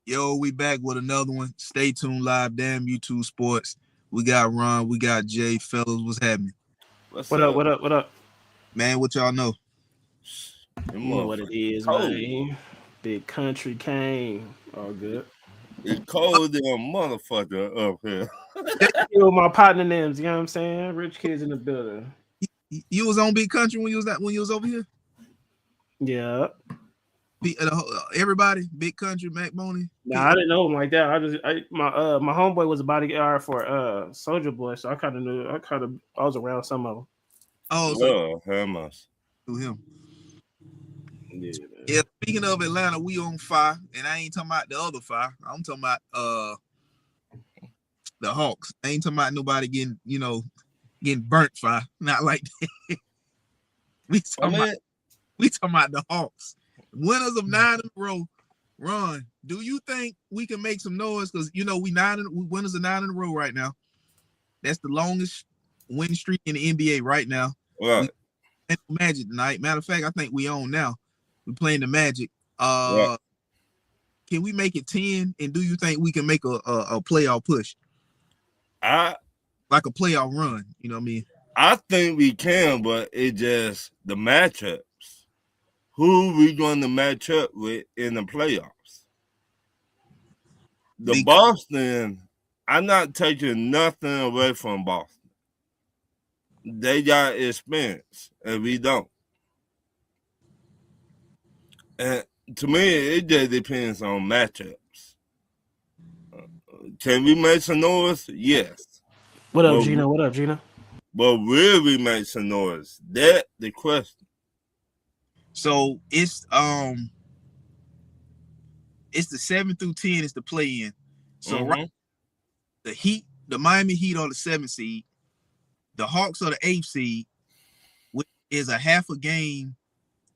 Yo, we back with another one. Stay tuned live. Damn YouTube Sports. We got Ron. We got Jay. Fellas, what's happening? What's What up? up? What up? What up? Man, what y'all know? Them You know what it motherfuckers is, cold. man. Big country came. All good. It's cold than a motherfucker up here. You with my partner names, you know what I'm saying? Rich kids in the building. You was on Big Country when you was over here? Yeah. Everybody, Big Country, Mac Boney. Nah, I didn't know him like that. My homeboy was a bodyguard for Soldier Boy, so I was around some of them. Oh, so Oh, hell much. to him. Yeah. Yeah, speaking of Atlanta, we on fire. And I ain't talking about the other fire. I'm talking about the Hawks. I ain't talking about nobody getting burnt fire. Not like that. we I talking about mean, we talking about the Hawks. Winners of 9 in a row. Ron, do you think we can make some noise? Because we winners of 9 in a row right now. That's the longest win streak in the NBA right now. right, We playing the Magic tonight. Matter of fact, I think we own now. We're playing the Magic. right. Can we make it 10? And do you think we can make a playoff push? I Like a playoff run, you know what I mean? I think we can, but it just the matchups. Who we going to match up with in the playoffs? The Boston, I'm not taking nothing away from Boston. They got experience, and we don't. And to me, it just depends on matchups. Can we make some noise? Yes. What up, But, Gina? What up, Gina? but will we make some noise? That's the question. So it's the 7 through 10 is the play in. So right, the Miami Heat are the 7th seed. The Hawks are the 8th seed, which is a half a game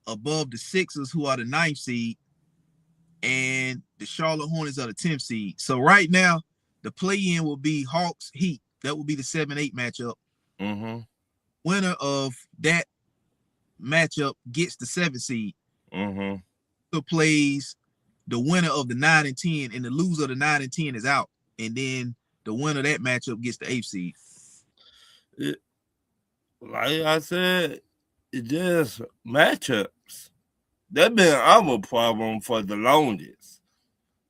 above the Sixers, who are the 9th seed, and the Charlotte Hornets are the 10th seed. So right now, the play-in will be Hawks Heat. That will be the 7-8 matchup. Mm-hmm. Winner of that matchup gets the 7th seed. Mm-hmm. So plays the winner of the 9 and 10, and the loser of the 9 and 10 is out. And then the winner of that matchup gets the 8th seed. Like I said, it just matchups. That's been our problem for the longest.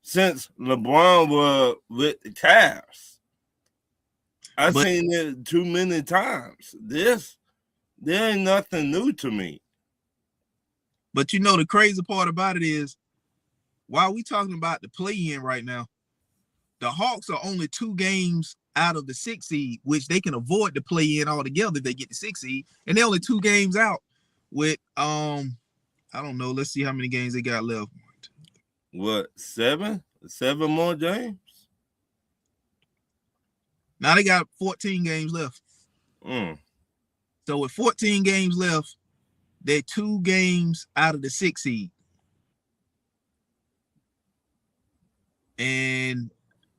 Since LeBron was with the Cavs. I've seen it too many times. There ain't nothing new to me. But the crazy part about it is, while we talking about the play-in right now, the Hawks are only 2 games out of the 6th seed, which they can avoid the play-in altogether if they get the 6th seed. And they're only 2 games out with, I don't know. Let's see how many games they got left. What, 7? 7 more games? Now they got 14 games left. So with 14 games left, they're 2 games out of the 6th seed. And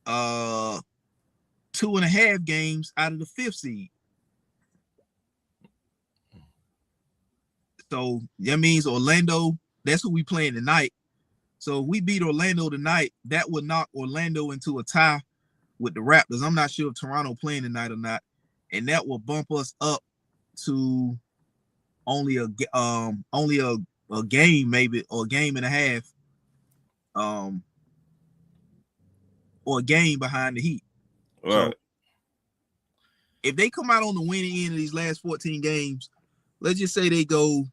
2.5 games out of the 5th seed. So that means Orlando, that's who we playing tonight. So if we beat Orlando tonight, that would knock Orlando into a tie with the Raptors. I'm not sure if Toronto playing tonight or not. And that will bump us up to only a game, maybe, or a game and a half. Or a game behind the Heat. Right. So if they come out on the winning end of these last 14 games, let's just say they go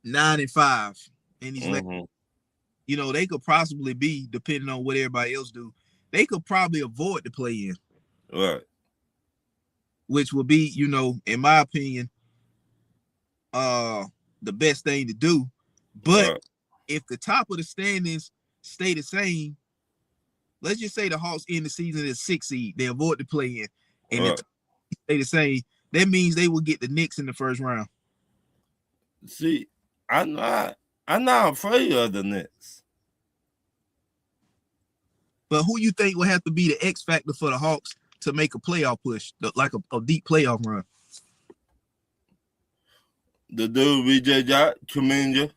9-5 in these last, they could possibly be, depending on what everybody else do, they could probably avoid the play-in. Right. Which would be, in my opinion, the best thing to do. But if the top of the standings stay the same, let's just say the Hawks end the season as 6th seed, they avoid the play-in, and if stay the same, that means they will get the Knicks in the first round. See, I'm not afraid of the Knicks. But who you think will have to be the X factor for the Hawks to make a playoff push, like a deep playoff run? The dude we just got, Kuminga.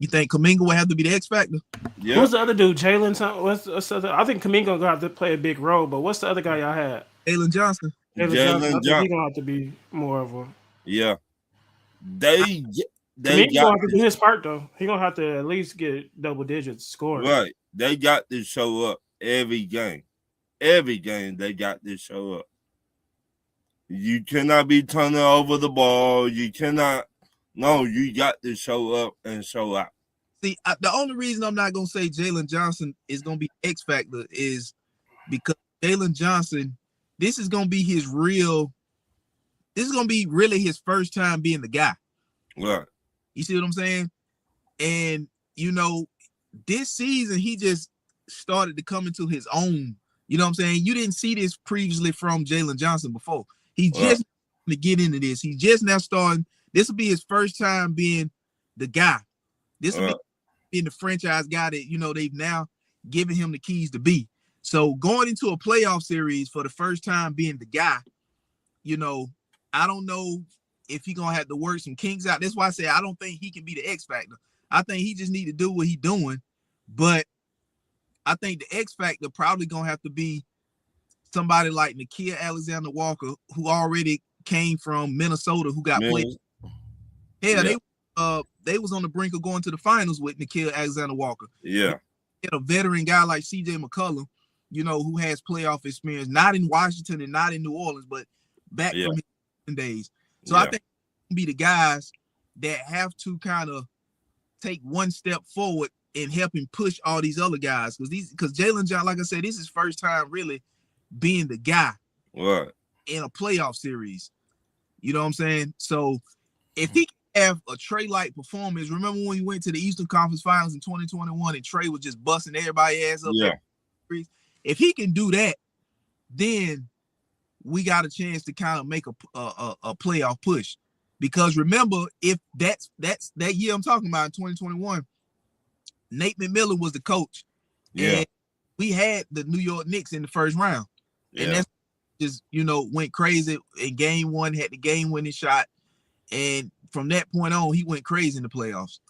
You think Kuminga will have to be the X factor? Yeah. Who's the other dude? Jalen. What's the other? I think Kuminga gonna have to play a big role. But what's the other guy y'all had? Jalen Johnson. Jalen Johnson. I Jalen think Johnson. he's gonna have to be more of a. Yeah. They Kuminga got gonna have to do his part though. He gonna have to at least get double digits scoring. right. They got to show up every game. Every game they got to show up. You cannot be turning over the ball. You cannot. No, you got to show up and show out. See, the only reason I'm not gonna say Jalen Johnson is gonna be X factor is because Jalen Johnson, this is gonna be his real. This is gonna be really his first time being the guy. Right. You see what I'm saying? And you know, this season he just started to come into his own. You know what I'm saying? You didn't see this previously from Jalen Johnson before. He just to get into this. He's just now starting. This will be his first time being the guy. This will be being the franchise guy that, you know, they've now given him the keys to be. So going into a playoff series for the first time being the guy, you know, I don't know if he's going to have to work some kinks out. That's why I say I don't think he can be the X factor. I think he just need to do what he's doing. But I think the X factor probably going to have to be somebody like Nickeil Alexander-Walker, who already came from Minnesota, who got played. Yeah, they was on the brink of going to the finals with Nickeil Alexander-Walker. Yeah. Get a veteran guy like CJ McCollum, you know, who has playoff experience, not in Washington and not in New Orleans, but back from his days. So I think be the guys that have to kind of take one step forward and help him push all these other guys. Because Jalen Johnson, like I said, this is his first time really being the guy in a playoff series. You know what I'm saying? So if he can have a Trey-like performance, remember when he went to the Eastern Conference Finals in 2021 and Trey was just busting everybody's ass up? Yeah. If he can do that, then we got a chance to kind of make a playoff push. Because remember, if that's that year I'm talking about in 2021, Nate McMillan was the coach. Yeah. And we had the New York Knicks in the first round. Yeah. And that's just, you know, went crazy in game one, had the game-winning shot. And from that point on, he went crazy in the playoffs.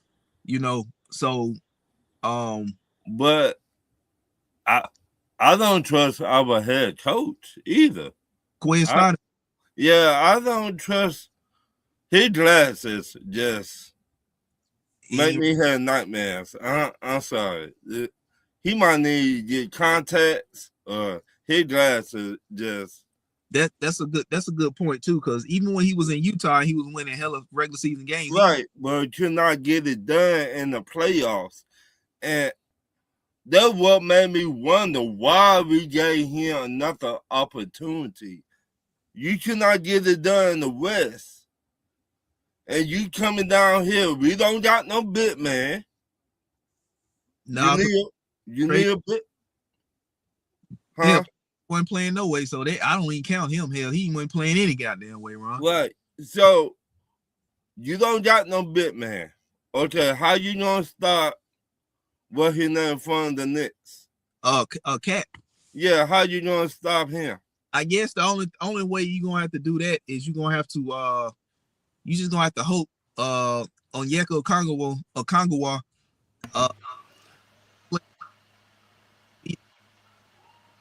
You know, so but I don't trust our head coach either. Quinn Snyder. I don't trust his glasses. Just make me have nightmares. I'm sorry. He might need to get contacts. His glasses just. That's a good point too, because even when he was in Utah, he was winning hella regular season games. Right, but could not get it done in the playoffs, and that's what made me wonder why we gave him another opportunity. You cannot get it done in the West, and you coming down here. We don't got no bit, man. No, you need a bit, huh? Yeah. Wasn't playing no way, so I don't even count him. Hell, he wasn't playing any goddamn way, Ron. Right. So you don't got no bit, man. Okay, how you gonna stop what his name from the Knicks? Cat. Yeah, how you gonna stop him? I guess the only way you're gonna have to do that is you're gonna have to you just gonna have to hope Onyeka Okongwu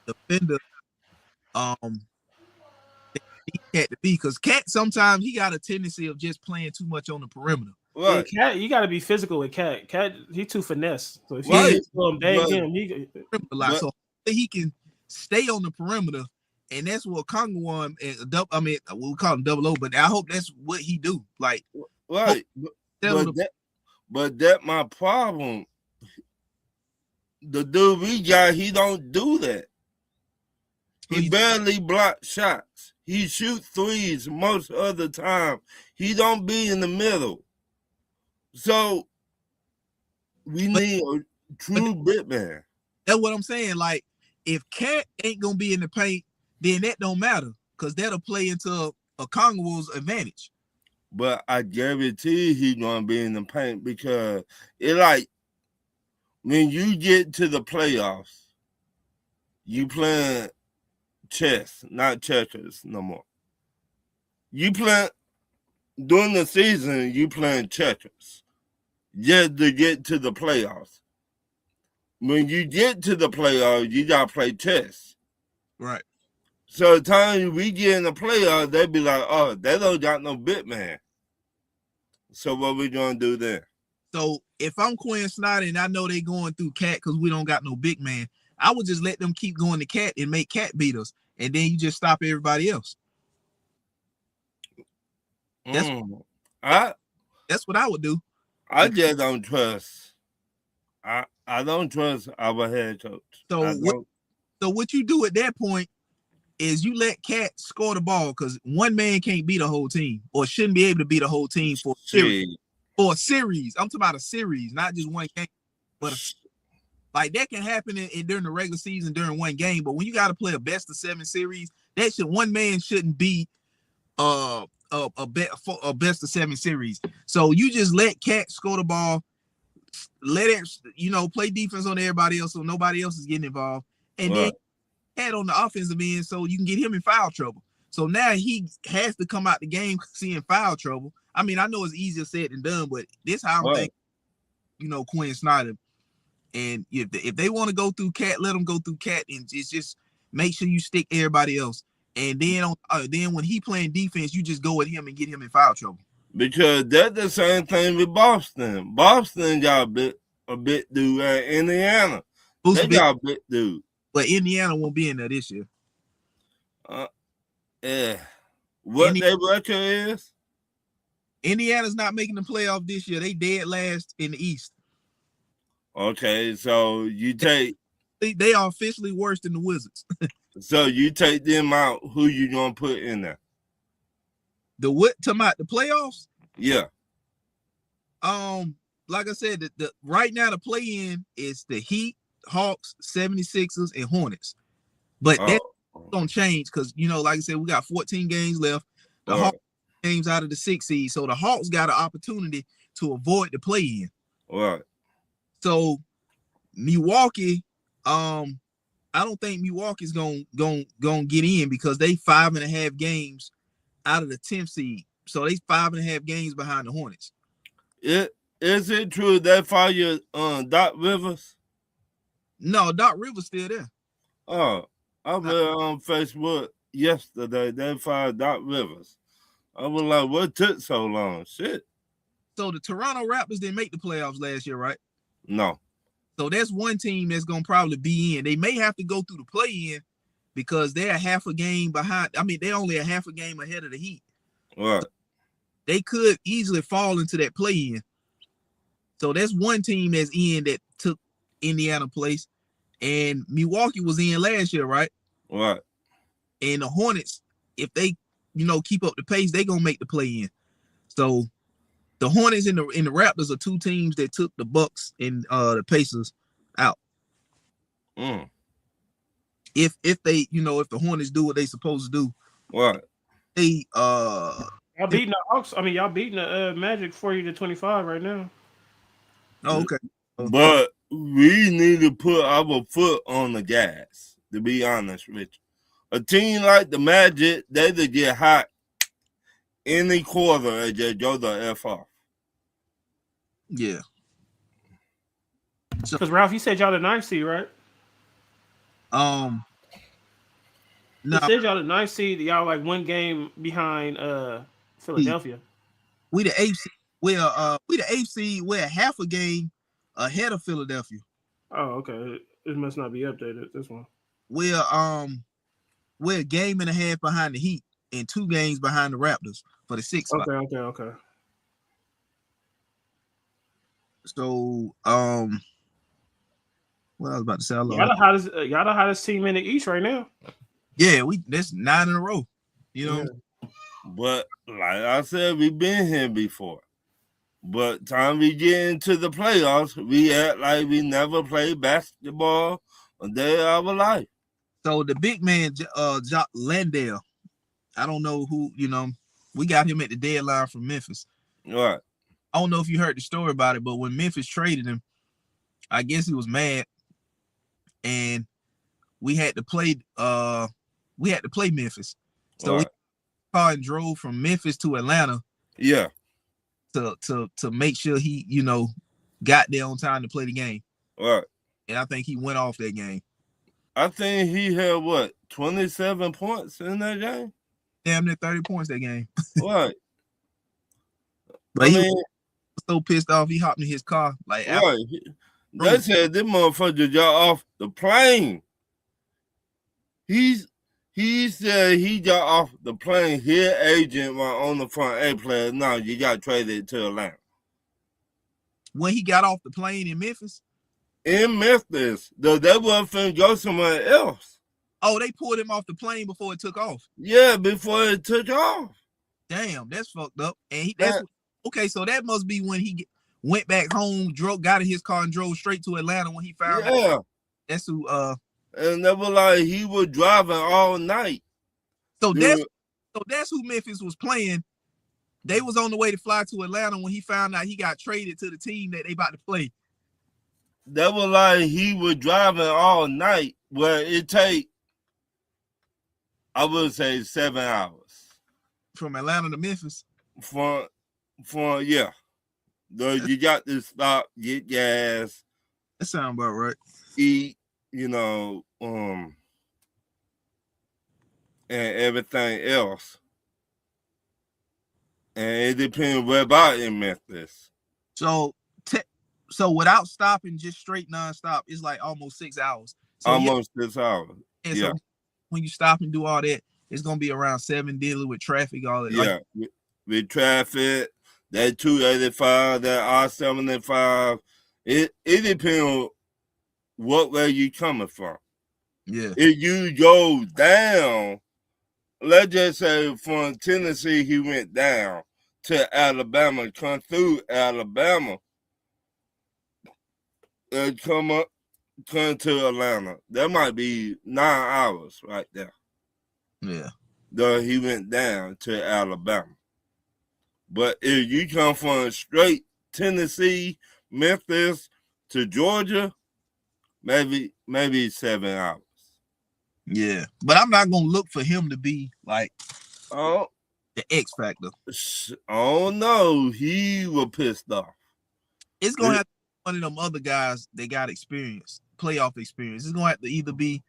defender Cat to be, because Cat sometimes he got a tendency of just playing too much on the perimeter. Right. Yeah, Cat, you got to be physical with Cat. Cat, he too finesse. So if right. you bang him, so he can stay on the perimeter, and that's what Okongwu and we'll call him 00, but I hope that's what he do. Like, right. But that my problem. The dude we got, he don't do that. He barely block shots. He shoot threes most of the time. He don't be in the middle. So we need a true bit man. That's what I'm saying. Like, if Cat ain't gonna be in the paint, then that don't matter, because that'll play into Okongwu's advantage. But I guarantee he's gonna be in the paint, because it like when you get to the playoffs, you playing chess, not checkers no more. You play during the season, you playing checkers. just to get to the playoffs. When you get to the playoffs, you gotta play chess. Right. So the time we get in the playoffs, they be like, "Oh, they don't got no big man." So what we gonna do then? So if I'm Quinn Snyder and I know they going through Cat because we don't got no big man, I would just let them keep going to Cat and make Cat beat us, and then you just stop everybody else. That's what I would do. I just don't trust. I don't trust our head coach. So what you do at that point is you let Cat score the ball because one man can't beat a whole team or shouldn't be able to beat a whole team for a series. For a series. I'm talking about a series, not just one game. But like that can happen during the regular season during one game. But when you got to play a best of 7 series, one man shouldn't be a best of 7 series. So you just let Cat score the ball, let it, play defense on everybody else so nobody else is getting involved. And then Cat on the offensive end so you can get him in foul trouble. So now he has to come out the game seeing foul trouble. I mean, I know it's easier said than done, but this how I'm thinking, Quinn Snyder. And if they want to go through Cat, let them go through Cat, and it's just make sure you stick everybody else. And then then when he playing defense, you just go with him and get him in foul trouble. Because that's the same thing with Boston. Boston got a bit dude at Indiana. They got a bit dude. But Indiana won't be in there this year. Yeah. What their record is? Indiana's not making the playoff this year. They dead last in the East. Okay, so you take... They are officially worse than the Wizards. So you take them out, who you gonna put in there? The playoffs? Yeah. Like I said, the right now the play-in is the Heat, Hawks, 76ers, and Hornets. But that's gonna change because like I said, we got 14 games left. The Hawks games out of the 6 seed. So the Hawks got an opportunity to avoid the play-in. Right. So Milwaukee, I don't think Milwaukee's gonna get in because they 5.5 games out of the 10th seed. So they 5.5 games behind the Hornets. Is it true they fired Doc Rivers? No, Doc Rivers still there. Oh, I read on Facebook yesterday they fired Doc Rivers. I was like, what took so long? Shit. So the Toronto Raptors didn't make the playoffs last year, right? No. So that's one team that's gonna probably be in. They may have to go through the play-in because they're half a game behind. I mean, they're only a half a game ahead of the Heat. Right. So they could easily fall into that play-in. So that's one team that's in that took Indiana place. And Milwaukee was in last year, right? Right. And the Hornets, if they, keep up the pace, they gonna make the play-in. So the Hornets and the Raptors are two teams that took the Bucks and the Pacers out. If they, if the Hornets do what they supposed to do, right? They y'all beating the Hawks. I mean, y'all beating the Magic 40-25 right now. Oh, okay. But we need to put our foot on the gas. To be honest with you, a team like the Magic, they just get hot any quarter and just go the F off. Yeah. Because Ralph, you said y'all the 9th seed, right? No. You said y'all the 9th seed. Y'all like one game behind Philadelphia. We the 8th seed. We the 8th seed. We're half a game ahead of Philadelphia. Oh, okay. It must not be updated. This one. We're a game and a half behind the Heat and 2 games behind the Raptors for the 6th spot. Okay. So, what I was about to say, y'all the hottest team in the East right now. Yeah, that's 9 in a row. Yeah. But like I said, we've been here before. But time we get into the playoffs, we act like we never played basketball a day of our life. So the big man, Landale, I don't know who, we got him at the deadline from Memphis. Right. I don't know if you heard the story about it, but when Memphis traded him, I guess he was mad, and we had to play Memphis. So we drove from Memphis to Atlanta. Yeah. To make sure he, got there on time to play the game. Right. And I think he went off that game. I think he had 27 points in that game? Damn near 30 points that game. Right. But he was so pissed off, he hopped in his car. Like, right. They said this motherfucker got off the plane. He said he got off the plane. His agent was on the front. Hey, player, no, you got traded to Atlanta. When he got off the plane in Memphis? In Memphis. They wasn't finna go somewhere else. Oh, they pulled him off the plane before it took off? Yeah, before it took off. Damn, that's fucked up. And okay, so that must be when he went back home, got in his car and drove straight to Atlanta when he found out. That's who and they were like he was driving all night. So that's who Memphis was playing. They was on the way to fly to Atlanta when he found out he got traded to the team that they about to play. They were like he was driving all night. Well, it take, I would say, 7 hours. From Atlanta to Memphis? Yeah. You got to stop, get gas. That sounds about right. Eat, and everything else. And it depends where about in Memphis. So without stopping, just straight nonstop, it's like almost 6 hours. So almost 6 hours. And yeah. So when you stop and do all that, it's gonna be around 7 dealing with traffic, all that. Yeah, with traffic, that 285, that I-75. It depends on what way you coming from. Yeah. If you go down, let's just say from Tennessee, he went down to Alabama, come through Alabama, and come to Atlanta. That might be 9 hours right there. Yeah. Though he went down to Alabama. But if you come from straight Tennessee, Memphis to Georgia, maybe 7 hours. Yeah. But I'm not gonna look for him to be like the X factor. Oh no, he was pissed off. It's gonna have to be one of them other guys that got experience, playoff experience. It's gonna have to either be,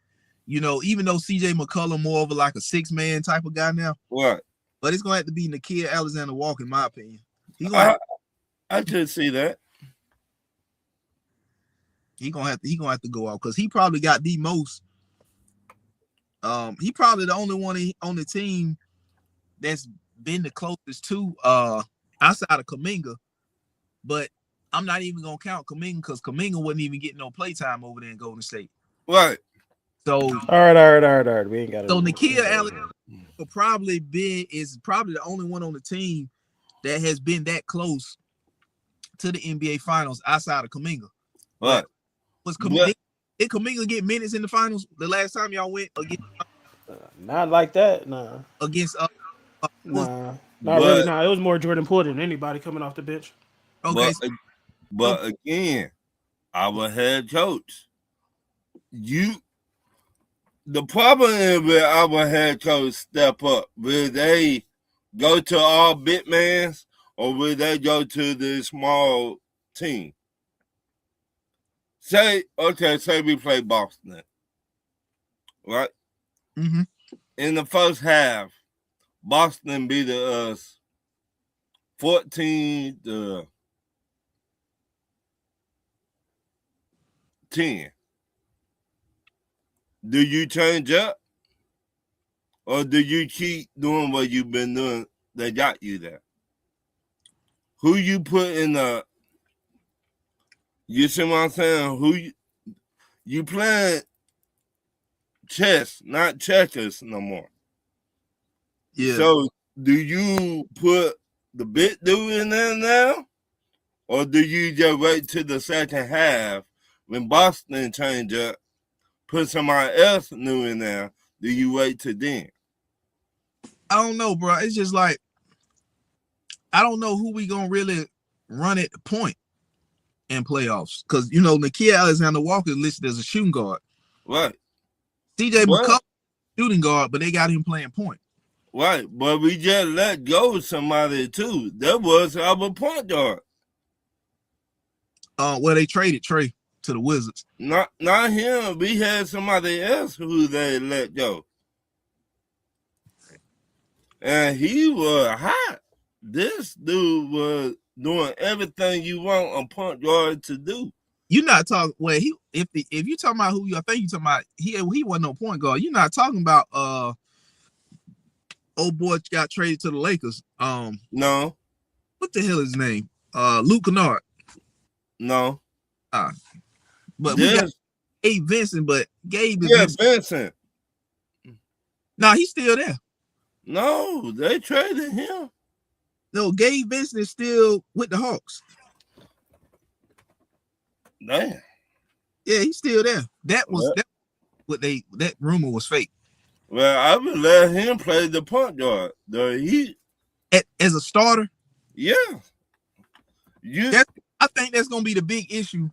even though CJ McCollum more of like a 6-man type of guy now. What? But it's gonna have to be Nikhil Alexander-Walker, in my opinion. I could see that. He gonna have to go out because he probably got the most. He probably the only one on the team that's been the closest to outside of Kuminga. But I'm not even gonna count Kuminga because Kuminga wasn't even getting no playtime over there in Golden State. Right. So all right. We ain't got it. So Nikhil Alexander is probably the only one on the team that has been that close to the NBA Finals outside of Kuminga. Right. Did Kuminga get minutes in the finals the last time y'all went against? Not like that, nah. Against nah, not really. Nah, it was more Jordan Poole than anybody coming off the bench. Okay, but again, our head coach, the problem is with our head coach step up. Will they go to all big mans or will they go to the small team? Say we play Boston, right? Mm-hmm. In the first half, Boston beat us 14-10. Do you change up? Or do you keep doing what you've been doing that got you there? Who you put in the... You see what I'm saying? You playing chess, not checkers no more. Yeah. So do you put the big dude in there now? Or do you just wait till the second half when Boston change up, put somebody else new in there? Do you wait till then? I don't know, bro. It's just like, I don't know who we gonna really run at the point in playoffs. Because, Nikhil Alexander-Walker is listed as a shooting guard. Right. CJ McCollum, shooting guard, but they got him playing point. Right. But we just let go of somebody, too. That was our point guard. Well, they traded Trey to the Wizards. Not him. We had somebody else who they let go. And he was hot. This dude was doing everything you want a point guard to do. You're not talking. Well, if you talking about who I think you talking about, he wasn't no point guard. You're not talking about old boy got traded to the Lakers. No. What the hell is his name? Luke Kennard. No. But we got Gabe Vincent, but Gabe is Vincent. No, he's still there. No, they traded him. No, Gabe Vincent is still with the Hawks. Damn. Yeah, he's still there. That rumor was fake. Well, I would let him play the point guard. As a starter. Yeah. I think that's gonna be the big issue.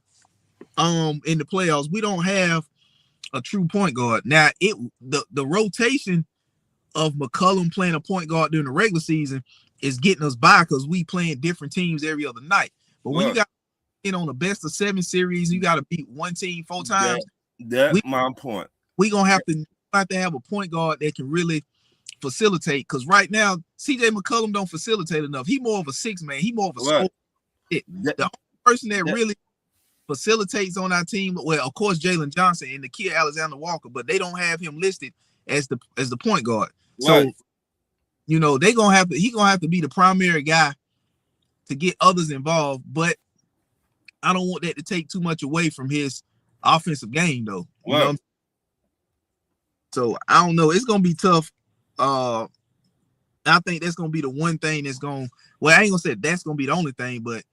In the playoffs, we don't have a true point guard. Now, the rotation of McCollum playing a point guard during the regular season is getting us by because we playing different teams every other night. But when you got on the best of 7 series, you got to beat one team 4 times. That's my point. We're gonna have to have a point guard that can really facilitate. Because right now, CJ McCollum don't facilitate enough. He more of a 6-man. He more of a scorer. The only person that really facilitates on our team, well, of course, Jalen Johnson and the kid Alexander Walker, but they don't have him listed as the point guard. So, he gonna have to be the primary guy to get others involved. But I don't want that to take too much away from his offensive game, though. You know? So I don't know. It's gonna be tough. I think that's gonna be the one thing that's gonna. Well, I ain't gonna say that's gonna be the only thing, but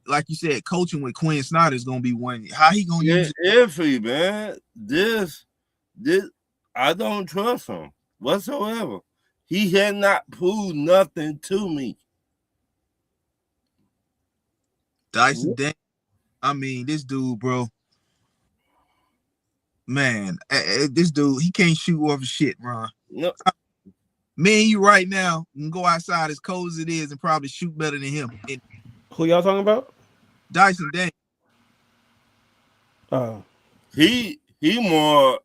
like you said, coaching with Quinn Snyder is gonna be one. How he gonna use it? Iffy, man. This I don't trust him whatsoever. He had not proved nothing to me. Dyson Daniels. I mean, this dude, bro. Man, this dude, he can't shoot worth a shit, Ron. No. Me and you right now can go outside as cold as it is and probably shoot better than him. Who y'all talking about? Dyson Daniels. He more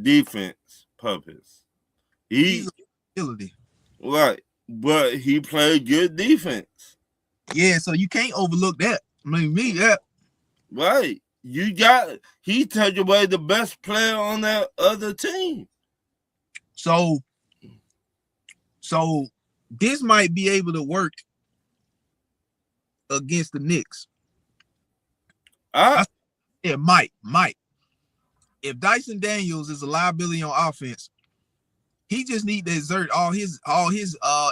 defense purpose. He's ability. Right, but he played good defense. Yeah, so you can't overlook that. I mean, Right. He took away the best player on that other team. So this might be able to work against the Knicks. It might. If Dyson Daniels is a liability on offense, he just need to exert all his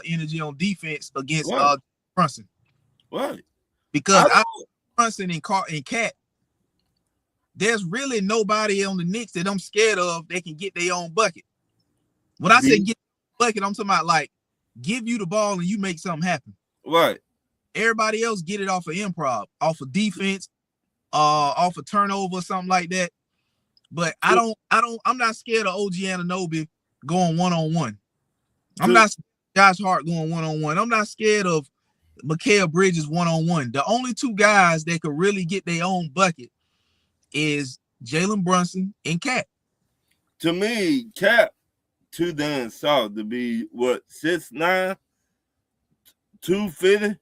energy on defense against Brunson. Right. Because Brunson and Cat, there's really nobody on the Knicks that I'm scared of that can get their own bucket. When I say get bucket, I'm talking about like give you the ball and you make something happen. Right. Everybody else get it off of improv, off of defense, off of turnover, or something like that. But I'm not scared of OG Anunoby going one-on-one. I'm not scared of Josh Hart going one-on-one. I'm not scared of Mikal Bridges one-on-one. The only 2 guys that could really get their own bucket is Jalen Brunson and Cat. To me, Cat too damn soft to be 6'9", 250.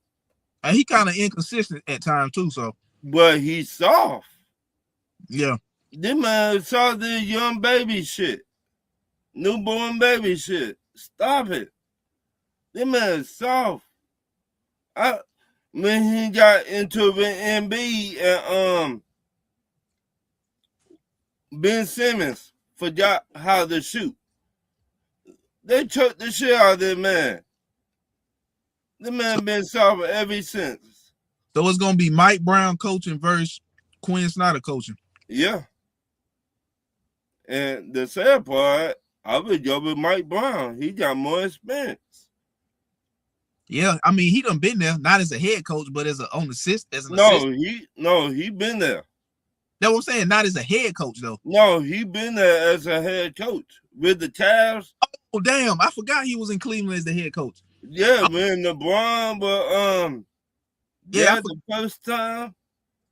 And he kind of inconsistent at times too. So, but he's soft. Yeah, this man saw this young baby shit, newborn baby shit. Stop it. This man is soft. When he got into the NB and Ben Simmons forgot how to shoot. They took the shit out of that man. The man been soft ever since. So it's gonna be Mike Brown coaching versus Quinn Snyder coaching. Yeah. And the sad part, I would go with Mike Brown. He got more experience. Yeah, I mean he done been there, not as a head coach, but as an assistant. He been there. That's what I'm saying. Not as a head coach though. No, he been there as a head coach with the Cavs. Oh damn! I forgot he was in Cleveland as the head coach. Yeah, when LeBron, but the first time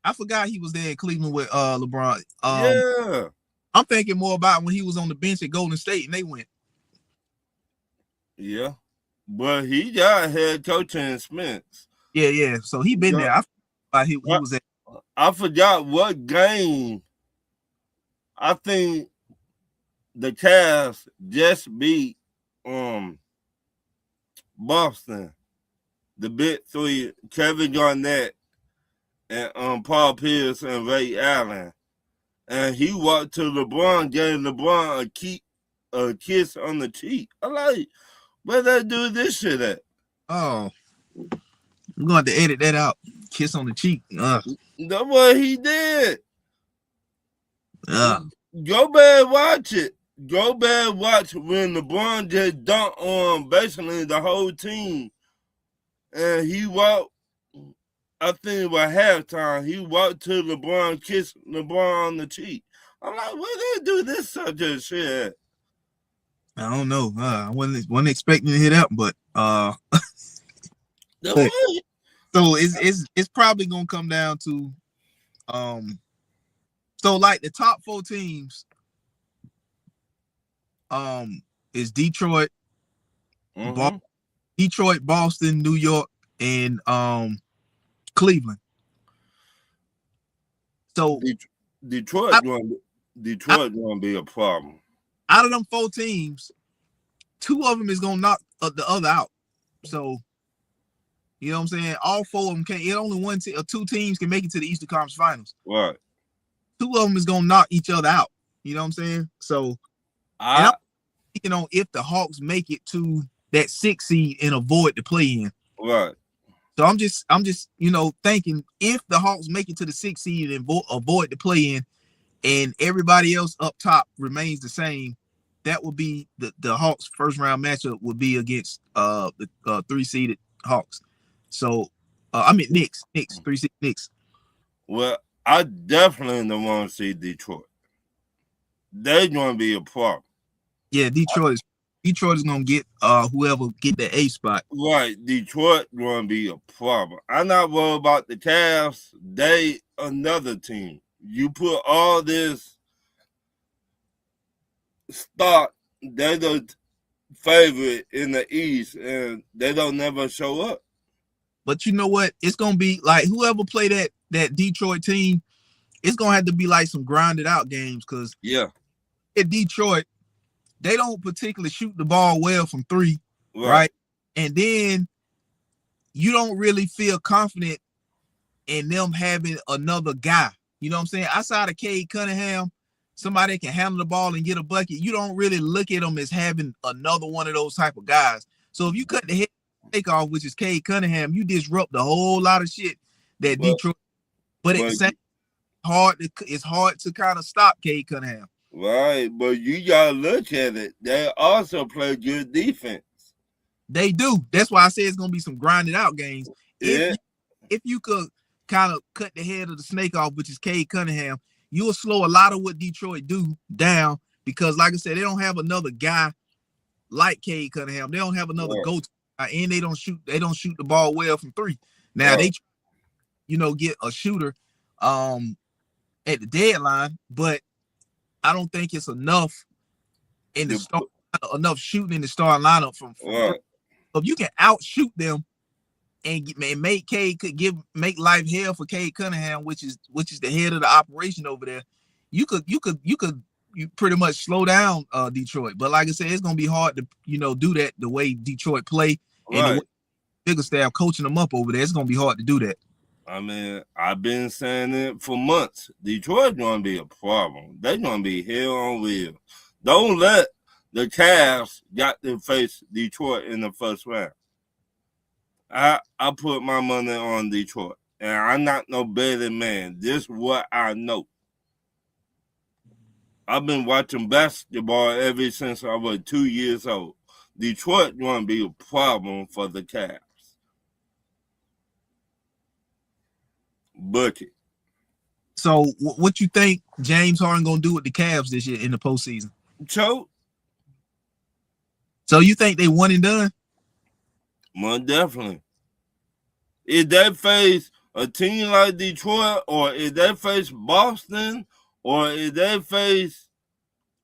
I forgot he was there in Cleveland with LeBron. Yeah. I'm thinking more about when he was on the bench at Golden State and they went. Yeah. But he got head coaching experience. Yeah. So he been there. I forgot he was at. I forgot what game. I think the Cavs just beat Boston. The big three, Kevin Garnett and Paul Pierce and Ray Allen. And he walked to LeBron, gave LeBron a kiss on the cheek. I'm like, where they do this shit at? Oh, I'm going to edit that out. Kiss on the cheek. That's what he did. Go back, watch it. Go back, watch when LeBron just dunked on basically the whole team. And he walked, I think it was halftime, he walked to LeBron, kissed LeBron on the cheek. I'm like, where they do this such a shit at? I don't know. I wasn't expecting to hit up, but so it's probably gonna come down to so like the top 4 teams is Detroit, Boston, New York, and Cleveland. So Detroit gonna be a problem. Out of them 4 teams, 2 of them is gonna knock the other out. So you know what I'm saying? All 4 of them can't. Only 1 or 2 teams can make it to the Eastern Conference Finals. Right. 2 of them is gonna knock each other out. You know what I'm saying? So I'm thinking on if the Hawks make it to that 6 seed and avoid the play-in. Right. So I'm just thinking if the Hawks make it to the 6 seed and avoid the play-in, and everybody else up top remains the same, that would be the Hawks' first round matchup would be against the 3-seeded Hawks. So I mean Knicks, 3-seed Knicks. Well, I definitely don't want to see Detroit. They're going to be a problem. Yeah, Detroit is going to get whoever get the A spot. Right, Detroit going to be a problem. I'm not worried about the Cavs. They another team. You put all this stock, they're the favorite in the East, and they don't never show up. But you know what? It's going to be like whoever play that Detroit team, it's going to have to be like some grinded out games because at Detroit, they don't particularly shoot the ball well from 3, right? And then you don't really feel confident in them having another guy. You know what I'm saying? Outside of Cade Cunningham, somebody that can handle the ball and get a bucket, you don't really look at them as having another one of those type of guys. So if you cut the head takeoff, which is Cade Cunningham, you disrupt a whole lot of shit that Detroit. But it's hard to kind of stop Cade Cunningham. Right, but you gotta look at it. They also play good defense. They do. That's why I say it's gonna be some grinded out games. If you could kind of cut the head of the snake off, which is Cade Cunningham, you'll slow a lot of what Detroit do down because, like I said, they don't have another guy like Cade Cunningham. They don't have another go-to, and they don't shoot the ball well from 3. Now they, get a shooter at the deadline, but I don't think it's enough in the start, enough shooting in the starting lineup from. If you can outshoot them and make life hell for Cade Cunningham, which is the head of the operation over there, you pretty much slow down Detroit. But like I said, it's gonna be hard to do that the way Detroit play and the way bigger staff coaching them up over there. It's gonna be hard to do that. I mean, I've been saying it for months. Detroit's gonna be a problem. They're gonna be hell on wheels. Don't let the Cavs got to face Detroit in the first round. I put my money on Detroit, and I'm not no betting man. This is what I know. I've been watching basketball ever since I was 2 years old. Detroit going to be a problem for the Cavs. Bucket. So, what you think James Harden gonna do with the Cavs this year in the postseason? Choke. So you think they one and done? Most definitely. If they face a team like Detroit, or if they face Boston, or if they face.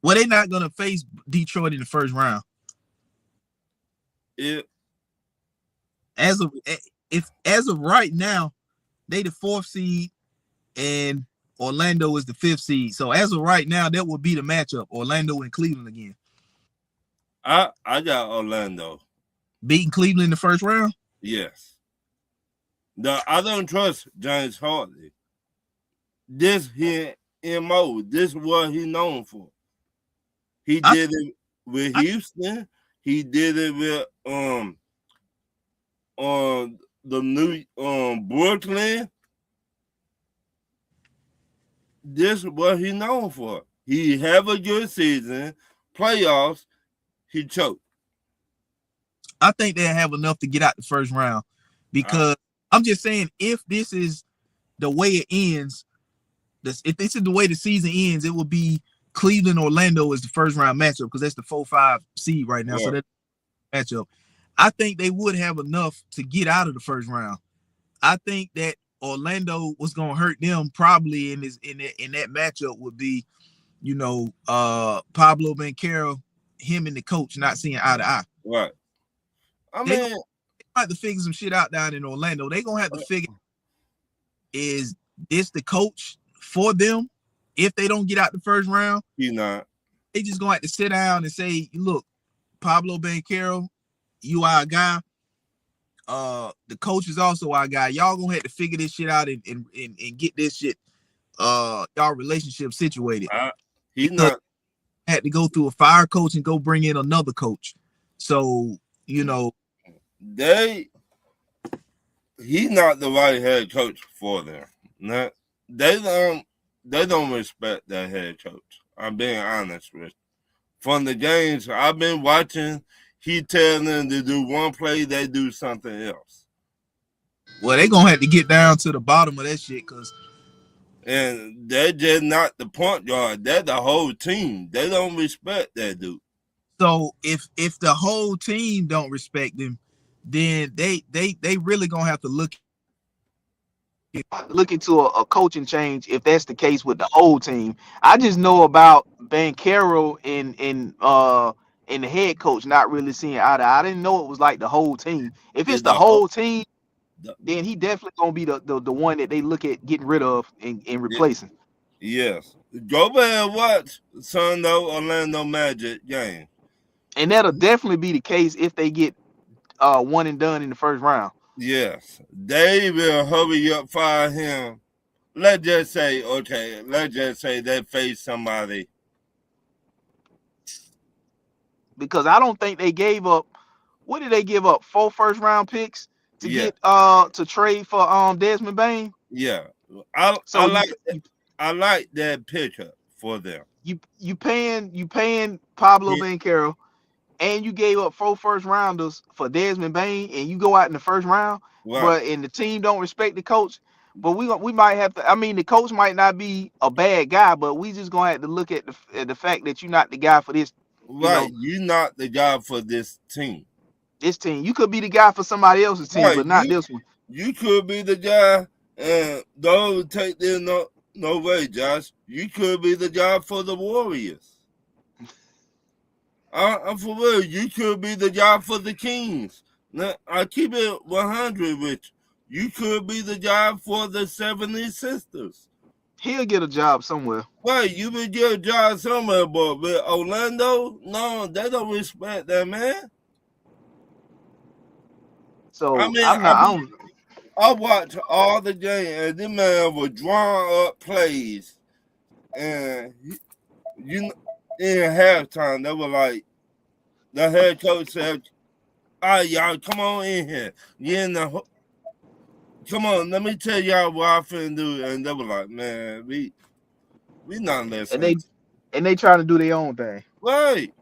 Well, they're not gonna face Detroit in the first round. It As of right now, they the 4th seed and Orlando is the 5th seed. So as of right now, that would be the matchup: Orlando and Cleveland again. I got Orlando beating Cleveland in the first round. Yes. I don't trust James Harden. This here MO. This is what he's known for. He did it with Houston. He did it with the new Brooklyn. This is what he's known for. He have a good season, playoffs, he choked. I think they'll have enough to get out the first round because I'm just saying, if this is the way it ends, if this is the way the season ends, it will be Cleveland Orlando is the first round matchup because that's the 4-5 seed right now. Yeah. So that matchup, I think they would have enough to get out of the first round. I think that Orlando was gonna hurt them probably in that matchup would be, Pablo Banchero, him and the coach not seeing eye to eye. Right. They have to figure some shit out down in Orlando. They're gonna have to figure, is this the coach for them if they don't get out the first round? He's not. They just gonna have to sit down and say, look, Pablo Banchero, you are a guy. The coach is also our guy. Y'all gonna have to figure this shit out and get this shit y'all relationship situated. He's not had to go through a fire coach and go bring in another coach. So, he's not the right head coach for them. They don't respect that head coach. I'm being honest with you. From the games I've been watching, he telling them to do one play, they do something else. Well, they're gonna have to get down to the bottom of that shit, and they're just not the point guard. They're the whole team. They don't respect that dude. So if the whole team don't respect him, then they really gonna have to look into a coaching change if that's the case with the whole team. I just know about Banchero and the head coach not really seeing eye to eye. I didn't know it was like the whole team. If it's the whole team, then he definitely gonna be the one that they look at getting rid of and replacing. Yes. Go back and watch Orlando Magic game. And that'll definitely be the case if they get one and done in the first round. Yes. They will hurry up, fire him. Let's just say they face somebody. Because I don't think they gave up. What did they give up? 4 first-round picks to get to trade for Desmond Bane? Yeah. I like that pickup for them. You paying Pablo Banchero, and you gave up 4 first-rounders for Desmond Bane, and you go out in the first round, right. And the team don't respect the coach. But we might have to. I mean, the coach might not be a bad guy, but we just gonna have to look at the fact that you're not the guy for this. Right, you're not the guy for this team. This team, you could be the guy for somebody else's team, right. But not this one. You could be the guy, and don't take this no way, Josh. You could be the guy for the Warriors. I'm for real. You could be the guy for the Kings. Now, I keep it 100 with you. You could be the guy for the 76ers. He'll get a job somewhere. Right, you will get a job somewhere, but with Orlando, no, they don't respect that, man. So I watch all the games, and this man was drawing up plays, and in halftime, they were like, the head coach said, "All right, y'all, come on in here. Come on, let me tell y'all what I finna do." And they were like, "Man, we not listening." And they trying to do their own thing. Right.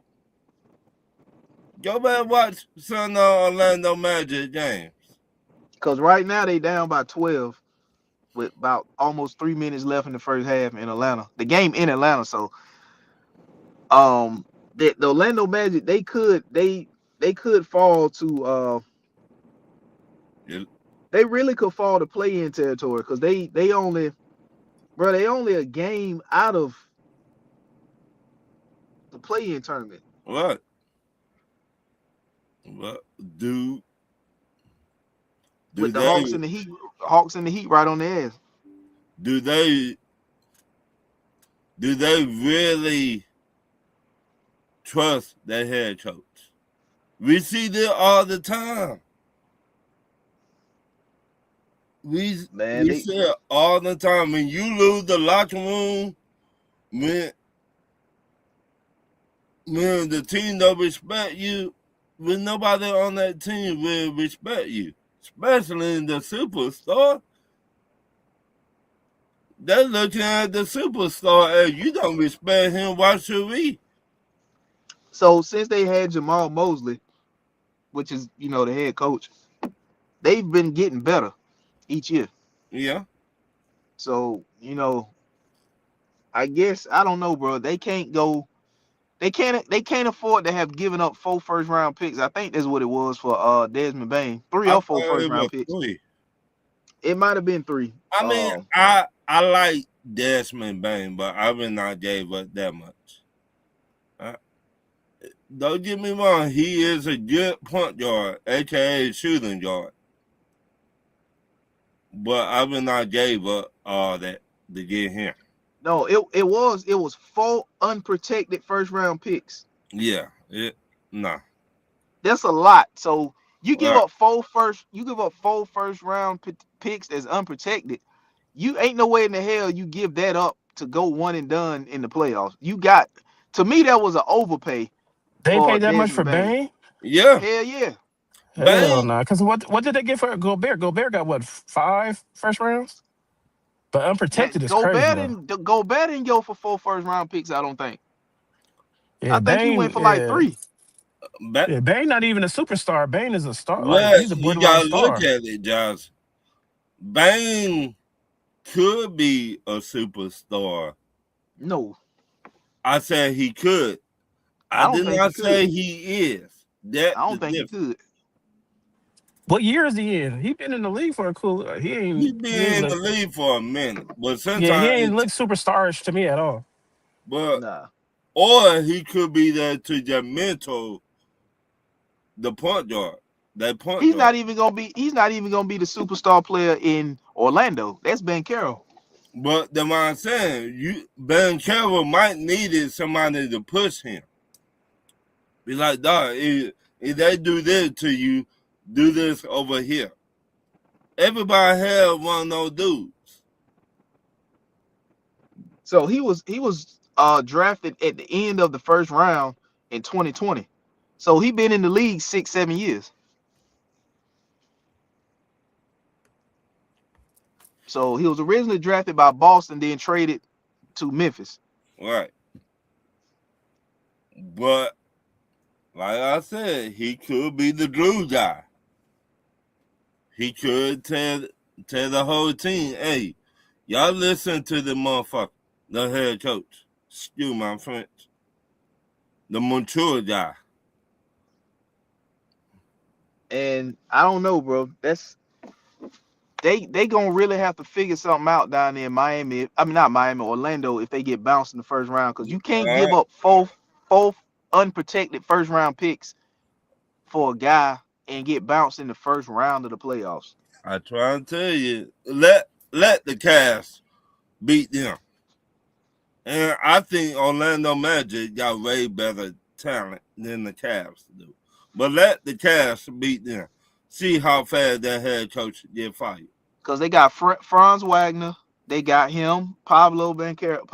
Go back and watch some Orlando Magic games. Because right now they down by 12 with about almost 3 minutes left in the first half in Atlanta. The game in Atlanta. So the Orlando Magic, they could fall to They really could fall to play-in territory because they only a game out of the play-in tournament. What? What do With the they Hawks and the Heat right on their ass. do they really trust their head coach? We see that all the time. We see it all the time. When you lose the locker room, when the team don't respect you, when nobody on that team will respect you, especially in the superstar. They're looking at the superstar as you don't respect him, why should we? So since they had Jamal Mosley, which is, the head coach, they've been getting better each year. Yeah. So, I guess I don't know, bro. They can't afford to have given up 4 first-round picks. I think that's what it was for Desmond Bain. 3 or 4 first-round picks. 3. It might have been 3. I mean, I like Desmond Bain, but I would not gave up that much. Don't get me wrong, he is a good point guard, aka shooting guard. But I would not gave up all that to get him. No, it was 4 unprotected first-round picks. Yeah, That's a lot. So you give up 4 first-round picks as unprotected. You ain't no way in the hell you give that up to go one and done in the playoffs. To me, that was an overpay. They paid that much for Bain? Yeah. Hell yeah. Hell no. Because what did they get for Gobert? Gobert got what, 5 first rounds? But unprotected is crazy. Gobert didn't go for 4 first-round picks, I don't think. Yeah, I think he went for like 3. Bain not even a superstar. Bain is a star. Well, he's a you gotta star. look at it, Josh. Bain could be a superstar. No. I said he could. I did not say he is. I don't think he could. What year is he in? He been in the league for a cool. He been in the league for a minute, but sometimes he ain't look superstarish to me at all. But or he could be there to just mentor the point guard. He's not even gonna be the superstar player in Orlando. That's Ben Carroll. But the man saying, Ben Carroll might needed somebody to push him. Be like, dog, if they do this to you, do this over here. Everybody had one of those dudes. So he was drafted at the end of the first round in 2020. So he been in the league 6-7 years. So he was originally drafted by Boston, then traded to Memphis. Right. But like I said, he could be the glue guy. He could tell the whole team, hey, y'all listen to the motherfucker, the head coach. Excuse my French. The mature guy. And I don't know, bro. They gonna really have to figure something out down there in Miami. I mean, not Miami, Orlando, if they get bounced in the first round, because you can't give up four unprotected first round picks for a guy and get bounced in the first round of the playoffs. I try to tell you, let the Cavs beat them. And I think Orlando Magic got way better talent than the Cavs do. But let the Cavs beat them. See how fast that head coach get fired. Because they got Franz Wagner. They got him, Pablo Banchero.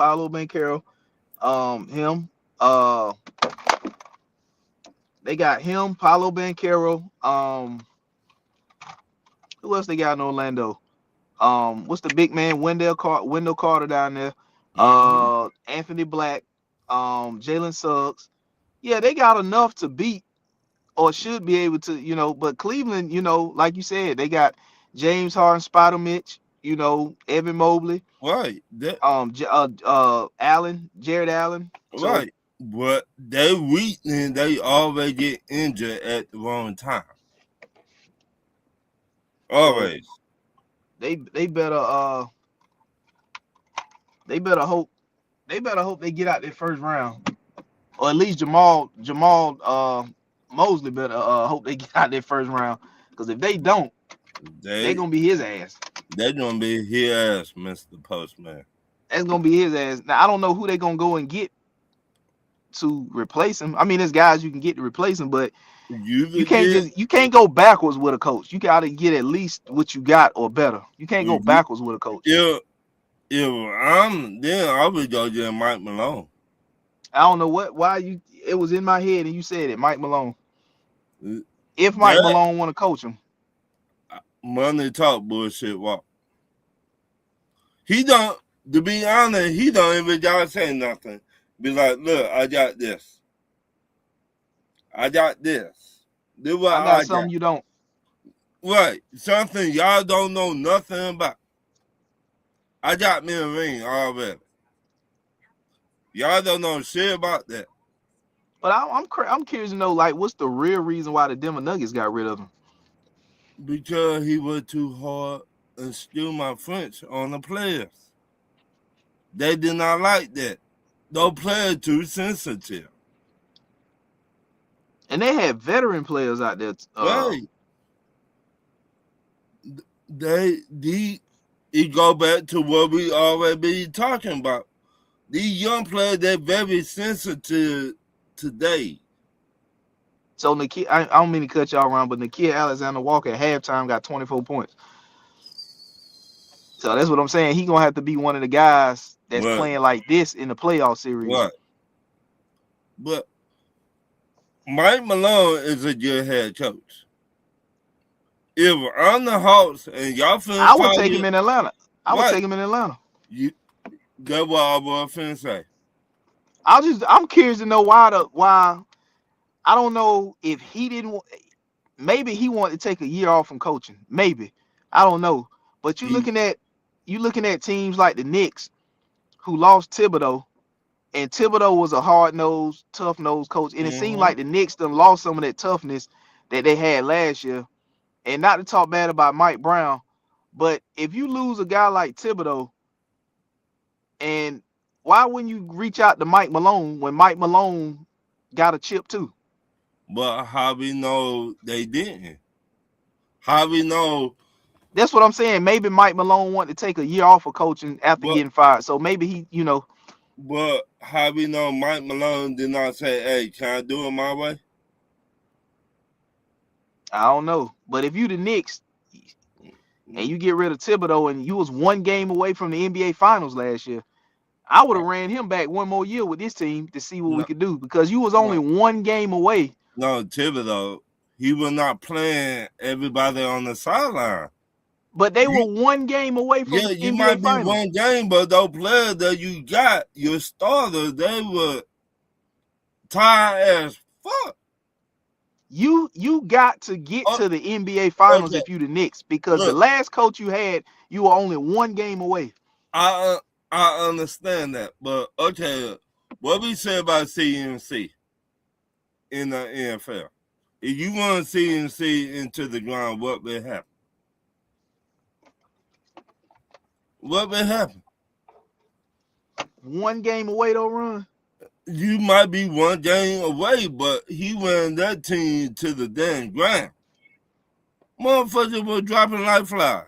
They got him, Paolo Banchero. Who else they got in Orlando? What's the big man? Wendell Carter down there. Anthony Black. Jalen Suggs. Yeah, they got enough to beat or should be able to, but Cleveland, like you said, they got James Harden, Spider Mitch, Evan Mobley. Right. Jared Allen. Right. But they weak and they always get injured at the wrong time. Always. So they better hope they get out their first round, or at least Jamal Mosley better hope they get out their first round, because if they don't, they're gonna be his ass. They're gonna be his ass, Mr. Postman. That's gonna be his ass. Now I don't know who they're gonna go and get to replace him. I mean, there's guys you can get to replace him, but you can't go backwards with a coach. You gotta get at least what you got or better. You can't go backwards with a coach. If I'm then I would go get Mike Malone. I don't know why it was in my head and you said it, Mike Malone. If Mike Malone want to coach him. Money talk bullshit walk. He don't, to be honest, he don't even gotta say nothing. Be like, look, I got this. I got this. This what I got something you don't. Right. Something y'all don't know nothing about. I got me a ring already. Y'all don't know shit about that. But I'm curious to know, like, what's the real reason why the Denver Nuggets got rid of him? Because he was too hard, and excuse my French, on the players. They did not like that. Those players too sensitive. And they had veteran players out there. Right. It go back to what we already be talking about. These young players, they're very sensitive today. So Nikhil, I don't mean to cut y'all around, but Nikhil Alexander-Walker at halftime got 24 points. So that's what I'm saying. He gonna have to be one of the guys that's playing like this in the playoff series. Right. But Mike Malone is a good head coach. If I'm the Hawks and y'all finna I would take him in Atlanta. I would take him in Atlanta. That's what I was finna say. I'm curious to know why. I don't know if he didn't. Maybe he wanted to take a year off from coaching. Maybe, I don't know. But you looking at teams like the Knicks, who lost Thibodeau, and Thibodeau was a hard-nosed, tough-nosed coach, and it seemed like the Knicks done lost some of that toughness that they had last year. And not to talk bad about Mike Brown, but if you lose a guy like Thibodeau, and why wouldn't you reach out to Mike Malone when Mike Malone got a chip too? But how we know they didn't? How we know? That's what I'm saying. Maybe Mike Malone wanted to take a year off of coaching after getting fired. So maybe he, But how we know Mike Malone did not say, hey, can I do it my way? I don't know. But if you the Knicks and you get rid of Thibodeau and you was one game away from the NBA Finals last year, I would have ran him back one more year with this team to see what we could do, because you was only one game away. No, Thibodeau, he was not playing everybody on the sideline. But they were one game away from the you NBA might Finals. be one game, but those players that you got, your starters, they were tired as fuck. You got to get to the NBA Finals if you the Knicks, because the last coach you had, you were only one game away. I understand that, but okay, what we say about CMC in the NFL? If you want CMC into the ground, what will happen? What will happen? One game away, though, Ron. You might be one game away, but he ran that team to the damn ground. Motherfuckers were dropping like flies.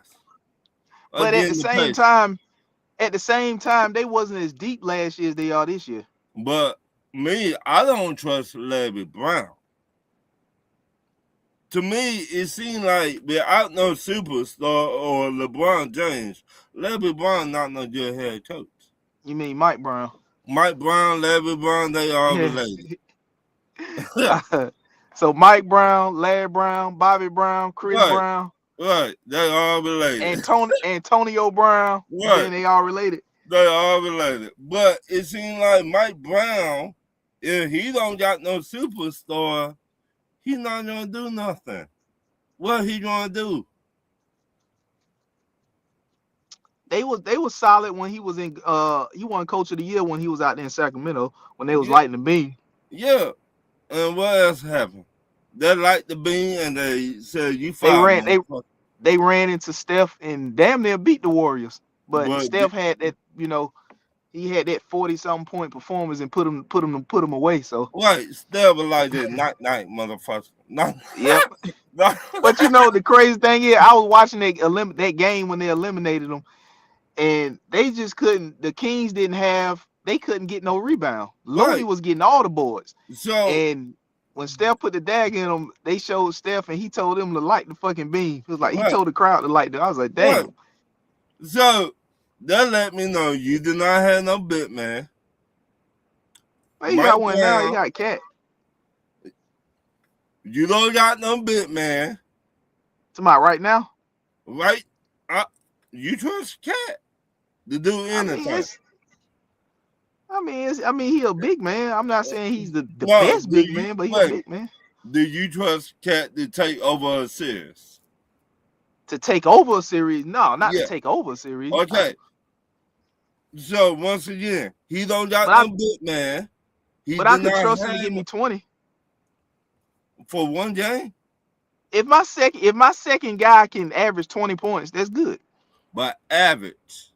But at the same time, they wasn't as deep last year as they are this year. But me, I don't trust Larry Brown. To me, it seems like without no superstar or LeBron James, Larry Brown not no good head coach. You mean Mike Brown? Mike Brown, Larry Brown, they all related. So Mike Brown, Larry Brown, Bobby Brown, Chris Brown. Right, they all related. Antonio Brown, right. They all related. They all related. But it seems like Mike Brown, if he don't got no superstar, he's not gonna do nothing. What he gonna do? They was solid when he was in he won Coach of the Year when he was out there in Sacramento when they was lighting the beam. Yeah. And what else happened? They light the beam and they said you fired. they ran into Steph and damn near beat the Warriors. But Steph had that, he had that 40-something point performance and put him away. So Steph was like that night, motherfucker. Yep. But the crazy thing is, I was watching that game when they eliminated them, and they just couldn't. The Kings they couldn't get no rebound. Looney was getting all the boards. And when Steph put the dag in them, they showed Steph, and he told them to light the fucking beam. It was like he told the crowd to light it. I was like, damn. So that let me know you did not have no big man. Well, you got one now. You got Cat. You don't got no big man. Somebody right now? Right? You trust Cat to do anything. I mean, he a big man. I'm not saying he's the best big man, but he's a big man. Do you trust Cat to take over a series? To take over a series? No, not to take over a series. Okay. So once again, he don't got no big man. But I could trust him to give me 20 for one game. If my second guy can average 20 points, that's good. But average.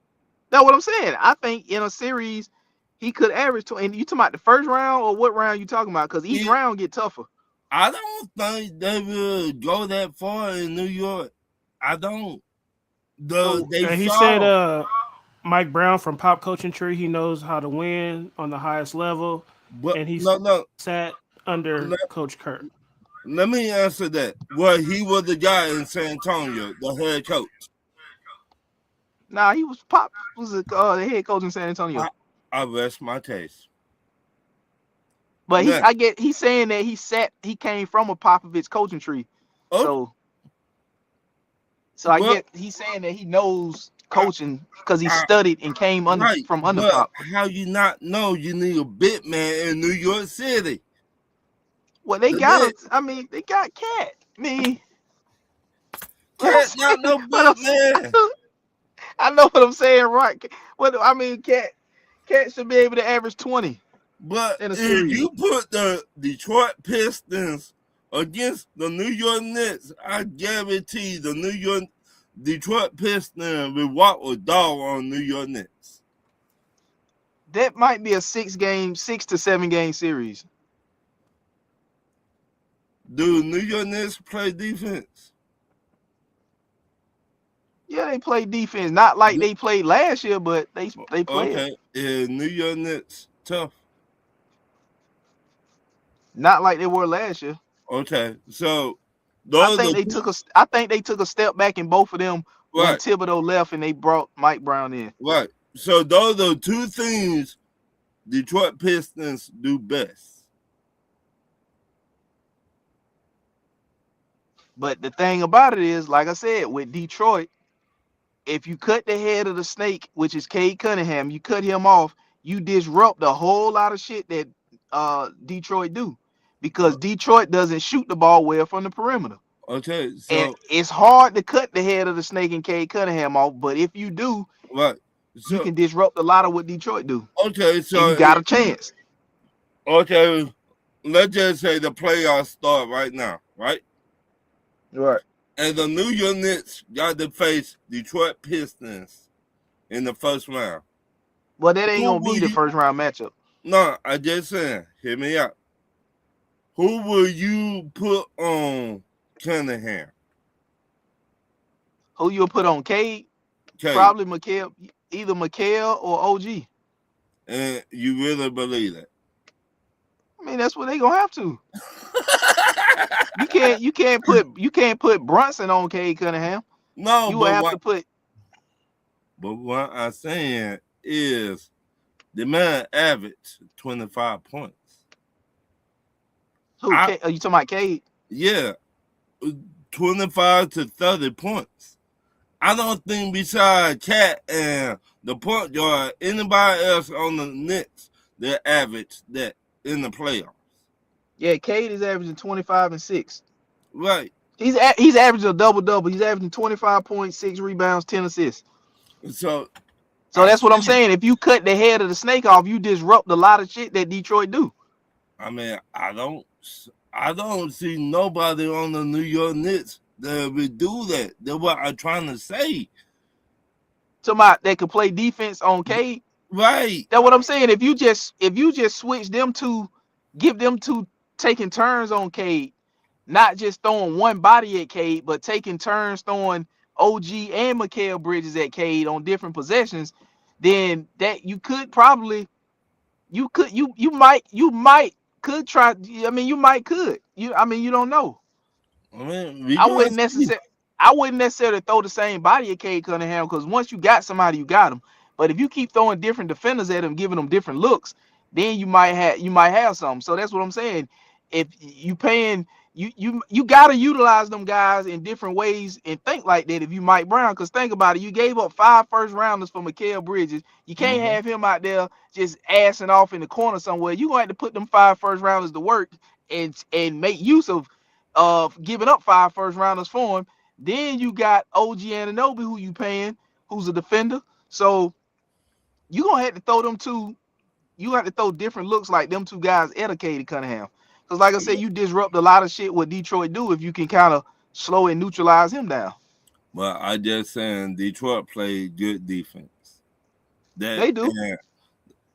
That's what I'm saying. I think in a series he could average 20. And you talking about the first round or what round you talking about? Because each round get tougher. I don't think they will go that far in New York. I don't. He said Mike Brown from Pop Coaching Tree, he knows how to win on the highest level. And he sat under Coach Kurt. Let me answer that. Well, he was the guy in San Antonio, the head coach. Nah, he was the head coach in San Antonio. I rest my case. But he's saying that he came from a Popovich coaching tree. So I get he's saying that he knows coaching because he studied and came from under Pop. How you not know you need a big man in New York City? Well, they got they got Cat. Cat's not no big man. I know what I'm saying, right? Cat should be able to average 20. But if you put the Detroit Pistons against the New York Knicks, I guarantee the Detroit Pistons will walk a dog on New York Knicks. That might be a 6 to 7 game series. Do New York Knicks play defense? Yeah, they play defense. Not like they played last year, but they play. Okay, is New York Knicks tough? Not like they were last year. Okay, so I think they took a step back in both of them when Thibodeau left and they brought Mike Brown in. Right. So those are 2 things Detroit Pistons do best. But the thing about it is, like I said, with Detroit, if you cut the head of the snake, which is Cade Cunningham, you cut him off, you disrupt a whole lot of shit that Detroit do. Because Detroit doesn't shoot the ball well from the perimeter. Okay. So and it's hard to cut the head of the snake and Cade Cunningham off, but if you do, you can disrupt a lot of what Detroit do. Okay, so and you got a chance. Okay, let's just say the playoffs start right now, right? Right. And the New York Knicks got to face Detroit Pistons in the first round. Well, that ain't gonna be the first round matchup. No, I just saying, hear me out. Who will you put on Cunningham? Who you'll put on Cade? Probably Mikal, either Mikal or OG. And you really believe that? I mean, that's what they gonna have to. You can't put Brunson on Cade Cunningham. No, you will have to put. But what I'm saying is, the man averaged 25 points. Who? Are you talking about Cade? Yeah, 25 to 30 points. I don't think besides Cat and the point guard, anybody else on the Knicks that averaged that in the playoffs. Yeah, Cade is averaging 25 and 6. Right. He's averaging a double-double. He's averaging 25 points, 6 rebounds, 10 assists. So that's what I'm saying. If you cut the head of the snake off, you disrupt a lot of shit that Detroit do. I mean, I don't see nobody on the New York Knicks that would do that. That's what I'm trying to say. Somebody that could play defense on Cade. Right. That's what I'm saying. If you just switch them to, give them to taking turns on Cade, not just throwing one body at Cade, but taking turns throwing OG and Mikal Bridges at Cade on different possessions, then that you could probably, you might could try. I mean, you might could. You don't know. I mean, I wouldn't necessarily throw the same body at Cade Cunningham, because once you got somebody, you got them. But if you keep throwing different defenders at him, giving them different looks, then you might have something. So that's what I'm saying. If you paying, you gotta utilize them guys in different ways and think like that. If you Mike Brown, because think about it, you gave up 5 first rounders for Mikal Bridges. You can't have him out there just assing off in the corner somewhere. You're going to have to put them 5 first rounders to work and make use of giving up 5 first rounders for him. Then you got OG Anunoby, who you paying, who's a defender. So you're gonna have to throw them two. You have to throw different looks like them two guys educated Cunningham. Because like I said, you disrupt a lot of shit what Detroit do if you can kind of slow and neutralize him down. Well, I just saying Detroit played good defense. They do.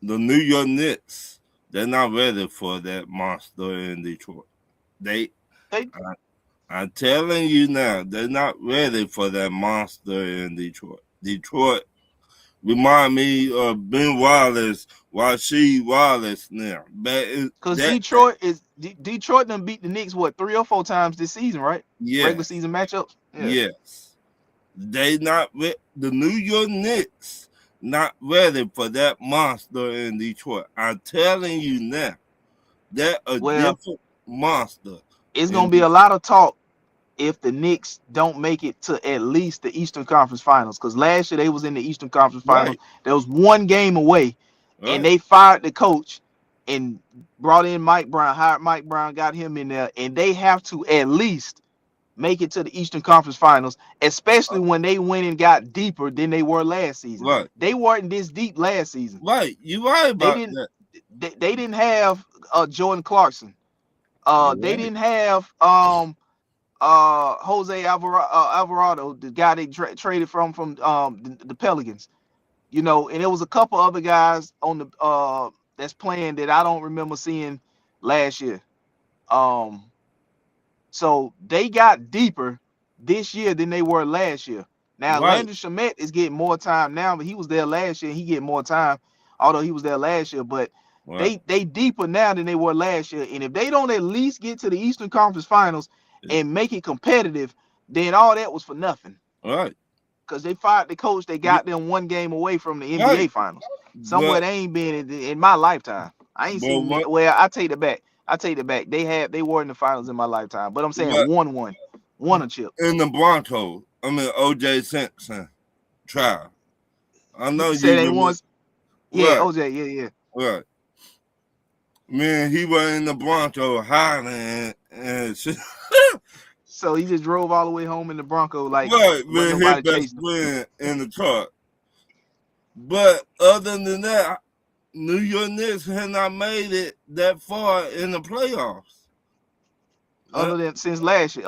The New York Knicks, they're not ready for that monster in Detroit. I'm telling you now, they're not ready for that monster in Detroit. Detroit remind me of Ben Wallace, Rasheed Wallace now. Because Detroit done beat the Knicks 3 or 4 times this season, right? Yeah. Regular season matchups. Yeah. Yes. They not the New York Knicks not ready for that monster in Detroit. I'm telling you now, they're a different monster. It's gonna be a lot of talk if the Knicks don't make it to at least the Eastern Conference Finals, because last year they was in the Eastern Conference Finals. Right. There was 1 game away, right. And they fired the coach and brought in Mike Brown, hired Mike Brown, got him in there, and they have to at least make it to the Eastern Conference Finals, especially when they went and got deeper than they were last season. Right. They weren't this deep last season. Right. You're right about that. They didn't have Jordan Clarkson. They didn't have Jose Alvarado, the guy they traded from the Pelicans, and there was a couple other guys on the that's playing that I don't remember seeing last year. So they got deeper this year than they were last year. Now Landry Shamet is getting more time now, but he was there last year. He getting more time, although he was there last year. But they deeper now than they were last year. And if they don't at least get to the Eastern Conference Finals and make it competitive, then all that was for nothing. Right. Because they fired the coach, they got them 1 game away from the NBA Finals. Somewhere they ain't been in my lifetime. I ain't seen. Well, I take it back. They were in the finals in my lifetime. But I'm saying 1-1 a chip. In the Broncos, OJ Simpson trial. I know you said they once. Yeah, OJ. Yeah. Right. Man, he was in the Bronco hiding and shit. So he just drove all the way home in the Bronco, like man, his best friend in the truck. But other than that, New York Knicks had not made it that far in the playoffs. Other than last year,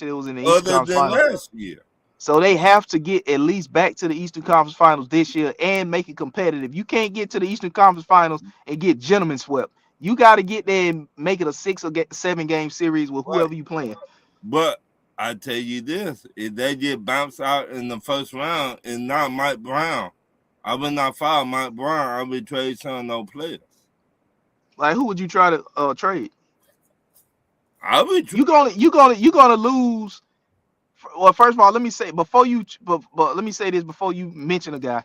it was in the Eastern Conference Finals. Last year. So they have to get at least back to the Eastern Conference Finals this year and make it competitive. You can't get to the Eastern Conference Finals and get gentlemen swept. You got to get there and make it a 6 or 7 game series with whoever you playing. But I tell you this, if they get bounced out in the first round and not Mike Brown, I would not fire Mike Brown. I would trade some of those players. Like, who would you try to trade? I would. You gonna lose. Well, first of all, let me say let me say this before you mention a guy.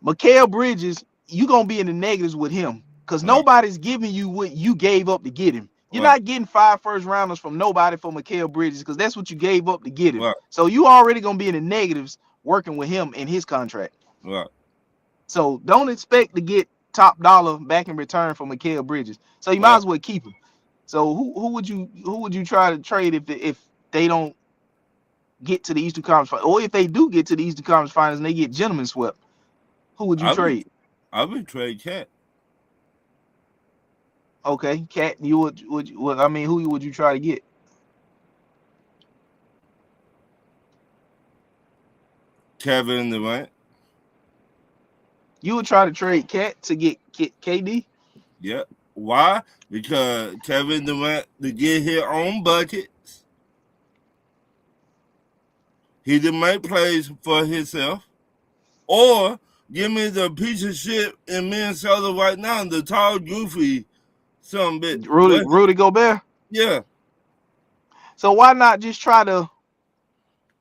Mikal Bridges, you gonna be in the negatives with him because nobody's giving you what you gave up to get him. You're not getting 5 first rounders from nobody for Mikal Bridges because that's what you gave up to get him. So you already gonna be in the negatives working with him in his contract. Right. So don't expect to get top dollar back in return for Mikal Bridges. So you might as well keep him. So who would you try to trade if they don't get to the Eastern Conference Finals, or if they do get to the Eastern Conference Finals and they get gentlemen swept? Who would you trade? I would trade Cat. Okay, Cat. You would I mean, who would you try to get? Kevin Durant. You would try to trade Cat to get KD? Yeah. Why? Because Kevin Durant to get his own buckets. He didn't make plays for himself. Or give me the piece of shit in Minnesota right now, the tall, goofy some bit. Rudy Gobert? Yeah. So why not just try to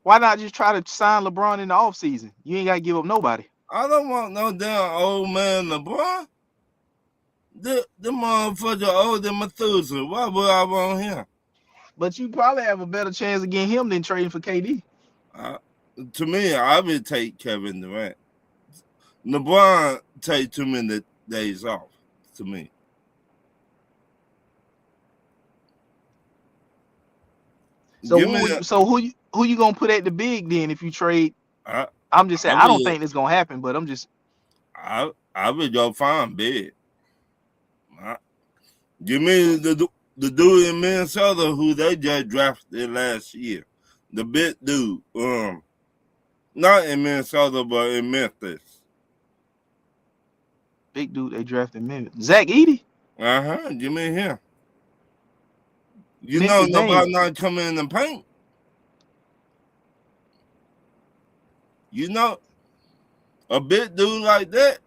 sign LeBron in the offseason? You ain't gotta give up nobody. I don't want no damn old man LeBron. The motherfucker older than Methuselah. Why would I want him? But you probably have a better chance of getting him than trading for KD. To me, I would take Kevin Durant. LeBron take too many days off. To me. So who you gonna put at the big then if you trade? I'm just saying I don't think it's gonna happen, but I'm just. I would go find big. Give me the dude in Minnesota who they just drafted last year, the big dude. Not in Minnesota but in Memphis. Big dude they drafted in Memphis. Zach Edey. Give me him. You know nobody not coming in the paint. You know, a big dude like that,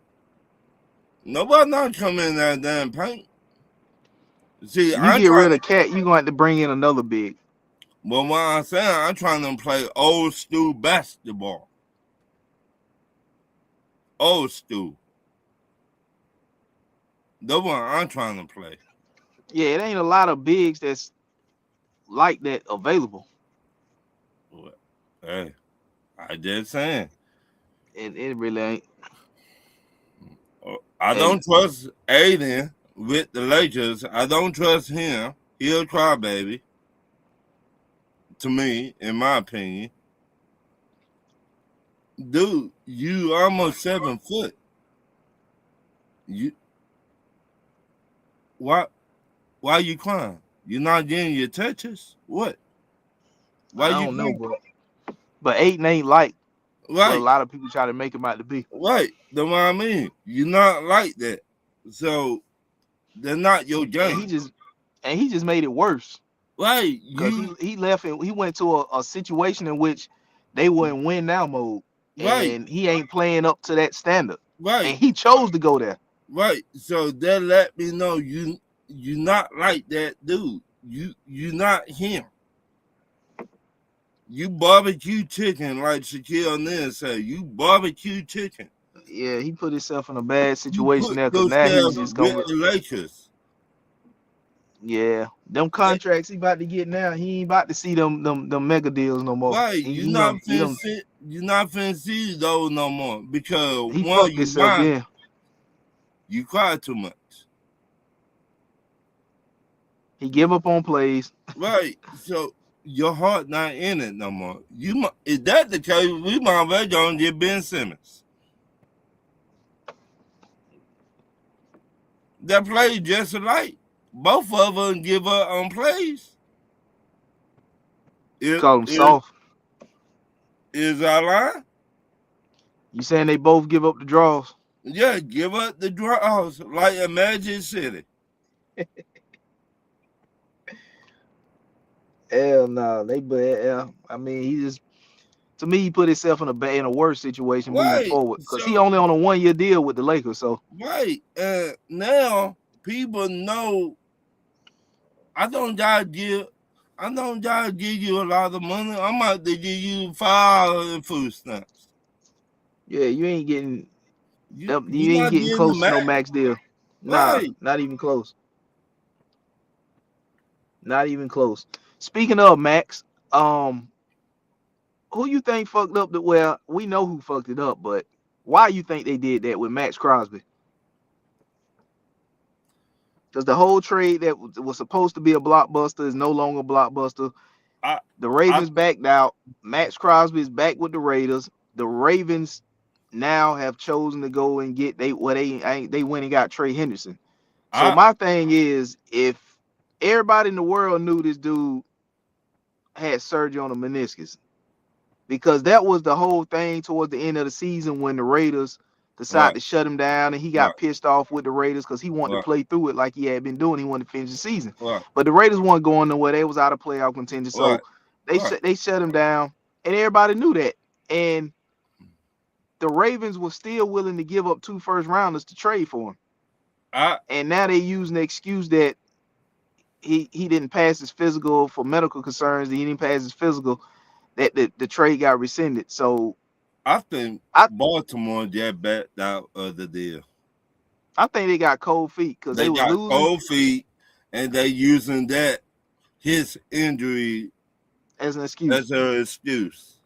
nobody not coming in that damn paint. See, you get rid of Cat, you gonna have to bring in another big. But what I'm saying, I'm trying to play old school basketball. Old school. The one I'm trying to play. Yeah, it ain't a lot of bigs that's like that available. Hey, I just saying. It really ain't. I don't trust Aiden with the Lakers. I don't trust him. He'll cry, baby. To me, in my opinion. Dude, you almost 7 foot. Why are you crying? You're not getting your touches? What? Why I don't know, but Aiden ain't like what a lot of people try to make him out to be. Right. That's what I mean. You're not like that. So they're not your game. And he just made it worse. Right. Because he left and he went to a situation in which they wouldn't win now mode. Right. And he ain't playing up to that standard. Right. And he chose to go there. Right. So that let me know you're not like that dude. You're not him. You barbecue chicken, like Shaquille O'Neal said. You barbecue chicken. Yeah, he put himself in a bad situation there because now he's just going with the Lakers. Yeah, them contracts he about to get now, he ain't about to see them mega deals no more. Right, you're not finna see those no more because he fucked himself. Yeah, you cry too much. He give up on plays. Right, so your heart not in it no more. Is that the case? We might well go and get Ben Simmons. That play just alike. Both of them give up on plays. Call them soft. Is our line? You saying they both give up the draws? Yeah, give up the draws like a Magic City. Hell no, I mean, he just, to me, he put himself in a worse situation moving forward because he only on a 1-year deal with the Lakers. So right, now people know. I don't gotta give you a lot of money. I'm about to give you $5 in food stamps. Yeah, you ain't getting. You ain't getting close to no max deal. Nah, not even close. Not even close. Speaking of Max, who you think fucked up? Well, we know who fucked it up, but why you think they did that with Maxx Crosby? Because the whole trade that was supposed to be a blockbuster is no longer a blockbuster. The Ravens backed out. Maxx Crosby is back with the Raiders. The Ravens now have chosen to go and get they went and got Trey Henderson. So my thing is, if everybody in the world knew this dude had surgery on a meniscus, because that was the whole thing towards the end of the season when the Raiders decided to shut him down, and he got pissed off with the Raiders because he wanted to play through it like he had been doing. He wanted to finish the season, but the Raiders weren't going nowhere. They was out of playoff contention, so they shut him down, and everybody knew that. And the Ravens were still willing to give up 2 first-rounders to trade for him. And now they using the excuse that he didn't pass his physical for medical concerns. He didn't pass his physical. That the trade got rescinded. So I think Baltimore just backed out of the deal. I think they got cold feet because they got losing. Cold feet, and they using that his injury as an excuse.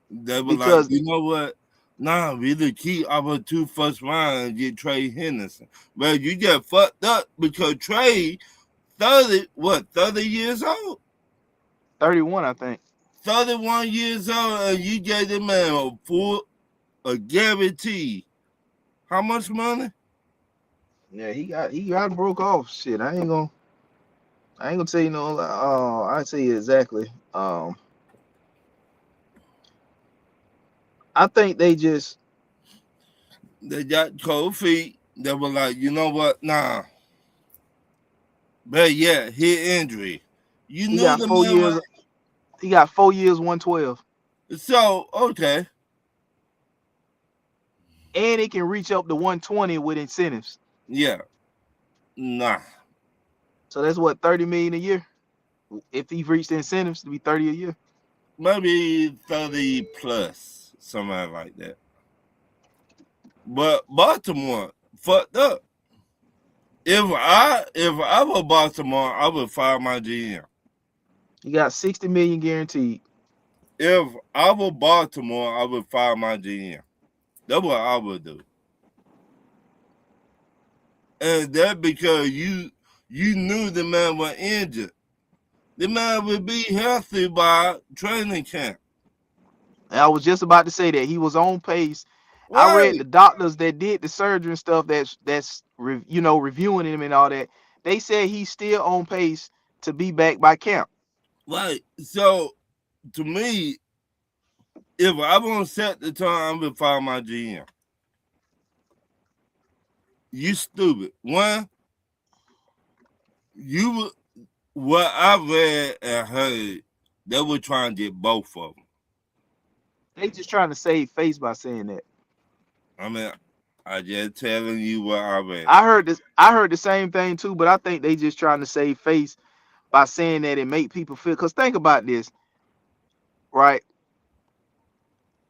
They were like, you know what? Nah, we to keep our 2 first round and get Trey Henderson. But you get fucked up because Trey 30 years old? 31, I think. 31 years old, and you gave the man a guarantee. How much money? Yeah, he got broke off. Shit, I ain't gonna tell you no. I'll tell you exactly. I think they got cold feet. They were like, you know what? Nah. But yeah, his injury. You he knew got the 4 man. years. He got 4 years, 112. So okay. And it can reach up to 120 with incentives. Yeah. Nah. So that's what, 30 million a year? If he reached the incentives, to be 30 a year. Maybe 30 plus, something like that. But Baltimore fucked up. If I were Baltimore, I would fire my GM. You got 60 million guaranteed. If I were Baltimore, I would fire my GM. That's what I would do. And that because you knew the man was injured. The man would be healthy by training camp. I was just about to say that he was on pace. Right. I read the doctors that did the surgery and stuff that's reviewing him and all that. They said he's still on pace to be back by camp. Right. So to me, if I won't set the time, I'm gonna fire my GM. You stupid. One, what I read and heard, they were trying to get both of them. They just trying to save face by saying that. I mean, I just telling you what I read. I heard the same thing too, but I think they just trying to save face by saying that and make people feel. Because think about this, right?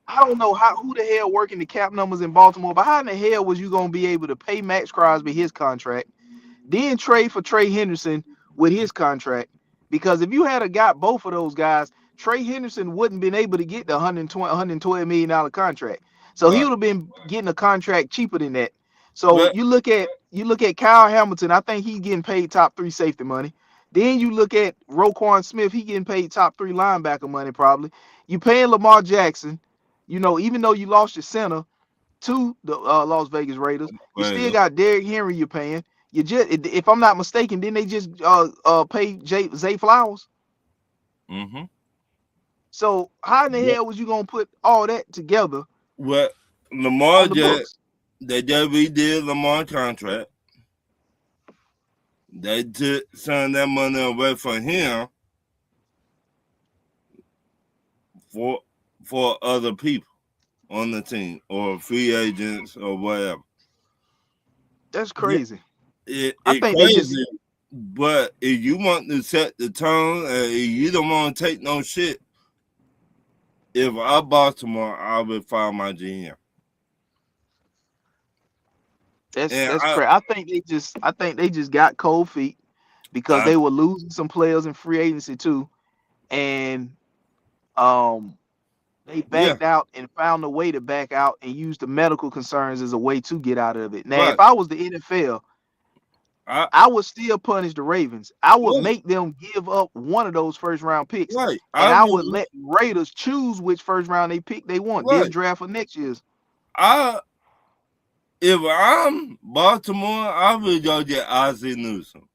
I don't know who the hell working the cap numbers in Baltimore, but how in the hell was you gonna be able to pay Maxx Crosby his contract, then trade for Trey Henderson with his contract? Because if you had got both of those guys, Trey Henderson wouldn't been able to get the $112 million contract. So he would have been getting a contract cheaper than that. So you look at Kyle Hamilton, I think he's getting paid top 3 safety money. Then you look at Roquan Smith, he getting paid top 3 linebacker money probably. You paying Lamar Jackson, even though you lost your center to the Las Vegas Raiders, you still got Derrick Henry you're paying. You just, if I'm not mistaken, didn't they just pay Zay Flowers? Mm-hmm. So how in the hell was you gonna put all that together? Well, Lamar just redid Lamar's contract. They took some of that money away from him for other people on the team or free agents or whatever. That's crazy. I think crazy, but if you want to set the tone and you don't want to take no shit, if I Baltimore, I would fire my GM. That's crazy. I think they just got cold feet because they were losing some players in free agency too, and they backed out and found a way to back out and use the medical concerns as a way to get out of it. Now, if I was the NFL, I would still punish the Ravens. I would make them give up one of those first round picks, and I would let Raiders choose which first round they pick they want. This draft for next year's. If I'm Baltimore, I would go get Ozzie Newsome,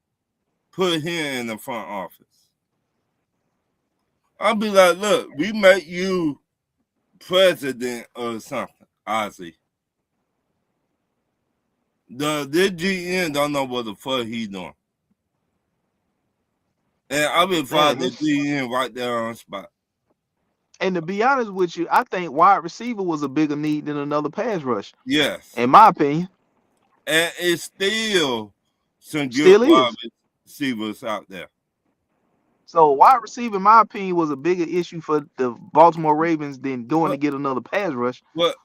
put him in the front office. I'll be like, look, we make you president or something, Ozzy. This GM don't know what the fuck he doing. And I've been fired the GM right there on the spot. And to be honest with you, I think wide receiver was a bigger need than another pass rush. Yes. In my opinion. And it's still some good wide receivers out there. So wide receiver, in my opinion, was a bigger issue for the Baltimore Ravens than going to get another pass rush. But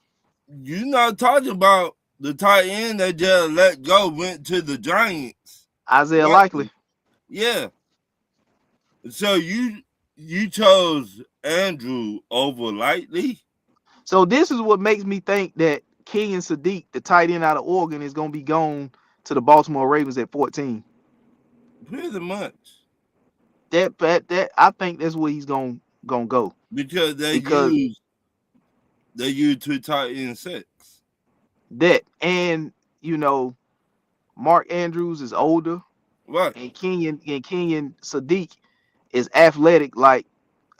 you're not talking about the tight end that just let go, went to the Giants. Isaiah Likely. Yeah. So you chose Andrew over Likely? So this is what makes me think that Kenyon Sadiq, the tight end out of Oregon, is going to be gone to the Baltimore Ravens at 14. Pretty much. That I think that's where he's gonna go. Because they use 2 tight end sets. That, and Mark Andrews is older. Right. And Kenyon Sadiq is athletic like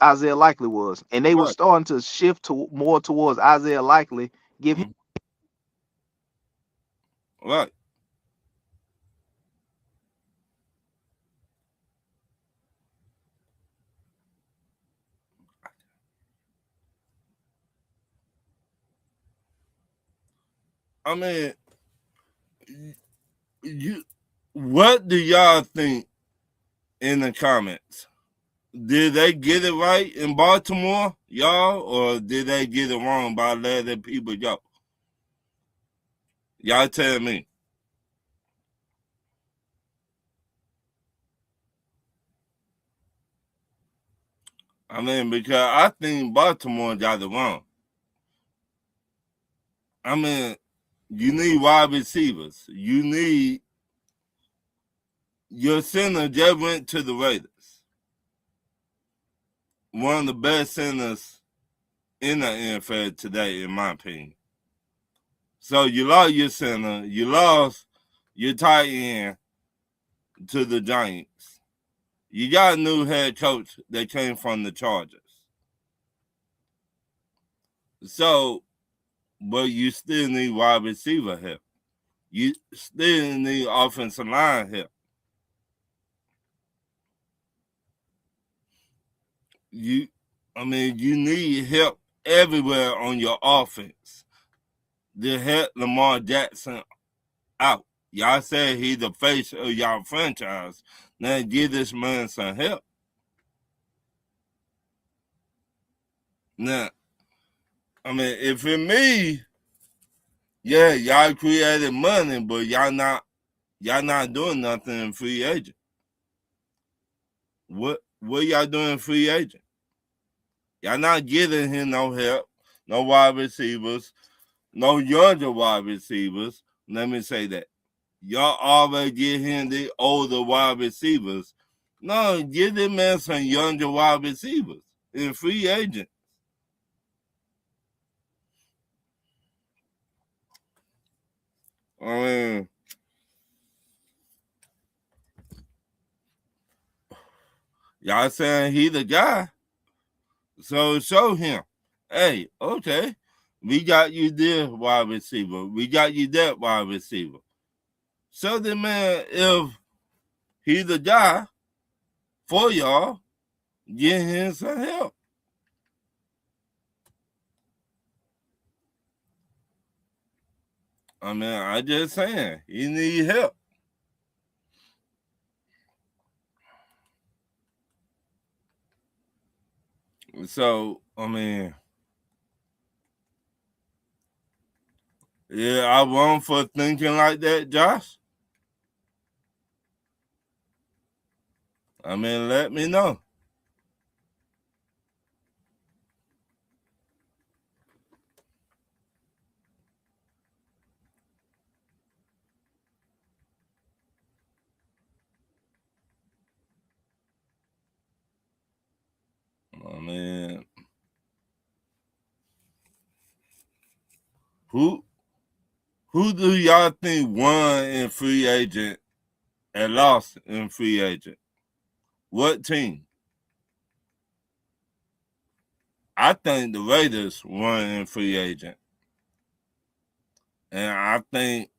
Isaiah Likely was. And they were starting to shift more towards Isaiah Likely. Give him right. I mean, what do y'all think in the comments? Did they get it right in Baltimore, y'all, or did they get it wrong by letting people go? Y'all tell me. I mean, because I think Baltimore got it wrong. I mean, you need wide receivers. You need your center just went to the Raiders. One of the best centers in the NFL today, in my opinion. So you lost your center, you lost your tight end to the Giants. You got a new head coach that came from the Chargers. So, but you still need wide receiver help. You still need offensive line help. You need help everywhere on your offense to help Lamar Jackson out. Y'all said he's the face of y'all franchise. Now give this man some help. Now, I mean, if it's me, yeah, y'all created money, but y'all not doing nothing in free agent. What y'all doing in free agent? Y'all not giving him no help, no wide receivers, no younger wide receivers. Let me say that. Y'all already give him the older wide receivers. No, give them man some younger wide receivers in free agent. I mean, y'all saying he the guy. So show him. Hey, okay. We got you this wide receiver. We got you that wide receiver. So the man, if he's the guy for y'all, get him some help. I mean, I just saying, he need help. So, I mean, yeah, I wrong for thinking like that, Josh? I mean, let me know. I mean, who do y'all think won in free agent and lost in free agent? What team? I think the Raiders won in free agent. And I think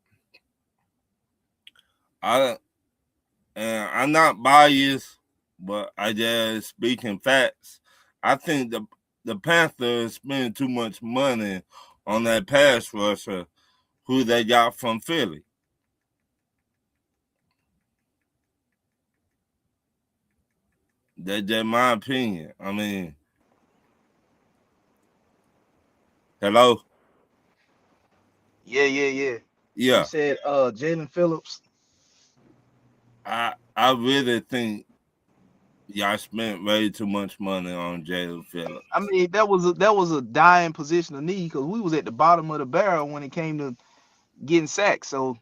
I'm not biased, but I just speaking facts. I think the Panthers spending too much money on that pass rusher who they got from Philly. That's just my opinion. I mean, hello? Yeah. Yeah. You said Jalen Phillips. I really think y'all spent way too much money on Jalen Phillips. I mean, that was a dying position of need because we was at the bottom of the barrel when it came to getting sacks. So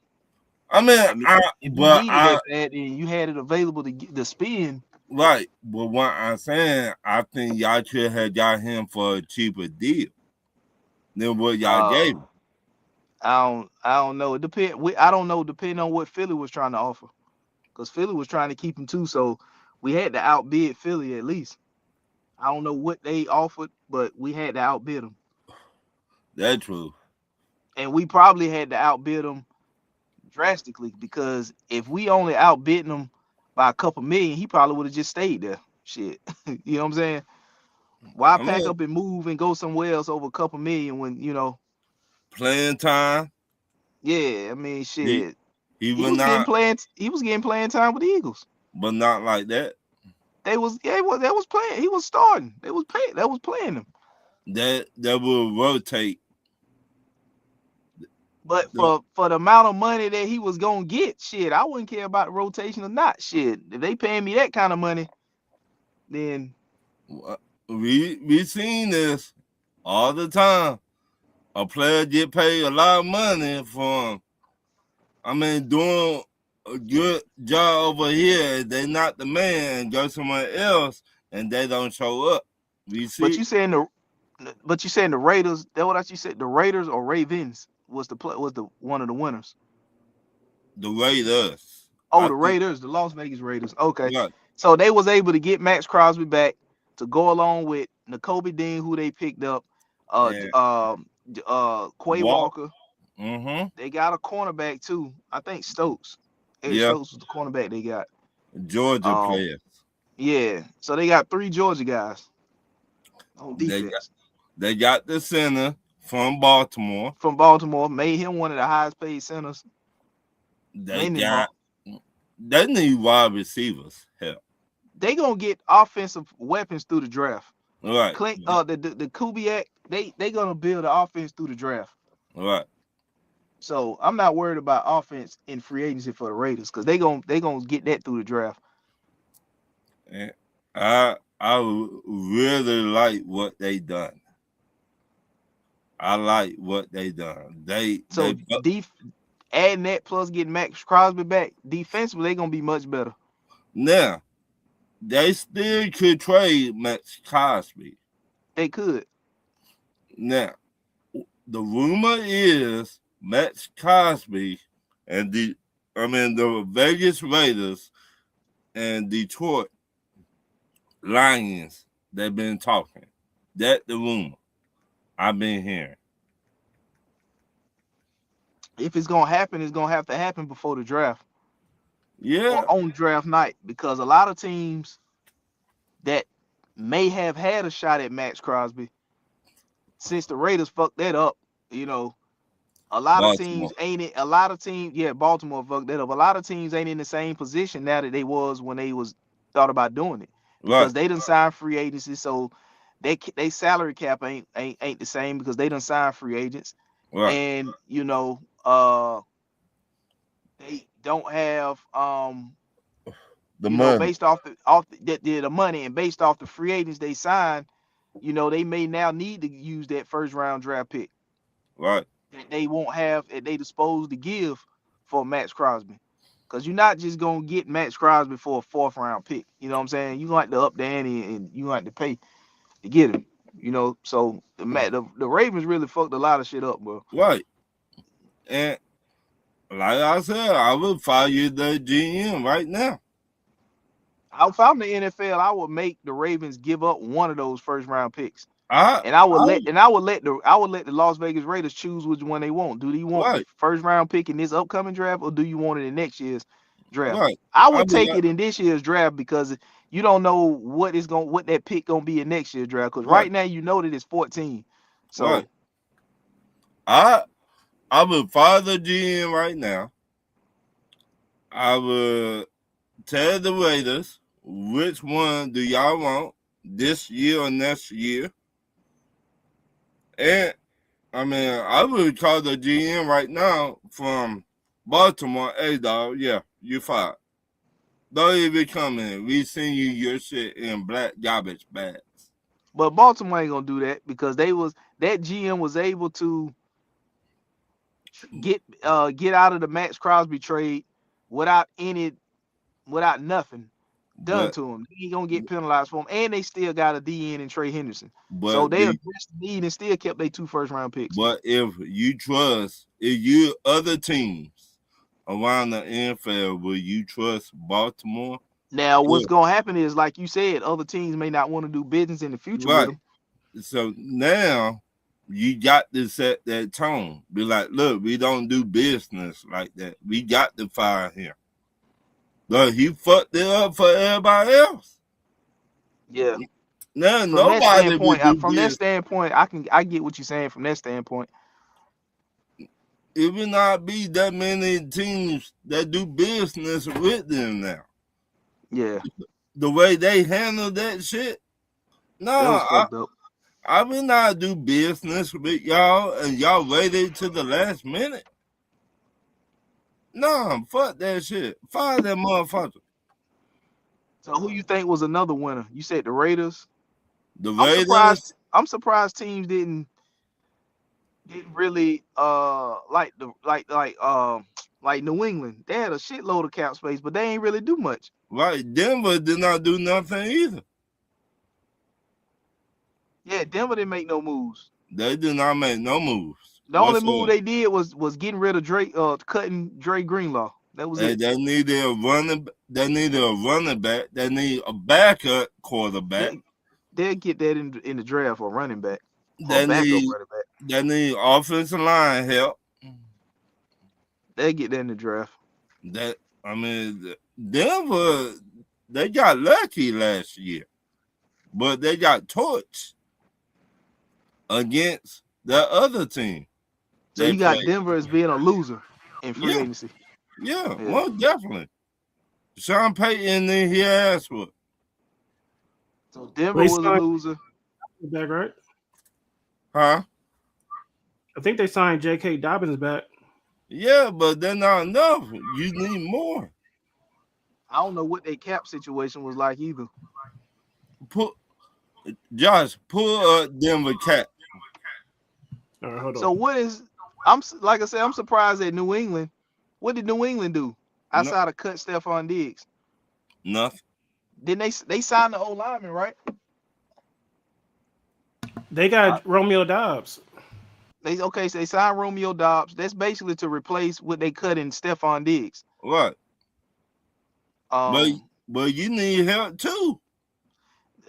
I mean, if you needed that bad, then you had it available to get the spin. Right, but what I'm saying, I think y'all should have got him for a cheaper deal than what y'all gave him. I don't know. It depend. I don't know. Depending on what Philly was trying to offer, because Philly was trying to keep him too. So we had to outbid Philly at least. I don't know what they offered, but we had to outbid them. That's true. And we probably had to outbid them drastically because if we only outbid them by a couple million, he probably would have just stayed there. Shit, you know what I'm saying? Why pack up and move and go somewhere else over a couple million when playing time? Yeah, I mean, shit. He was getting playing time with the Eagles, but not like that. They was playing. He was starting. They was playing him. That will rotate. But for the amount of money that he was gonna get, shit, I wouldn't care about the rotation or not. Shit, if they paying me that kind of money, then we seen this all the time. A player get paid a lot of money for, doing a good job over here. They not the man and go somewhere else, and they don't show up. We see. But you saying the Raiders? That what you said? The Raiders or Ravens was the one of the winners. The Raiders. Oh, the Raiders, the Las Vegas Raiders. Okay, yeah. So they was able to get Maxx Crosby back to go along with Nakobe Dean, who they picked up, Quay Walker. Mm-hmm. They got a cornerback too. I think Stokes. Stokes was the cornerback they got. Georgia players. Yeah, so they got 3 Georgia guys on defense. They got the center from Baltimore. Made him one of the highest paid centers. They need wide receivers. Hell, they gonna get offensive weapons through the draft. Right. The Kubiak, they gonna build the offense through the draft. Right. So I'm not worried about offense in free agency for the Raiders because they gonna get that through the draft. And I really like what they done. I like what they done. Adding that plus getting Maxx Crosby back, defensively, they're going to be much better. Now, they still could trade Maxx Crosby. They could. Now, the rumor is Maxx Crosby and the Vegas Raiders and Detroit Lions, they've been talking. That's the rumor I've been hearing. If it's gonna happen, it's gonna have to happen before the draft. Yeah. Or on draft night, because a lot of teams that may have had a shot at Maxx Crosby, since the Raiders fucked that up, a lot of teams ain't it. A lot of teams, Baltimore fucked that up. A lot of teams ain't in the same position now that they was when they was thought about doing it, because they done signed free agency, so they salary cap ain't the same because they done signed free agents, and they don't have the money based off the money, and based off the free agents they signed, they may now need to use that first round draft pick. Right. That they won't have at they disposal to give for Maxx Crosby. Because you're not just gonna get Maxx Crosby for a 4th round pick. You know what I'm saying? You have to up the ante and you have to pay to get him. So the Ravens really fucked a lot of shit up, bro. Right. And like I said, I would fire the GM right now. If I'm the NFL, I would make the Ravens give up one of those 1st round picks. I would let the Las Vegas Raiders choose which one they want. Do they want the first round pick in this upcoming draft, or do you want it in next year's draft? Right. I would take it in this year's draft because you don't know what that pick gonna be in next year's draft. Because right now you know that it's 14. So I would fire the GM right now. I would tell the Raiders which one do y'all want this year or next year. And I mean, I would call the GM right now from Baltimore. Hey, dog, yeah, you fired. Don't even come in. We send you your shit in black garbage bags. But Baltimore ain't gonna do that because that GM was able to get out of the Maxx Crosby trade without nothing done to him. He ain't gonna get penalized for him, and they still got a DN and Trey Henderson. So they addressed the need and still kept their 2 first-round picks. But if you other teams around the NFL, will you trust Baltimore? Now, what's gonna happen is, like you said, other teams may not want to do business in the future with them. So now you got to set that tone. Be like, look, we don't do business like that. We got to fire him. But he fucked it up for everybody else. Yeah. No, from nobody that standpoint, I get what you're saying from that standpoint. It will not be that many teams that do business with them now. Yeah. The way they handle that shit. No, I will not do business with y'all and y'all waited to the last minute. No, fuck that shit. Fire that motherfucker. So who you think was another winner? You said the Raiders. The Raiders. I'm surprised teams didn't really like New England. They had a shitload of cap space, but they ain't really do much. Right. Denver did not do nothing either. Yeah, Denver didn't make no moves. They did not make no moves. The only move they did was getting rid of Drake, cutting Dre Greenlaw. That was it. They needed a running. They needed a running back. They need a backup quarterback. They'll get that in the draft for running back. They need offensive line help. They'll get that in the draft. Denver, they got lucky last year, but they got torched against the other team. So you got Denver as being a loser in free agency. Yeah, most definitely. Sean Payton and he asked for it. So Denver was a loser. Back, right? Huh? I think they signed J.K. Dobbins back. Yeah, but they're not enough. You need more. I don't know what their cap situation was like either. Josh, pull up Denver cap. All right, hold on. So what is? Like I said, I'm surprised at New England. What did New England do outside of cut Stephon Diggs? Nothing. Then they signed the old lineman, right? They got Romeo Doubs. So they signed Romeo Doubs. That's basically to replace what they cut in Stephon Diggs. Right. But you need help too.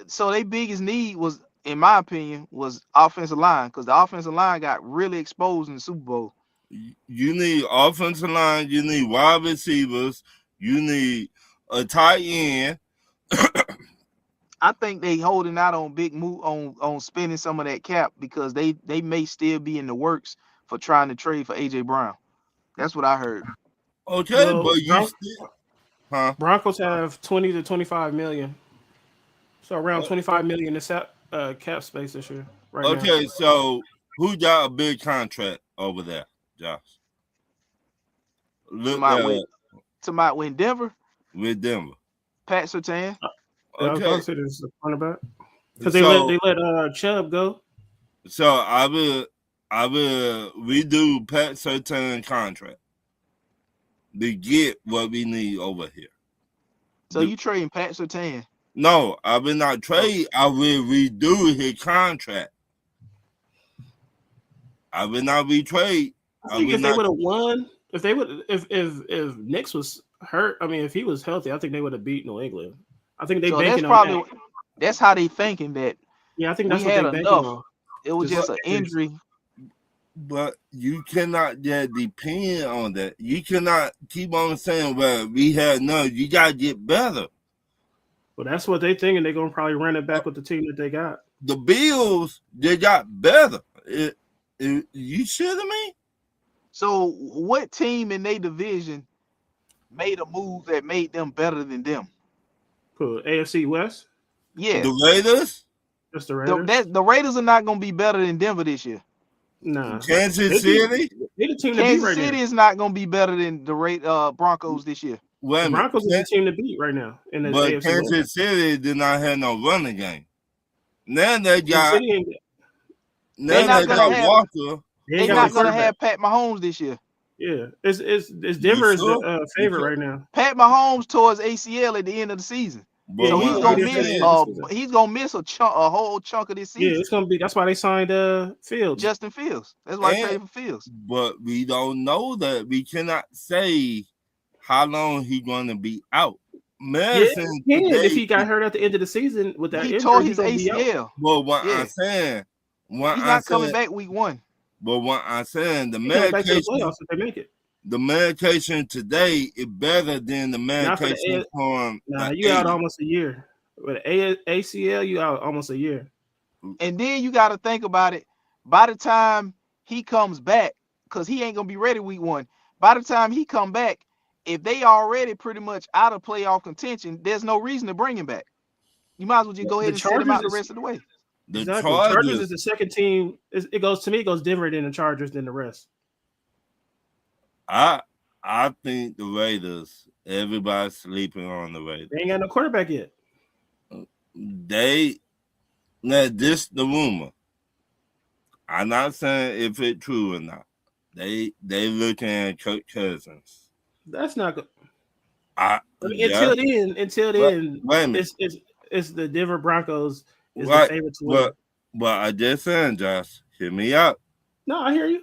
So their biggest need was, in my opinion, was offensive line, because the offensive line got really exposed in the Super Bowl. You need offensive line. You need wide receivers. You need a tight end. I think they holding out on big move on spending some of that cap because they may still be in the works for trying to trade for AJ Brown. That's what I heard. Okay, well, but you still, Broncos have 20 to 25 million, so around 25 million in cap space this year. Right now. So who got a big contract over there, Josh? To win Denver. With Denver. Pat Surtain. I was going to say this is a cornerback because they let Chubb go. So I will redo Pat Surtain contract to get what we need over here. So you trading Pat Surtain? No, I will not trade. I will redo his contract. I will not retrade. I think if they would have won, if Knicks was hurt, I mean, if he was healthy, I think they would have beat New England. I think they banking on that. That's how they thinking that Yeah, I think that's we what had they banking enough. on. It was just an injury. But you cannot just depend on that. You cannot keep on saying, well, we had none. You got to get better. Well, that's what they thinking. They're going to probably run it back with the team that they got. The Bills, they got better. You shitting me? So what team in their division made a move that made them better than them? Cool. AFC West? Yeah. The Raiders? Just the Raiders? The Raiders are not going to be better than Denver this year. Nah. Kansas City? They the team to beat Kansas right City now. is not going to be better than the Broncos this year. The Broncos is the team to beat right now in the but AFC Kansas West. City did not have no running game. Now they got Walker. They're not going to have Pat Mahomes this year. Yeah, it's Denver is the favorite right now. Pat Mahomes towards ACL at the end of the season. But so he's gonna miss a whole chunk of this season. Yeah, it's gonna be. That's why they signed Fields. Justin Fields. That's why they traded for Fields. But we don't know that. We cannot say how long he's gonna be out. Madison, if he got hurt at the end of the season with that injury, tore his ACL. But what I'm saying, he's not coming back week 1. But what I'm saying, the medication today is better than the medication from. Nah, you out almost a year. With ACL, you out almost a year. And then you got to think about it. By the time he comes back, because he ain't gonna be ready week 1. By the time he come back, if they already pretty much out of playoff contention, there's no reason to bring him back. You might as well just go ahead and sit him out the rest of the way. The Chargers is the second team. It goes Denver, then the Chargers, then the rest. I think the Raiders. Everybody's sleeping on the Raiders. They ain't got no quarterback yet. This the rumor. I'm not saying if it's true or not. They looking at Kirk Cousins. That's not good. Until then, it's the Denver Broncos is the favorite to win. But I just saying, Josh, hear me out. No, I hear you.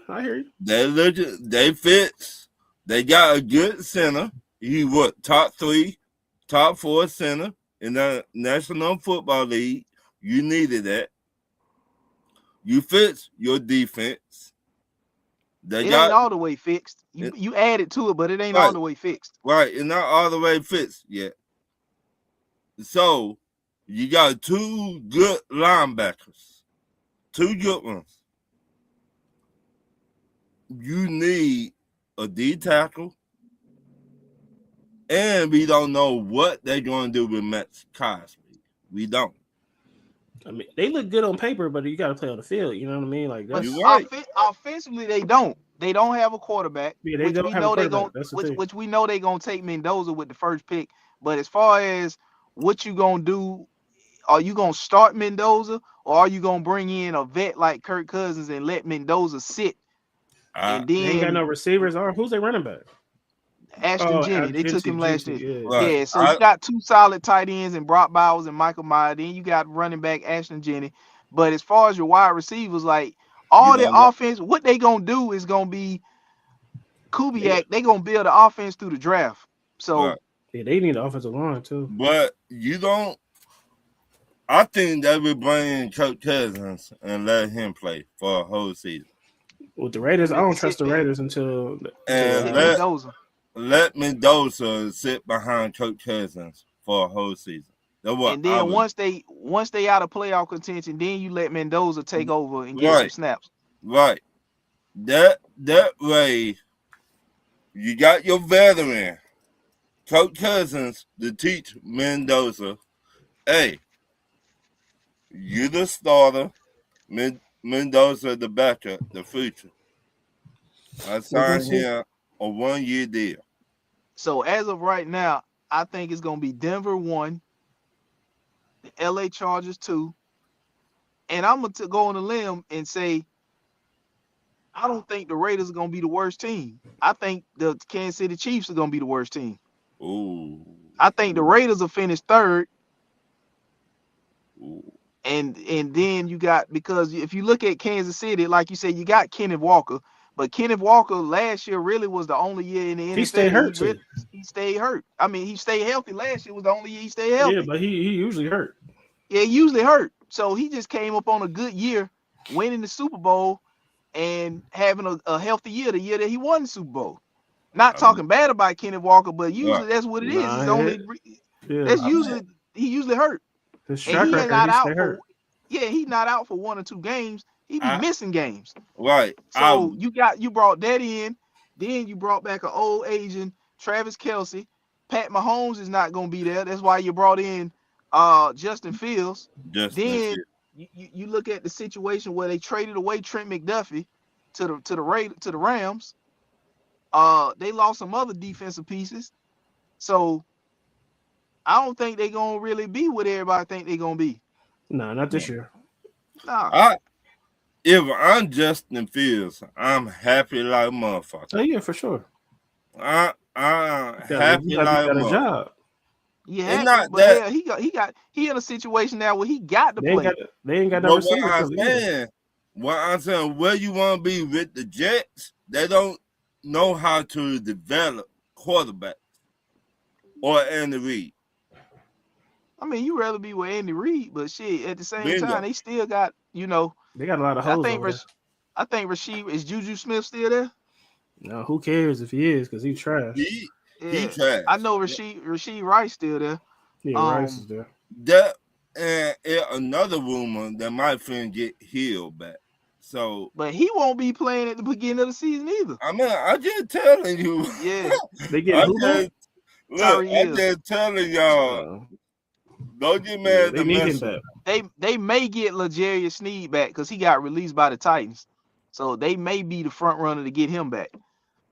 They fits. They got a good center. He top 3, top 4 center in the National Football League. You needed that. You fix your defense. Ain't all the way fixed. You added to it, but it ain't all the way fixed. Right, it's not all the way fixed yet. So you got 2 good linebackers, 2 good ones. You need a D tackle, and we don't know what they're going to do with Maxx Crosby. We don't. I mean, they look good on paper, but you got to play on the field. You know what I mean? Like that's offensively, they don't. They don't have a quarterback. Yeah, they don't have a quarterback. Which we know they're gonna take Mendoza with the first pick. But as far as what you gonna do, are you gonna start Mendoza or are you gonna bring in a vet like Kirk Cousins and let Mendoza sit? And then they ain't got no receivers. Who's their running back? Ashton Jennings. They took him last year. Yeah. Right. Yeah, so you got 2 solid tight ends and Brock Bowers and Michael Myers. Then you got running back Ashton Jennings. But as far as your wide receivers, like all the offense, what they gonna do is gonna be Kubiak. They gonna build the offense through the draft. So they need an offensive line too. But you don't. I think they would bring in Kirk Cousins and let him play for a whole season. With the Raiders, I don't trust the Raiders until let Mendoza sit behind Kirk Cousins for a whole season. And then once they out of playoff contention, then you let Mendoza take over and get some snaps. Right. That way, you got your veteran, Kirk Cousins, to teach Mendoza, hey, you the starter, Mendoza the backup, the future. I signed him a 1-year deal. So as of right now, I think it's gonna be Denver 1, the LA Chargers 2, and I'm gonna go on a limb and say I don't think the Raiders are gonna be the worst team. I think the Kansas City Chiefs are gonna be the worst team. Ooh. I think the Raiders will finish 3rd. Ooh. And then you got, because if you look at Kansas City, like you said, you got Kenneth Walker, but Kenneth Walker last year really was the only year in the NFL. He stayed hurt too. He stayed hurt. I mean, he stayed healthy last year. Was the only year he stayed healthy. Yeah, but he usually hurt. Yeah, he usually hurt. So he just came up on a good year, winning the Super Bowl and having a healthy year, the year that he won the Super Bowl. Not talking bad about Kenneth Walker, but usually that's what it is. It's only that's usually he usually hurt. His track record, not out for hurt. He's not out for 1 or 2 games. He be missing games. Right. So you brought that in, then you brought back an old Asian Travis Kelce. Pat Mahomes is not gonna be there. That's why you brought in Justin Fields. You look at the situation where they traded away Trent McDuffie to the Rams. They lost some other defensive pieces. So I don't think they're gonna really be what everybody think they're gonna be. No, not this year. Nah. If I'm Justin Fields, I'm happy like a motherfucker. Oh yeah, for sure. I'm happy like a job. Yeah, but he in a situation now where he got to play. They ain't got no receiver. What I'm saying, where you want to be with the Jets, they don't know how to develop quarterbacks or Andy Reid. I mean, you rather be with Andy Reid, but shit, at the same time, they still got, they got a lot of hoes. I think Rasheed, is Juju Smith still there? No, who cares if he is, because he's trash. He trash. I know Rasheed Rice still there. Yeah, Rice is there. That and another rumor that might finna get Hill back. So, but he won't be playing at the beginning of the season either. I mean, I'm just telling you. Yeah, they get I'm just telling y'all. Don't get mad. They need him back. They may get L'Jarius Sneed back because he got released by the Titans, so they may be the front runner to get him back.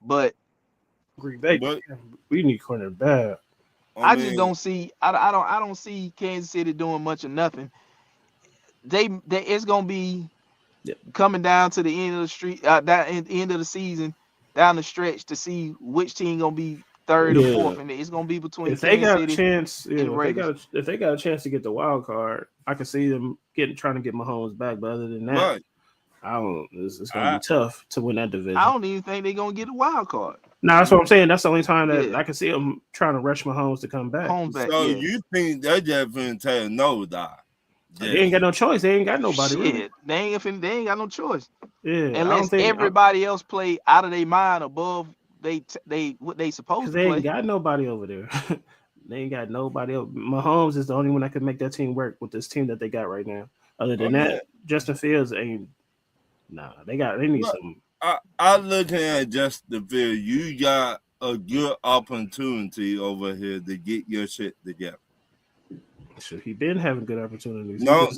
But we need corner bad. I just don't see. I don't see Kansas City doing much of nothing. It's gonna be coming down to the end of the street, down at the end of the season, down the stretch to see which team gonna be third or fourth, and it's gonna be between. If they got a chance, if they got a chance to get the wild card, I can see them trying to get Mahomes back. But other than that, I don't. It's gonna be tough to win that division. I don't even think they're gonna get a wild card. No, that's what I'm saying. That's the only time that I can see them trying to rush Mahomes to come back. So you think they just finna tell no die? They ain't got no choice. They ain't got nobody. Really. They ain't got no choice. Yeah, unless everybody else play out of their mind above what they supposed to play. They ain't got nobody over there. They ain't got nobody else. Mahomes is the only one that can make that team work with this team that they got right now. Other than that, Justin Fields ain't. Nah, they need something. I look at Justin Fields. You got a good opportunity over here to get your shit together. So he been having good opportunities. No. I'm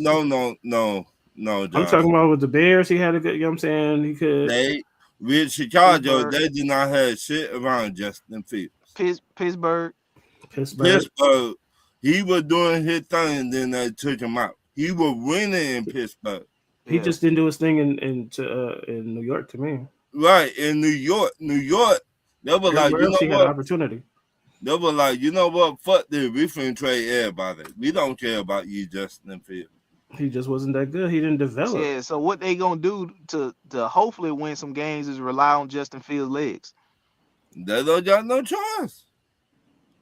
talking about with the Bears. He had a good. You know what I'm saying? He could. With Chicago, they did not have shit around Justin Fields. Pittsburgh. He was doing his thing, and then they took him out. He was winning in Pittsburgh. He just didn't do his thing in New York to me. Right, in New York, they were like, you know what? Had opportunity. They were like, you know what? Fuck this. We finna trade everybody. We don't care about you, Justin Fields. He just wasn't that good. He didn't develop. Yeah, so what they gonna do to hopefully win some games is rely on Justin Fields' legs. They don't got no choice.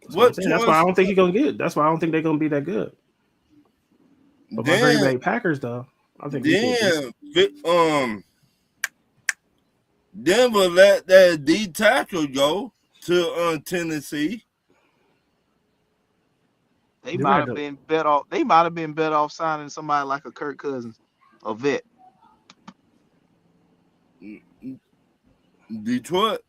That's why I don't think he's gonna get. That's why I don't think they're gonna be that good. But my Green Bay Packers, though, I think. Denver let that D tackle go to Tennessee. They might have been better off. They might have been better off signing somebody like a Kirk Cousins, a vet. Detroit.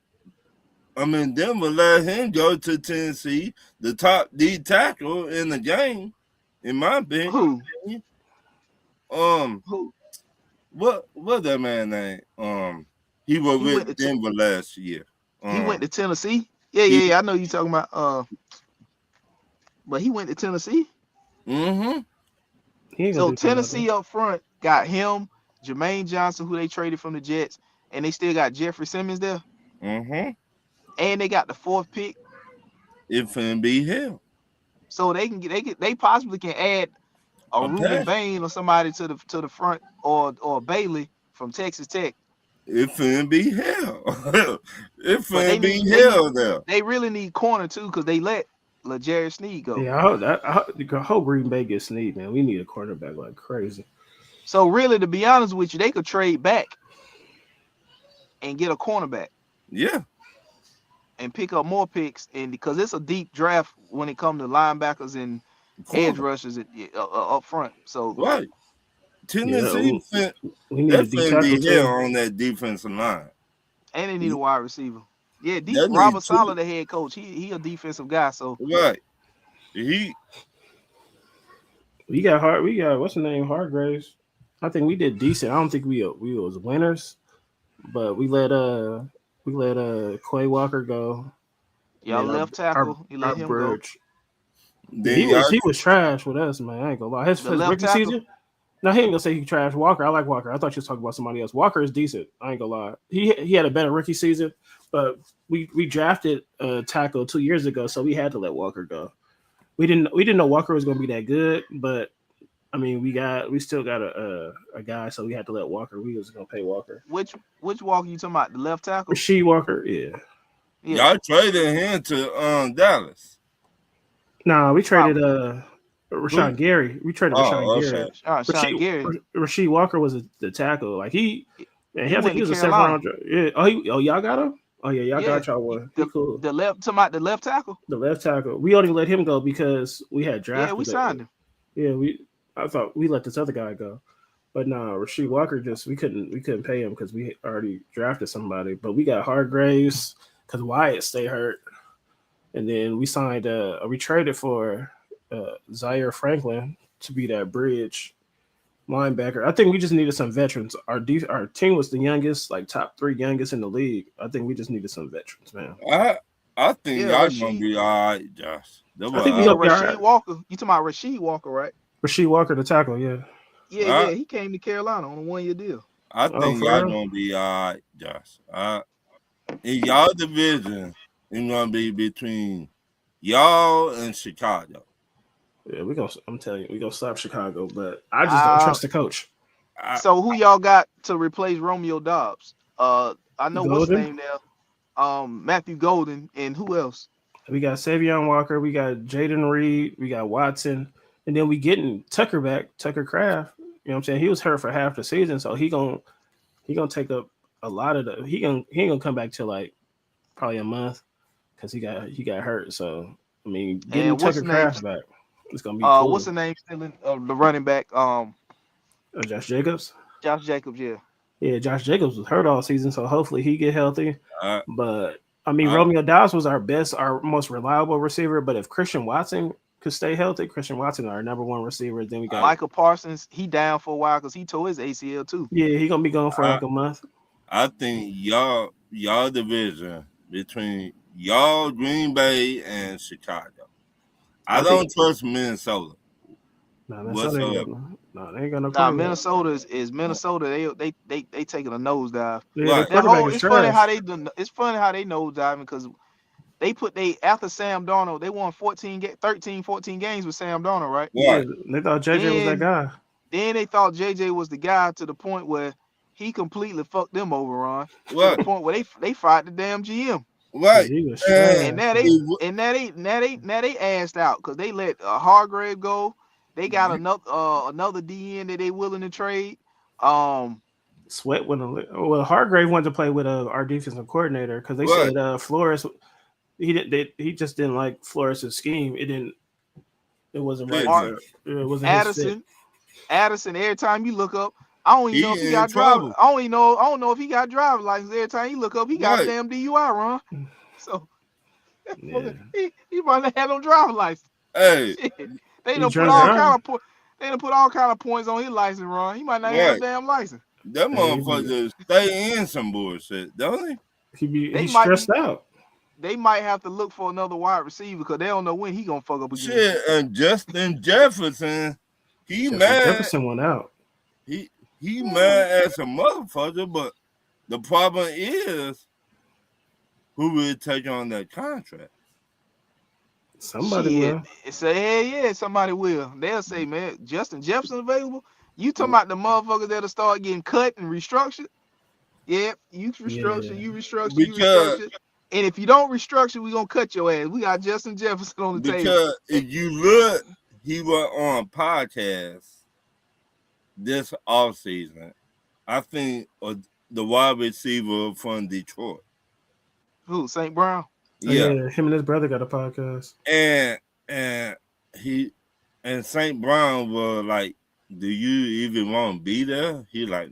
Denver let him go to Tennessee, the top D tackle in the game, in my opinion. Who? What that man name? He was with Denver last year. He went to Tennessee. Yeah. I know you talking about. But he went to Tennessee. Mm-hmm. So Tennessee up front got him, Jermaine Johnson, who they traded from the Jets, and they still got Jeffrey Simmons there. Mm-hmm. And they got the 4th pick. It finna be him. So they possibly can add a Ruben Bain or somebody to the front or Bailey from Texas Tech. It finna be hell. It finna be hell there. They really need corner too, because they let let Jerry Sneed go. Yeah, I hope Green Bay gets Sneed, man. We need a cornerback like crazy. So really, to be honest with you, they could trade back and get a cornerback. Yeah. And pick up more picks, and because it's a deep draft when it comes to linebackers and edge rushers up front. So right. Tennessee, we need a deep tackle here on that defensive line. And they need a wide receiver. Yeah, Robert Saleh, the head coach, he a defensive guy. So right, we got what's the name, Hargraves. I think we did decent. I don't think we was winners, but we let Quay Walker go. Y'all left tackle, you let him go. He was trash with us, man. I ain't gonna lie. His rookie season. No, he ain't gonna say he trashed Walker. I like Walker. I thought you was talking about somebody else. Walker is decent. I ain't gonna lie. He had a better rookie season, but we drafted a tackle 2 years ago, so we had to let Walker go. We didn't know Walker was gonna be that good, but I mean we still got a guy, so we had to let Walker. We was gonna pay Walker. Which Walker you talking about? The left tackle? Rasheed Walker, yeah. Y'all traded him to Dallas. Nah, we traded Rashawn Gary. We traded Rashawn Gary. Rasheed Walker was the tackle. Like I think he was a 7th round. Yeah. Y'all got him? Oh yeah, y'all got y'all one. Cool. The left tackle. The left tackle. We only let him go because we had drafted. Yeah, we signed him. Yeah, I thought we let this other guy go. But no, Rasheed Walker we couldn't pay him because we already drafted somebody. But we got Hargraves because Wyatt stay hurt. And then we signed we traded for Zaire Franklin to be that bridge linebacker. I think we just needed some veterans. Our team was the youngest, like top 3 youngest in the league. I think we just needed some veterans, man. I think y'all gonna be all right, Josh. I think we Rasheed Walker. You talking about Rasheed Walker, right? Rasheed Walker, the tackle, yeah. Yeah, he came to Carolina on a 1-year deal. I think y'all gonna be all right, Josh. In y'all division, it's gonna be between y'all and Chicago. Yeah, I'm telling you, we're gonna slap Chicago, but I just don't trust the coach. So who y'all got to replace Romeo Doubs? I know what's his name now. Matthew Golden, and who else? We got Savion Walker, we got Jaden Reed, we got Watson, and then we getting Tucker back, Tucker Kraft. You know what I'm saying? He was hurt for half the season, so he gonna take up a lot of the. He ain't gonna come back till like probably a month because he got hurt. So I mean, getting Tucker Kraft back. It's gonna be cool. What's the name still in the running back? Josh Jacobs. Josh Jacobs, yeah. Yeah, Josh Jacobs was hurt all season, so hopefully he get healthy. But I mean, Romeo Doubs was our most reliable receiver. But if Christian Watson could stay healthy, Christian Watson our number 1 receiver. Then we got Michael Parsons. He down for a while because he tore his ACL too. Yeah, he gonna be gone for like a month. I think y'all division between y'all, Green Bay, and Chicago. I don't trust Minnesota. They ain't got no. Nah, Minnesota is Minnesota. They taking a nosedive. Yeah, it's funny how they nosediving because they after Sam Darnold, they won 14 games with Sam Darnold, right? Yeah, they thought JJ was that guy. Then they thought JJ was the guy to the point where he completely fucked them over, Ron. To the point where they fired the damn GM. Right, and now they assed out because they let Hargrave go. They got another DN that they willing to trade. Sweat Hargrave wanted to play with our defensive coordinator because they said Flores. He just didn't like Flores' scheme. It wasn't right. It wasn't Addison. Every time you look up, I don't even know if he got driver. I don't know if he got driver's license. Every time you look up, he got a damn DUI, Ron. So he might not have no driver's license. Hey, they done put all kind of points on his license, Ron. He might not have a damn license. That motherfucker stay in some bullshit, don't he? He's stressed out. They might have to look for another wide receiver because they don't know when he gonna fuck up again. Shit, and Justin Jefferson, mad. Jefferson went out. He mad as a motherfucker, but the problem is who will take on that contract? Somebody will. Say, somebody will. They'll say, man, Justin Jefferson available? You talking about the motherfuckers that'll start getting cut and restructured? Yeah, you restructure. And if you don't restructure, we're gonna cut your ass. We got Justin Jefferson on the table. Because if you look, he was on podcast this offseason. I think the wide receiver from Detroit. Who? St. Brown? Yeah. Him and his brother got a podcast. And St. Brown was like, do you even want to be there? He like,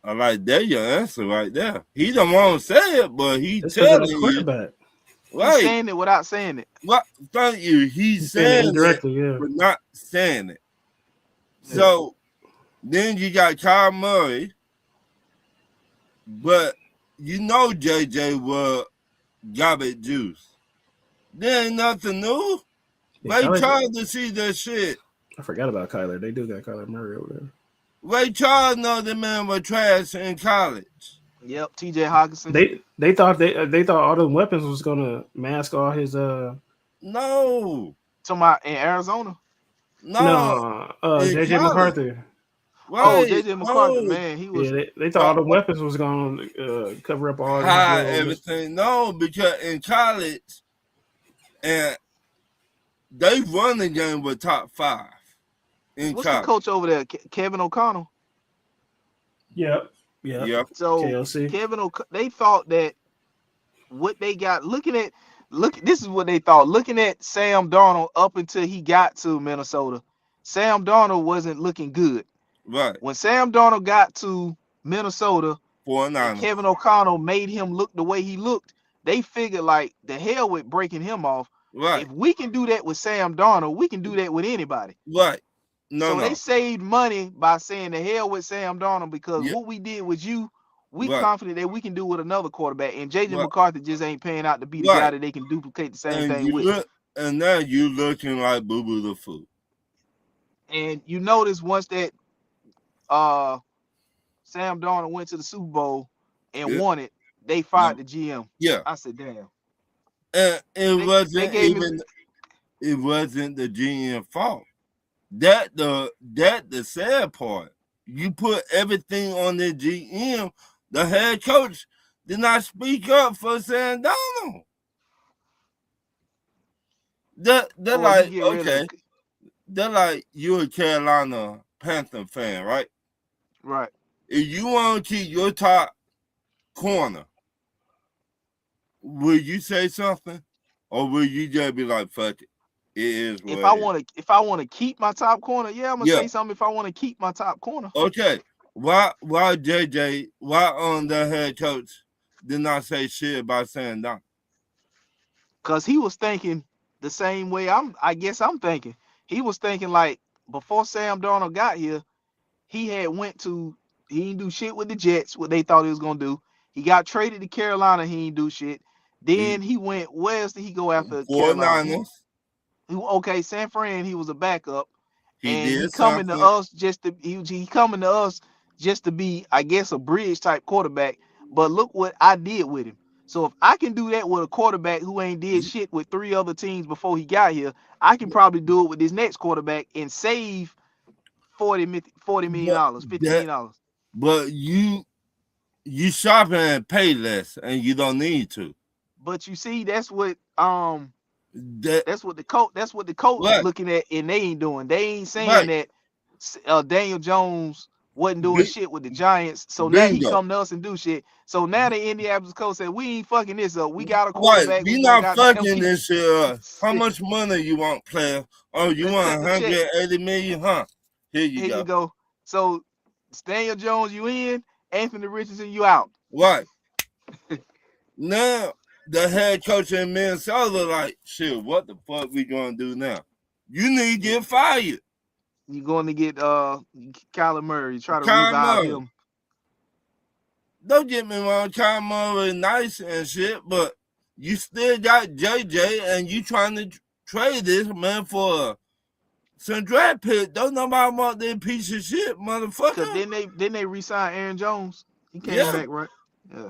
I like that your answer right there. He don't want to say it, but he telling you. Quarterback. Right. He's saying it without saying it. What? Thank you. He's saying it indirectly, yeah, but not saying it. So then you got Kyle Murray, but you know JJ was garbage juice. There ain't nothing new. Ray Charles to see that shit. I forgot about Kyler. They do got Kyler Murray over there. Ray Charles know the man was trash in college. Yep, TJ Hawkinson. They thought all the weapons was gonna mask all his No. Talking about in Arizona. No. JJ McCarthy. Right. Oh, JJ McCarthy, man, he was. Yeah, they thought all the weapons was gonna cover up all everything. No, because in college, and they run the game with top 5. What's the coach over there? Kevin O'Connell. Yep. So KLC. They thought that what they got. This is what they thought. Looking at Sam Darnold up until he got to Minnesota, Sam Darnold wasn't looking good. Right. When Sam Darnold got to Minnesota, Kevin O'Connell made him look the way he looked. They figured like the hell with breaking him off. Right. If we can do that with Sam Darnold, we can do that with anybody. Right. They saved money by saying the hell with Sam Darnold because what we did with you, we confident that we can do with another quarterback. And JJ McCarthy just ain't paying out to be the guy that they can duplicate the same thing with. And now you looking like Boo Boo the Fool. And you notice once that Sam Darnold went to the Super Bowl and won it, they fired the GM. Yeah. I said, damn. And it wasn't the GM fault. That the sad part. You put everything on the GM. The head coach did not speak up for Sam Darnold. They're like, okay. They're like, you're a Carolina Panther fan, right? Right. If you want to keep your top corner, will you say something? Or will you just be like, fuck it? It is what if I want to keep my top corner, I'm gonna say something if I want to keep my top corner. Okay. Why JJ, why the head coach did not say shit about Sam Darnold? Because he was thinking the same way I guess I'm thinking. He was thinking like before Sam Darnold got here, he didn't do shit with the Jets, what they thought he was gonna do. He got traded to Carolina, he didn't do shit. Then he went, where else did he go after Carolina? Okay, San Fran, he was a backup. He coming to us just to be, I guess, a bridge type quarterback. But look what I did with him. So if I can do that with a quarterback who ain't did shit with 3 other teams before he got here, I can probably do it with this next quarterback and save $40 million, $50 million. But you shopping and pay less, and you don't need to. But you see, that's what the coach is looking at, and they ain't doing. They ain't saying that Daniel Jones wasn't doing shit with the Giants, so now he come to us and do shit. So now the Indianapolis coach said, we ain't fucking this up. We got a quarterback. We not fucking this shit up. How much money you want, player? Oh, you want 180 million, huh? Here you go. So Daniel Jones, you in. Anthony Richardson, you out. Right. Now the head coach in Minnesota like, shit, what the fuck we gonna do now? You need to get fired. You going to get Kyler Murray. Try to revive him. Don't get me wrong, Kyler Murray nice and shit, but you still got JJ and you trying to trade this man for some draft pick. Don't nobody want that piece of shit, motherfucker. Because then they re-sign Aaron Jones. He came back, right? Yeah.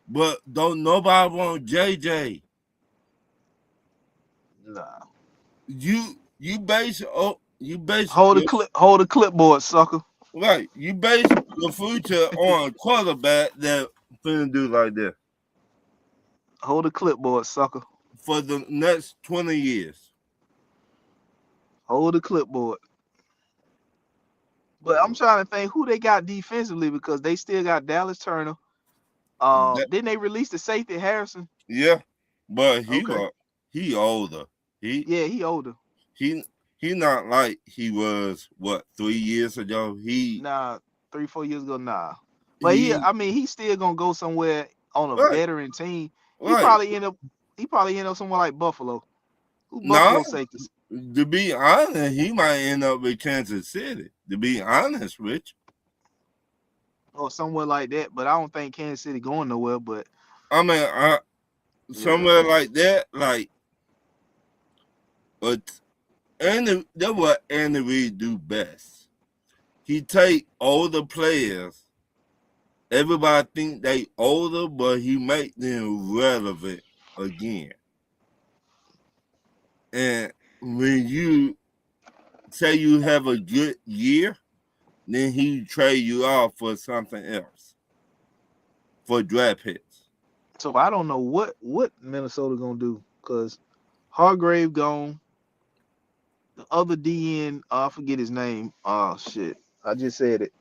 But don't nobody want JJ. Nah. You base hold the clipboard, sucker. Right. You base your future on a quarterback that finna do like that Hold the clipboard, sucker. for the next 20 years. Hold the clipboard. But I'm trying to think who they got defensively because they still got Dallas Turner. Didn't they release the safety Harrison? Yeah, but he older. He older. He not like he was 3 years ago. 3-4 years ago, nah. But he's still gonna go somewhere on a veteran team. He probably end up somewhere like Buffalo. Who Buffalo safeties? To be honest, he might end up with Kansas City. To be honest, Rich. Or somewhere like that. But I don't think Kansas City going nowhere. But I mean, somewhere like that, but that's what Andy Reid do best. He take older players. Everybody think they older, but he make them relevant again. And when you say you have a good year, then he trade you off for something else, for draft picks. So I don't know what Minnesota gonna do because Hargrave gone. The other DN, I forget his name. Oh shit, I just said it.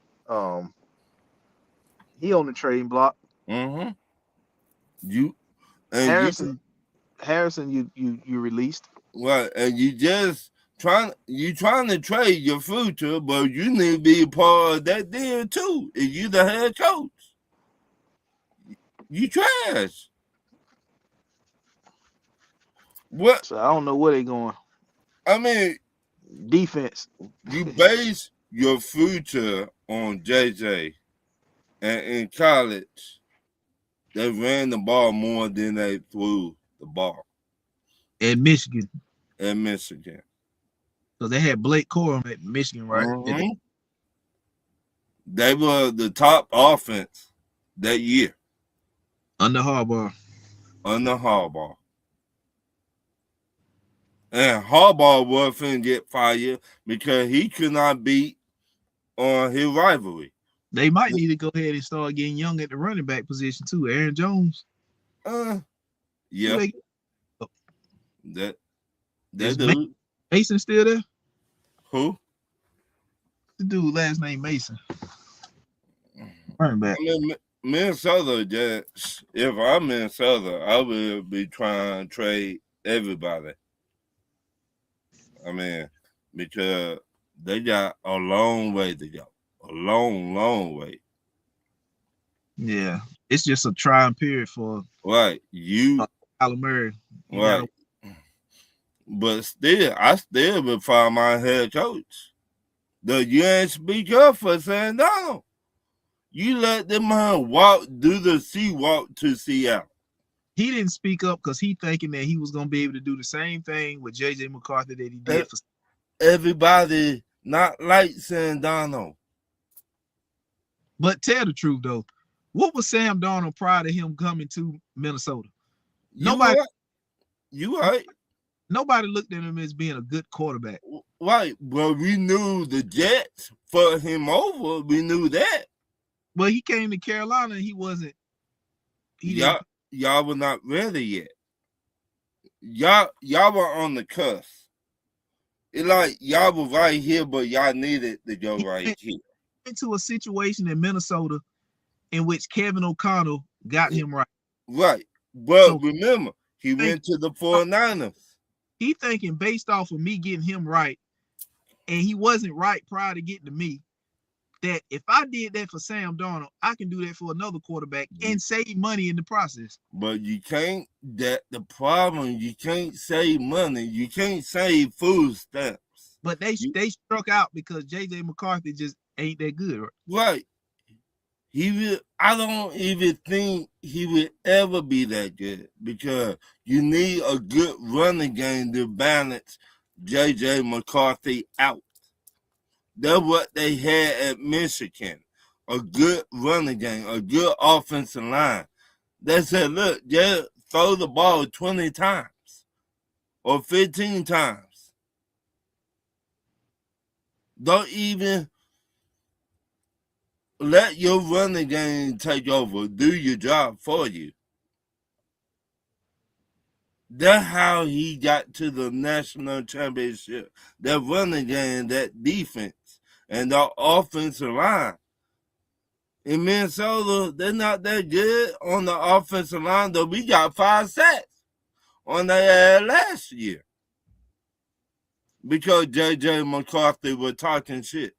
He on the trading block. Mm-hmm. Harrison, you released. Right, and you trying to trade your future, but you need to be a part of that deal too. If you the head coach, you trash. What? So I don't know where they going. I mean, defense. You base your future on JJ, and in college, they ran the ball more than they threw the ball. At Michigan. So they had Blake Corum at Michigan, right? Mm-hmm. They were the top offense that year. Under Harbaugh. And Harbaugh was finna get fired because he could not beat on his rivalry. They might need to go ahead and start getting young at the running back position too. Aaron Jones. Yeah. That dude. Mason still there? Who? The dude last name Mason. Running back. I mean, Minnesota, if I'm Minnesota, I will be trying to trade everybody. I mean, because they got a long way to go. A long way. Yeah. It's just a trying period for Kyler Murray. Right. But still, I still would find my head coach. You ain't speak up for saying no. You let them do the sea walk to Seattle. He didn't speak up because he thinking that he was going to be able to do the same thing with J.J. McCarthy that he did for everybody not like Sam Darnold. But tell the truth, though. What was Sam Darnold prior to him coming to Minnesota? You right. Nobody looked at him as being a good quarterback. Right. Well, we knew the Jets put him over. We knew that. But he came to Carolina and he wasn't. Y'all were not ready yet. Y'all were on the cusp. It's like y'all were right here, but y'all needed to go right here. Into a situation in Minnesota in which Kevin O'Connell got him right. Right. But remember, he went to the 49ers. He thinking based off of me getting him right, and he wasn't right prior to getting to me, that if I did that for Sam Darnold, I can do that for another quarterback and save money in the process. But you can't, the problem, you can't save money. You can't save food stamps. But they struck out because J.J. McCarthy just ain't that good. Right. I don't even think he would ever be that good because you need a good running game to balance J.J. McCarthy out. That's what they had at Michigan. A good running game, a good offensive line. They said, look, just throw the ball 20 times or 15 times. Don't even let your running game take over, do your job for you. That's how he got to the national championship. That running game, that defense, and the offensive line. In Minnesota, they're not that good on the offensive line, though we got 5 sacks on their last year. Because J.J. McCarthy was talking shit.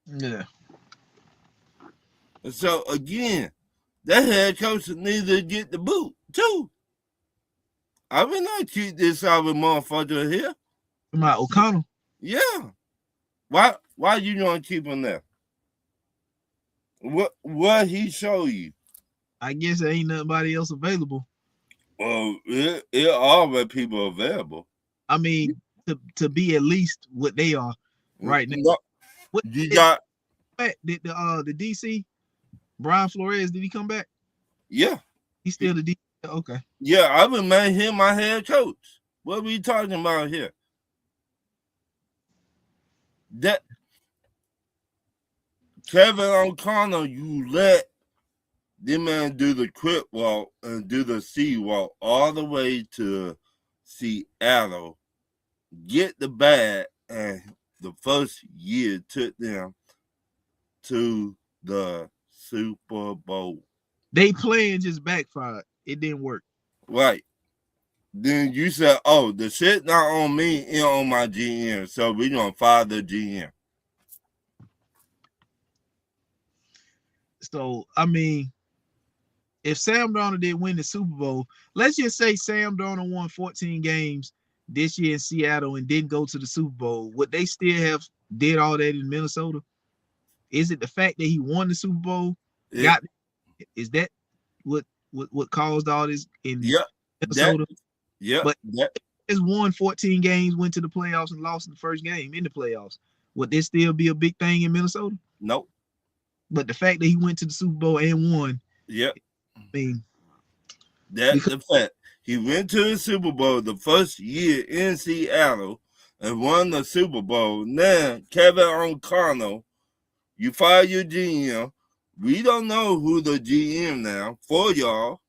Yeah. So, again, that head coach needs to get the boot, too. I will not keep this other motherfucker here. My O'Connell. Yeah. Why you gonna keep him there? What he show you? I guess there ain't nobody else available. Well, it always people available. I mean, to be at least what they are right now. No, What you got the DC Brian Flores, did he come back? Yeah. He's still the DC. Okay. Yeah, I would make him my head coach. What are we talking about here? That Kevin O'Connell, you let the man do the quick walk and do the sea walk all the way to Seattle, get the bag, and the first year took them to the Super Bowl. They plan just backfired. It didn't work. Right. Then you said, oh, the shit not on me, it's on my GM. So we're going to fire the GM. So, I mean, if Sam Darnold did win the Super Bowl, let's just say Sam Darnold won 14 games this year in Seattle and didn't go to the Super Bowl, would they still have did all that in Minnesota? Is it the fact that he won the Super Bowl? Is that what caused all this in Minnesota? But has won 14 games, went to the playoffs and lost in the first game in the playoffs. Would this still be a big thing in Minnesota? Nope. But the fact that he went to the Super Bowl and won. Yep. I mean, that's the fact. He went to the Super Bowl the first year in Seattle and won the Super Bowl. Now, Kevin O'Connell, you fire your GM. We don't know who the GM now for y'all.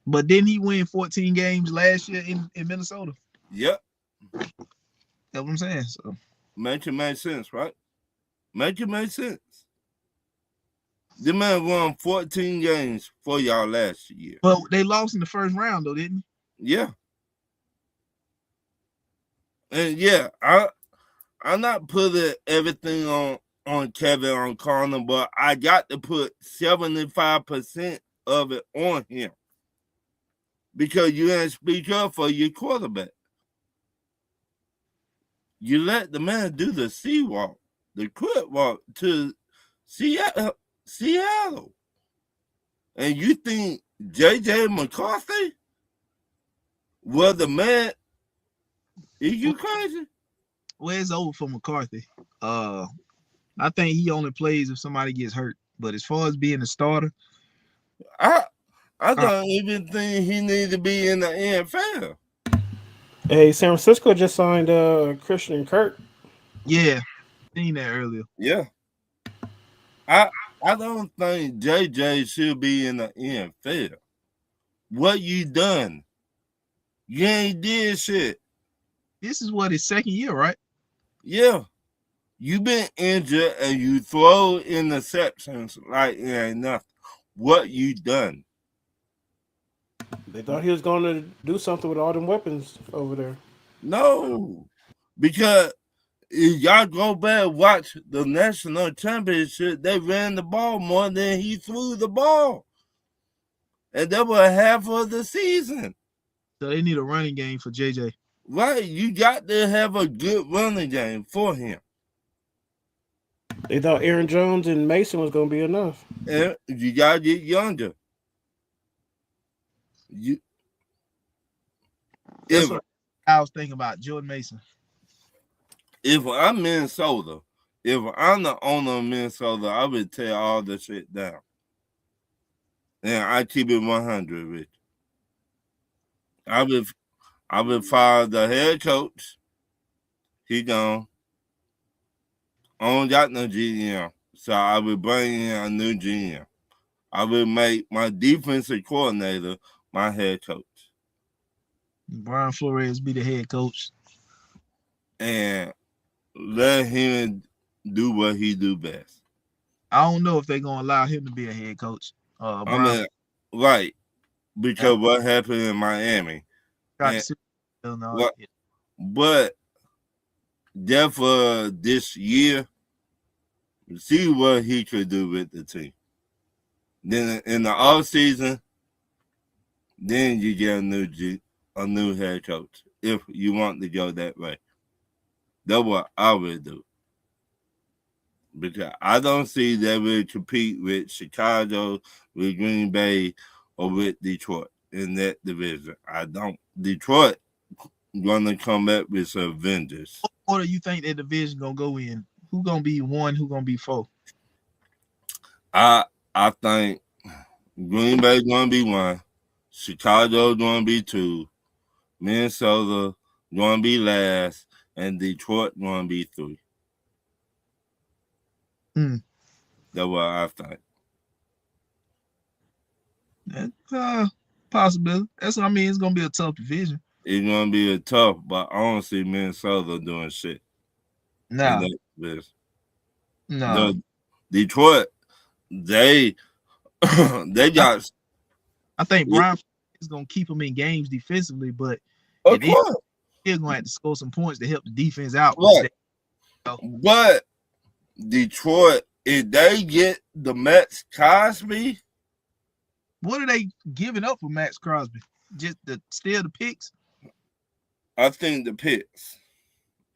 But didn't he win 14 games last year in Minnesota? Yep. That's what I'm saying. So make sense, right? Make sense. The man won 14 games for y'all last year. Well, they lost in the first round, though, didn't they? Yeah. And yeah, I'm not putting everything on Kevin O'Connell, but I got to put 75% of it on him. Because you didn't speak up for your quarterback. You let the man do the sea walk, the quick walk to Seattle. And you think J.J. McCarthy was the man? Are you crazy? Well, it's over for McCarthy. I think he only plays if somebody gets hurt. But as far as being a starter, I don't even think he needs to be in the NFL. Hey, San Francisco just signed Christian Kirk. Yeah, seen that earlier. Yeah. I don't think JJ should be in the NFL. What you done? You ain't did shit. This is what his second year, right? Yeah. You been injured and you throw interceptions like it ain't nothing. What you done? They thought he was going to do something with all them weapons over there. No, because if y'all go back and watch the national championship, they ran the ball more than he threw the ball. And that was half of the season. So they need a running game for JJ. Right, you got to have a good running game for him. They thought Aaron Jones and Mason was going to be enough. And you got to get younger. That's what I was thinking about, Jordan Mason. If I'm Minnesota, if I'm the owner of Minnesota, I would tear all the shit down. And I keep it 100 with you. I would fire the head coach. He gone. I don't got no GM, so I will bring in a new GM. I will make my defensive coordinator my head coach. Brian Flores be the head coach. And let him do what he do best. I don't know if they're gonna allow him to be a head coach. I mean, right. Because what happened in Miami. And, but just for this year, see what he could do with the team. Then in the off season, then you get a new head coach if you want to go that way. That's what I would do. Because I don't see they will compete with Chicago, with Green Bay, or with Detroit in that division. I don't. Detroit gonna come back with some vengeance. What order you think that division gonna go in? Who gonna be 1? Who gonna be 4? I think Green Bay gonna be 1, Chicago gonna be 2, Minnesota gonna be last, and Detroit gonna be 3. That's what I think. That's possibility. That's what I mean. It's gonna be a tough division. It's gonna be a tough, but I don't see Minnesota doing shit. No. Detroit, they got. I think Brian is gonna keep them in games defensively, but of course, they're gonna have to score some points to help the defense out. Right. But Detroit, if they get the Maxx Crosby, what are they giving up for Maxx Crosby? Just steal the picks? I think the picks.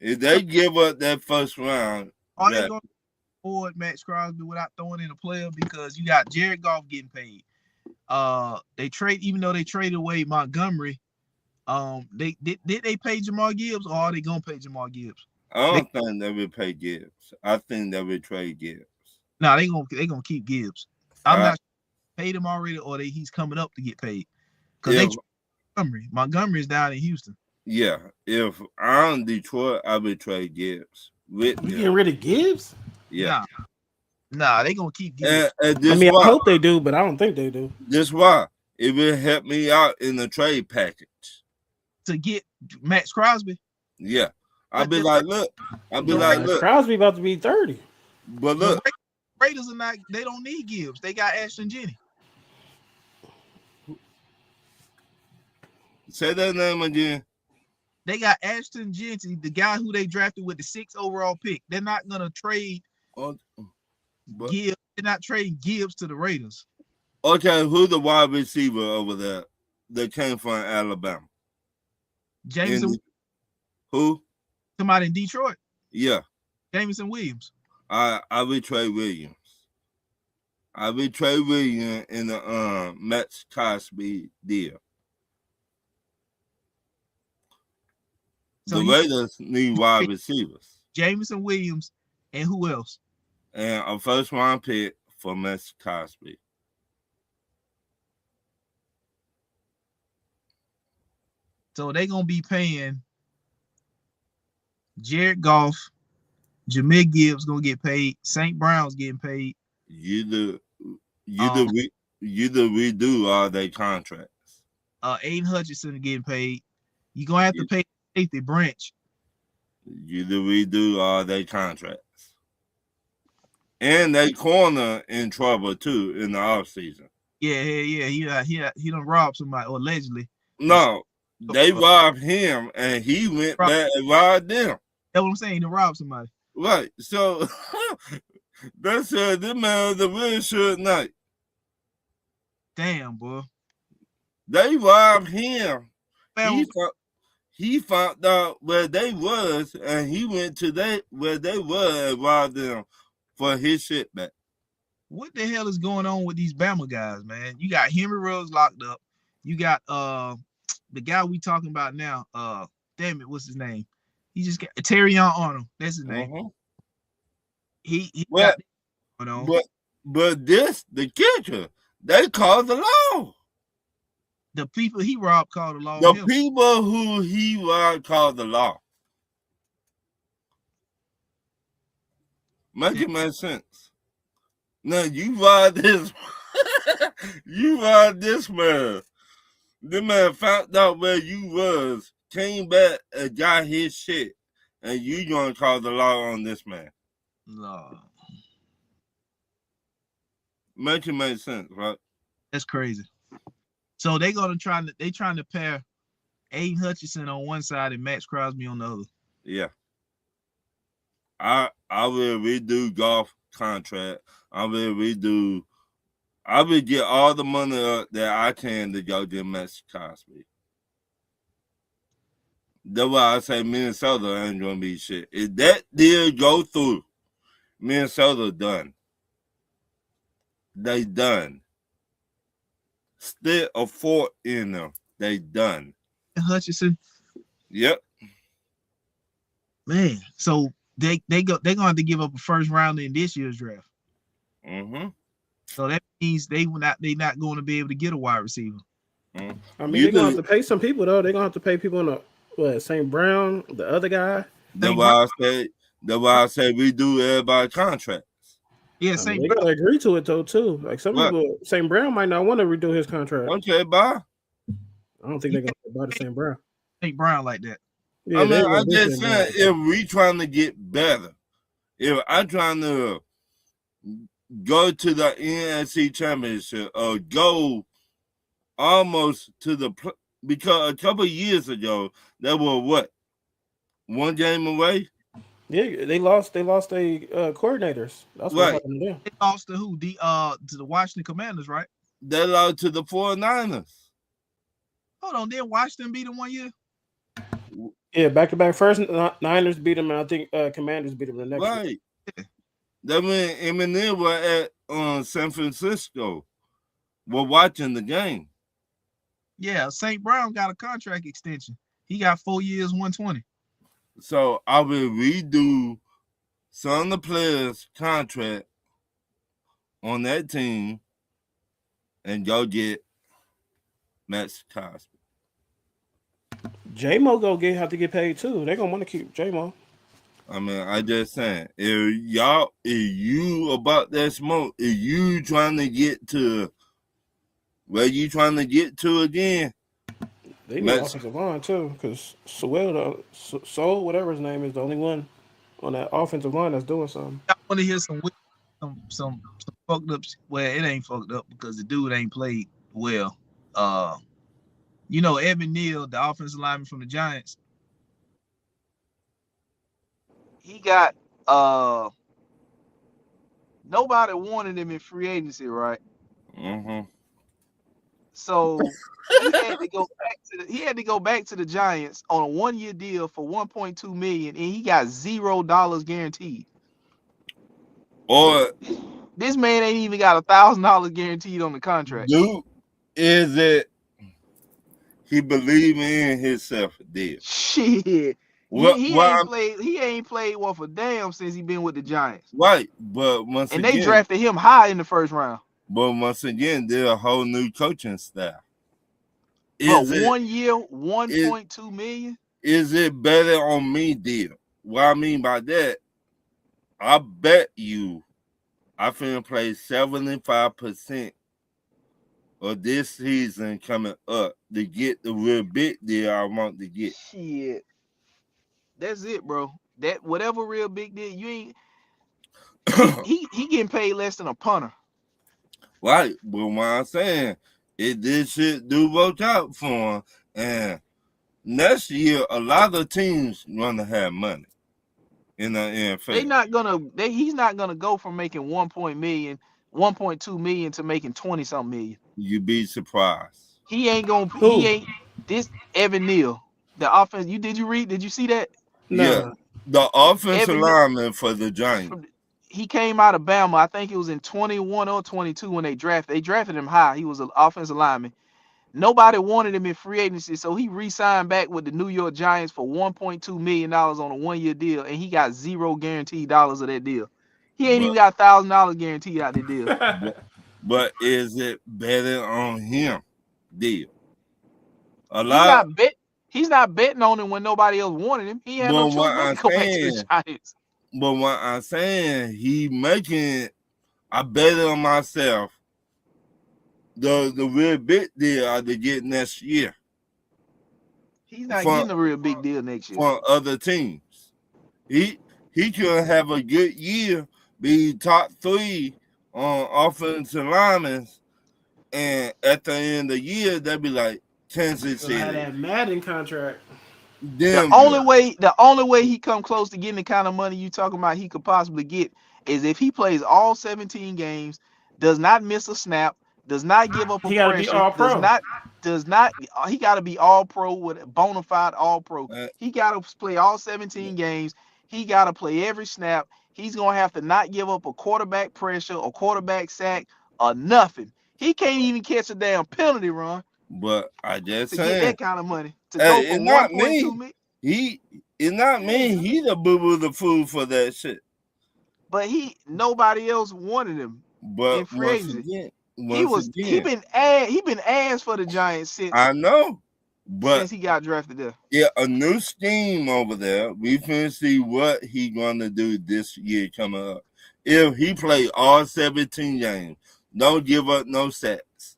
If they give up that first round, are they going to afford Maxx Crosby without throwing in a player? Because you got Jared Goff getting paid. Even though they traded away Montgomery, did they pay Jamal Gibbs, or are they gonna pay Jamal Gibbs? I don't think they will pay Gibbs. I think they will trade Gibbs. No, they gonna keep Gibbs. I'm not sure paid him already, or he's coming up to get paid. Because Montgomery is down in Houston. Yeah, if I'm Detroit, I would trade Gibbs. We getting rid of Gibbs? Yeah. Nah, they gonna keep Gibbs. I hope they do, but I don't think they do. This why it will help me out in the trade package to get Maxx Crosby. Yeah, I'll be like, look. Crosby about to be 30. But look, Raiders are not. They don't need Gibbs. They got Ashton Jennings. Say that name again. They got Ashton Jennings, the guy who they drafted with the 6th overall pick. They're not gonna trade Gibbs. They're not trading Gibbs to the Raiders. Okay, who's the wide receiver over there that came from Alabama? Jameson. Who? Somebody in Detroit. Yeah. Jameson Williams. I will trade Williams. I will trade Williams in the Maxx Crosby deal. So the Raiders need wide receivers. Jameson Williams and who else? And a first-round pick for Maxx Crosby. So they're gonna be paying Jared Goff, Jameer Gibbs gonna get paid. St. Brown's getting paid. You redo all their contracts. Aiden Hutchinson getting paid. You're gonna have to pay safety Branch. You redo all their contracts. And they corner in trouble too in the offseason. Yeah. He done robbed somebody, or allegedly. No, they robbed him and he went back and robbed them. That's what I'm saying. He robbed somebody. Right. So that's this man the real short night. Damn, boy. They robbed him. Man, he found out where they was, and he went to where they were and robbed them for his shit back. What the hell is going on with these Bama guys, man? You got Henry Ruggs locked up. You got the guy we talking about now. Damn it, what's his name? He just got Terrion Arnold. That's his name. Uh-huh. He but, got going on. But this the kicker. They called the law. The people he robbed called the law. The people who he robbed called the law. Make it make sense. Now you ride this. You ride this man. This man found out where you was, came back and got his shit, and you gonna call the law on this man. No. Make it make sense, right? That's crazy. So they're trying to pair Aiden Hutchinson on one side and Maxx Crosby on the other. Yeah. I will redo golf contract. I will get all the money that I can to go get Maxx Crosby. That's why I say Minnesota ain't gonna be shit. If that deal go through, Minnesota done. They done. Still a fort in them. They done. Hutchinson. Yep. Man, so they're gonna have to give up a first rounder in this year's draft. Mm-hmm. So that means they're not going to be able to get a wide receiver. Mm-hmm. I mean, they're gonna have to pay some people though. They're gonna have to pay people in St. Brown, the other guy. That's why I say we do everybody contracts. Yeah, they gotta agree to it though too. Like some people, St. Brown might not want to redo his contract. Okay, bye. I don't think they're gonna buy the St. Brown. St. Brown like that. Yeah, I mean, I'm just saying, if we trying to get better, if I'm trying to go to the NFC Championship or go almost to the because a couple of years ago they were what, one game away. Yeah, they lost their coordinators. That's what happened to them. They lost to who? To the Washington Commanders, right? They lost to the 49ers. Hold on, didn't Washington beat them 1 year? Yeah, back-to-back. First, Niners beat them, and I think Commanders beat them the next year. Yeah. That when Eminem were at San Francisco, were watching the game. Yeah, St. Brown got a contract extension. He got 4 years, 120. So I will redo some of the players' contract on that team and go get Maxx Crosby. J-Mo have to get paid too. They're gonna want to keep J-Mo. I mean, I just saying, if you about that smoke, if you trying to get to where you trying to get to again, they need offensive line too, because Sewell, whatever his name is, the only one on that offensive line that's doing something. I want to hear some fucked up. Well, it ain't fucked up because the dude ain't played well. Evan Neal, the offensive lineman from the Giants. He got nobody wanted him in free agency, right? Mm-hmm. So he had to go back to the Giants on a 1 year deal for $1.2 million, and he got $0 guaranteed. Or this man ain't even got $1,000 guaranteed on the contract. Dude, is it he believe in himself? Did shit. He ain't played worth a damn since he been with the Giants. Right, but they drafted him high in the first round. But once again, they're a whole new coaching staff. But 1 year, $1.2 million. Is it better on me, deal? What I mean by that, I bet you I finna play 75% of this season coming up to get the real big deal I want to get. Shit. That's it, bro. That whatever real big deal, you ain't he getting paid less than a punter. Right, but what I'm saying, this shit do work out for him, and next year a lot of teams gonna have money in the NFL. He's not gonna go from making 1.2 million to making 20 something million. You'd be surprised. He ain't this Evan Neal, the offense. Did you see that? No. Yeah, the offensive lineman for the Giants. He came out of Bama. I think it was in 21 or 22 when they drafted him high. He was an offensive lineman. Nobody wanted him in free agency, so he re-signed back with the New York Giants for $1.2 million on a 1 year deal, and he got $0 guaranteed dollars of that deal. He ain't even got $1,000 guaranteed out the deal. But is it better on him? Deal. He's not betting on him when nobody else wanted him. He had no choice but to go back to the Giants. But what I'm saying, he making, I bet on myself, the real big deal I to get next year. He's not getting a real big deal next year. For other teams. He could have a good year, be top 3 on offensive linemen, and at the end of the year, they'd be like Kansas City. Had that Madden contract. The only way he come close to getting the kind of money you talking about he could possibly get is if he plays all 17 games, does not miss a snap, does not give up a pressure, he got to be all pro with a bona fide all pro. He got to play all 17 games. He got to play every snap. He's going to have to not give up a quarterback pressure or quarterback sack or nothing. He can't even catch a damn penalty run. But I just saying, get that kind of money to go from 1.2 million. It's not me. He the boo-boo the fool for that shit. But nobody else wanted him. But in free agency. He been ass for the Giants since I know. But since he got drafted there. Yeah, a new scheme over there. We finna see what he gonna do this year coming up. If he play all 17 games, don't give up no sacks.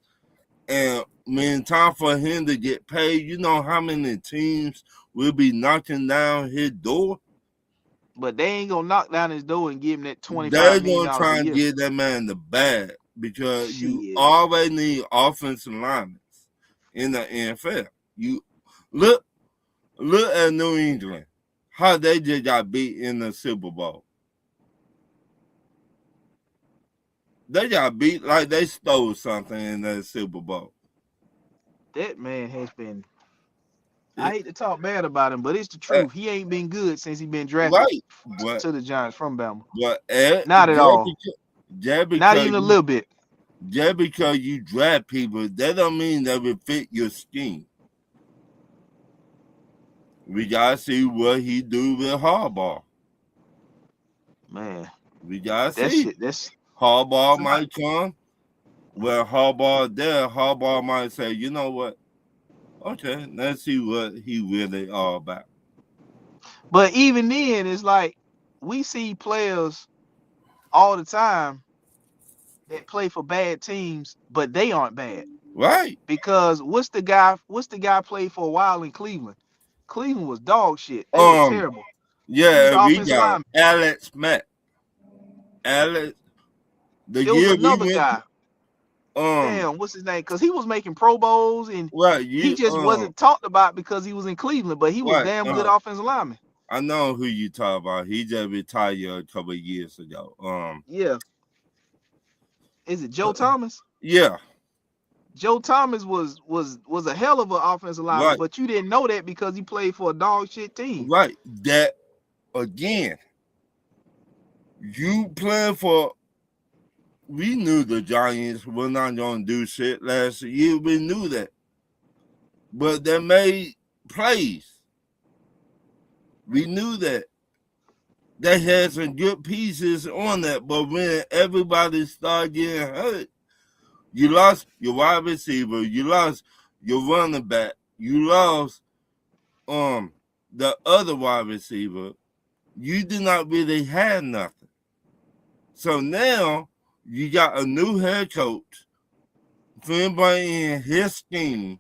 And when time for him to get paid, you know how many teams will be knocking down his door? But they ain't gonna knock down his door and give him that $25 million. They're gonna try and give that man the bag because you always need offensive linemen in the NFL. You look at New England, how they just got beat in the Super Bowl. They got beat like they stole something in that Super Bowl. That man has been. I hate to talk bad about him, but it's the truth. He ain't been good since he been drafted to the Giants from Bama. But not at all. Not even a little bit. Just because you draft people, that don't mean that will fit your scheme. We gotta see what he do with Harbaugh. Man, we gotta see. Harbaugh might come. Well, Harbaugh might say, you know what? Okay, let's see what he really all about. But even then, it's like we see players all the time that play for bad teams, but they aren't bad. Right. Because what's the guy played for a while in Cleveland? Cleveland was dog shit. They was terrible. Yeah, we got Alex Mack. Alex. There was another guy. Damn, what's his name? Because he was making Pro Bowls and he just wasn't talked about because he was in Cleveland, but he was damn good offensive lineman. I know who you talk about. He just retired a couple of years ago. Yeah. Is it Joe Thomas? Yeah. Joe Thomas was a hell of an offensive lineman, but you didn't know that because he played for a dog shit team. Right. That again. You playing for. We knew the Giants were not going to do shit last year. We knew that. But they made plays. We knew that. They had some good pieces on that. But when everybody started getting hurt, you lost your wide receiver. You lost your running back. You lost the other wide receiver. You did not really have nothing. So now, you got a new head coach, everybody in his scheme,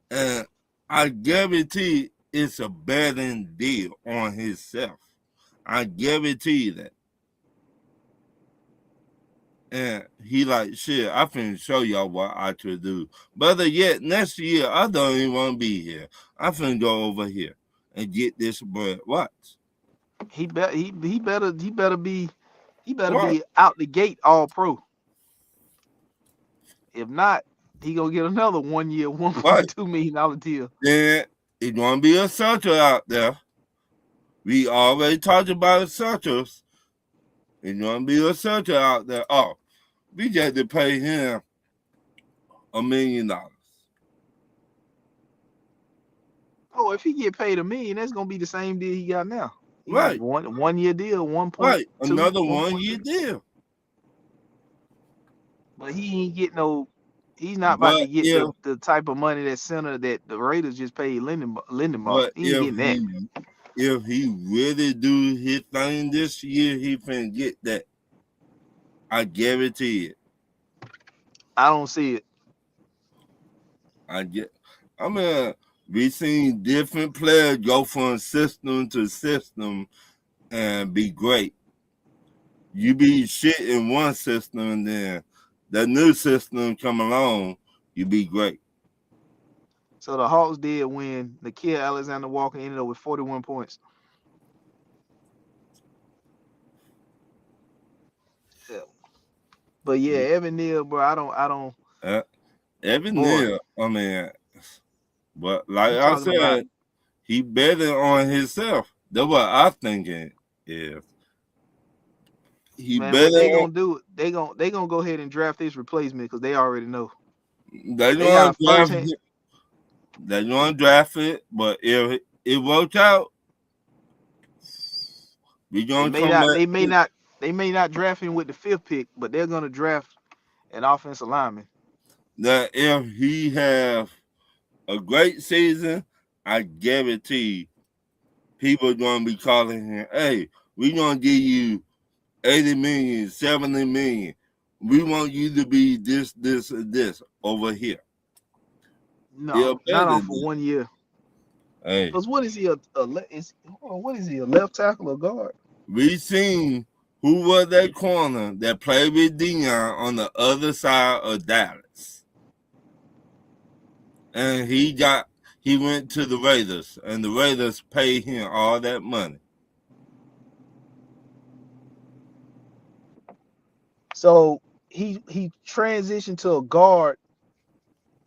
and I guarantee it's a betting deal on himself. I guarantee you that. And he like, shit, I finna show y'all what I could do. Better yet, next year, I don't even want to be here. I finna go over here and get this bread. Watch. He better be out the gate all pro. If not, he gonna get another 1 year, $1.2 million deal. Then it's gonna be a searcher out there. We already talked about the searchers. It's gonna be a searcher out there. Oh, we just to pay him $1 million. Oh, if he get paid $1 million, that's gonna be the same deal he got now. Right. One year deal, 1.2. Right. Another 1 year deal. But he ain't get no. He's not about to get the type of money that the Raiders just paid Lindenbaugh. He ain't getting that. if he really do his thing this year, he finna get that. I guarantee it. I don't see it. I mean, we seen different players go from system to system and be great. You be shit in one system, and then the new system come along, you be great. So the Hawks did win. Nikhil Alexander-Walker ended up with 41 points. Yeah. But yeah, Evan Neal, bro, I don't. Evan Boy. Neal, I mean, but like You I talking said, about- he betting on himself. That's what I'm thinking. If he Man, what they betting gonna do? They gonna go ahead and draft his replacement because they already know. they They got gonna a first draft hand. it. They gonna draft it, but if it works out, we gonna They come back. They may not draft him with the 5th pick, but they're gonna draft an offensive lineman. That if he have a great season, I guarantee people are gonna be calling him, hey, we gonna give you 80 million, 70 million. We want you to be this, and this over here. No, not on for 1 year. Hey, Because what is he what is he, a left tackle or guard? we seen who was that corner that played with Dion on the other side of Dallas. And he went to the Raiders, and the Raiders paid him all that money. So he transitioned to a guard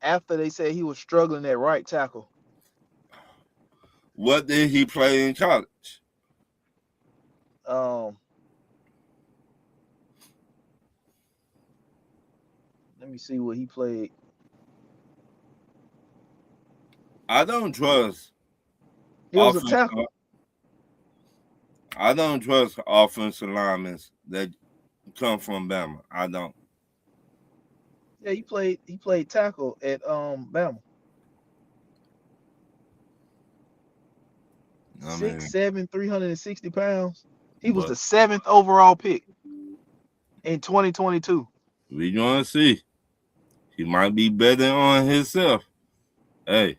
after they said he was struggling at right tackle. What did he play in college? Let me see what he played. I don't trust. He was a tackle. I don't trust offensive linemen that come from Bama. I don't. Yeah, he played tackle at Bama. 6'7", 360 pounds. He was the 7th overall pick in 2022. We gonna see. He might be betting on himself. Hey,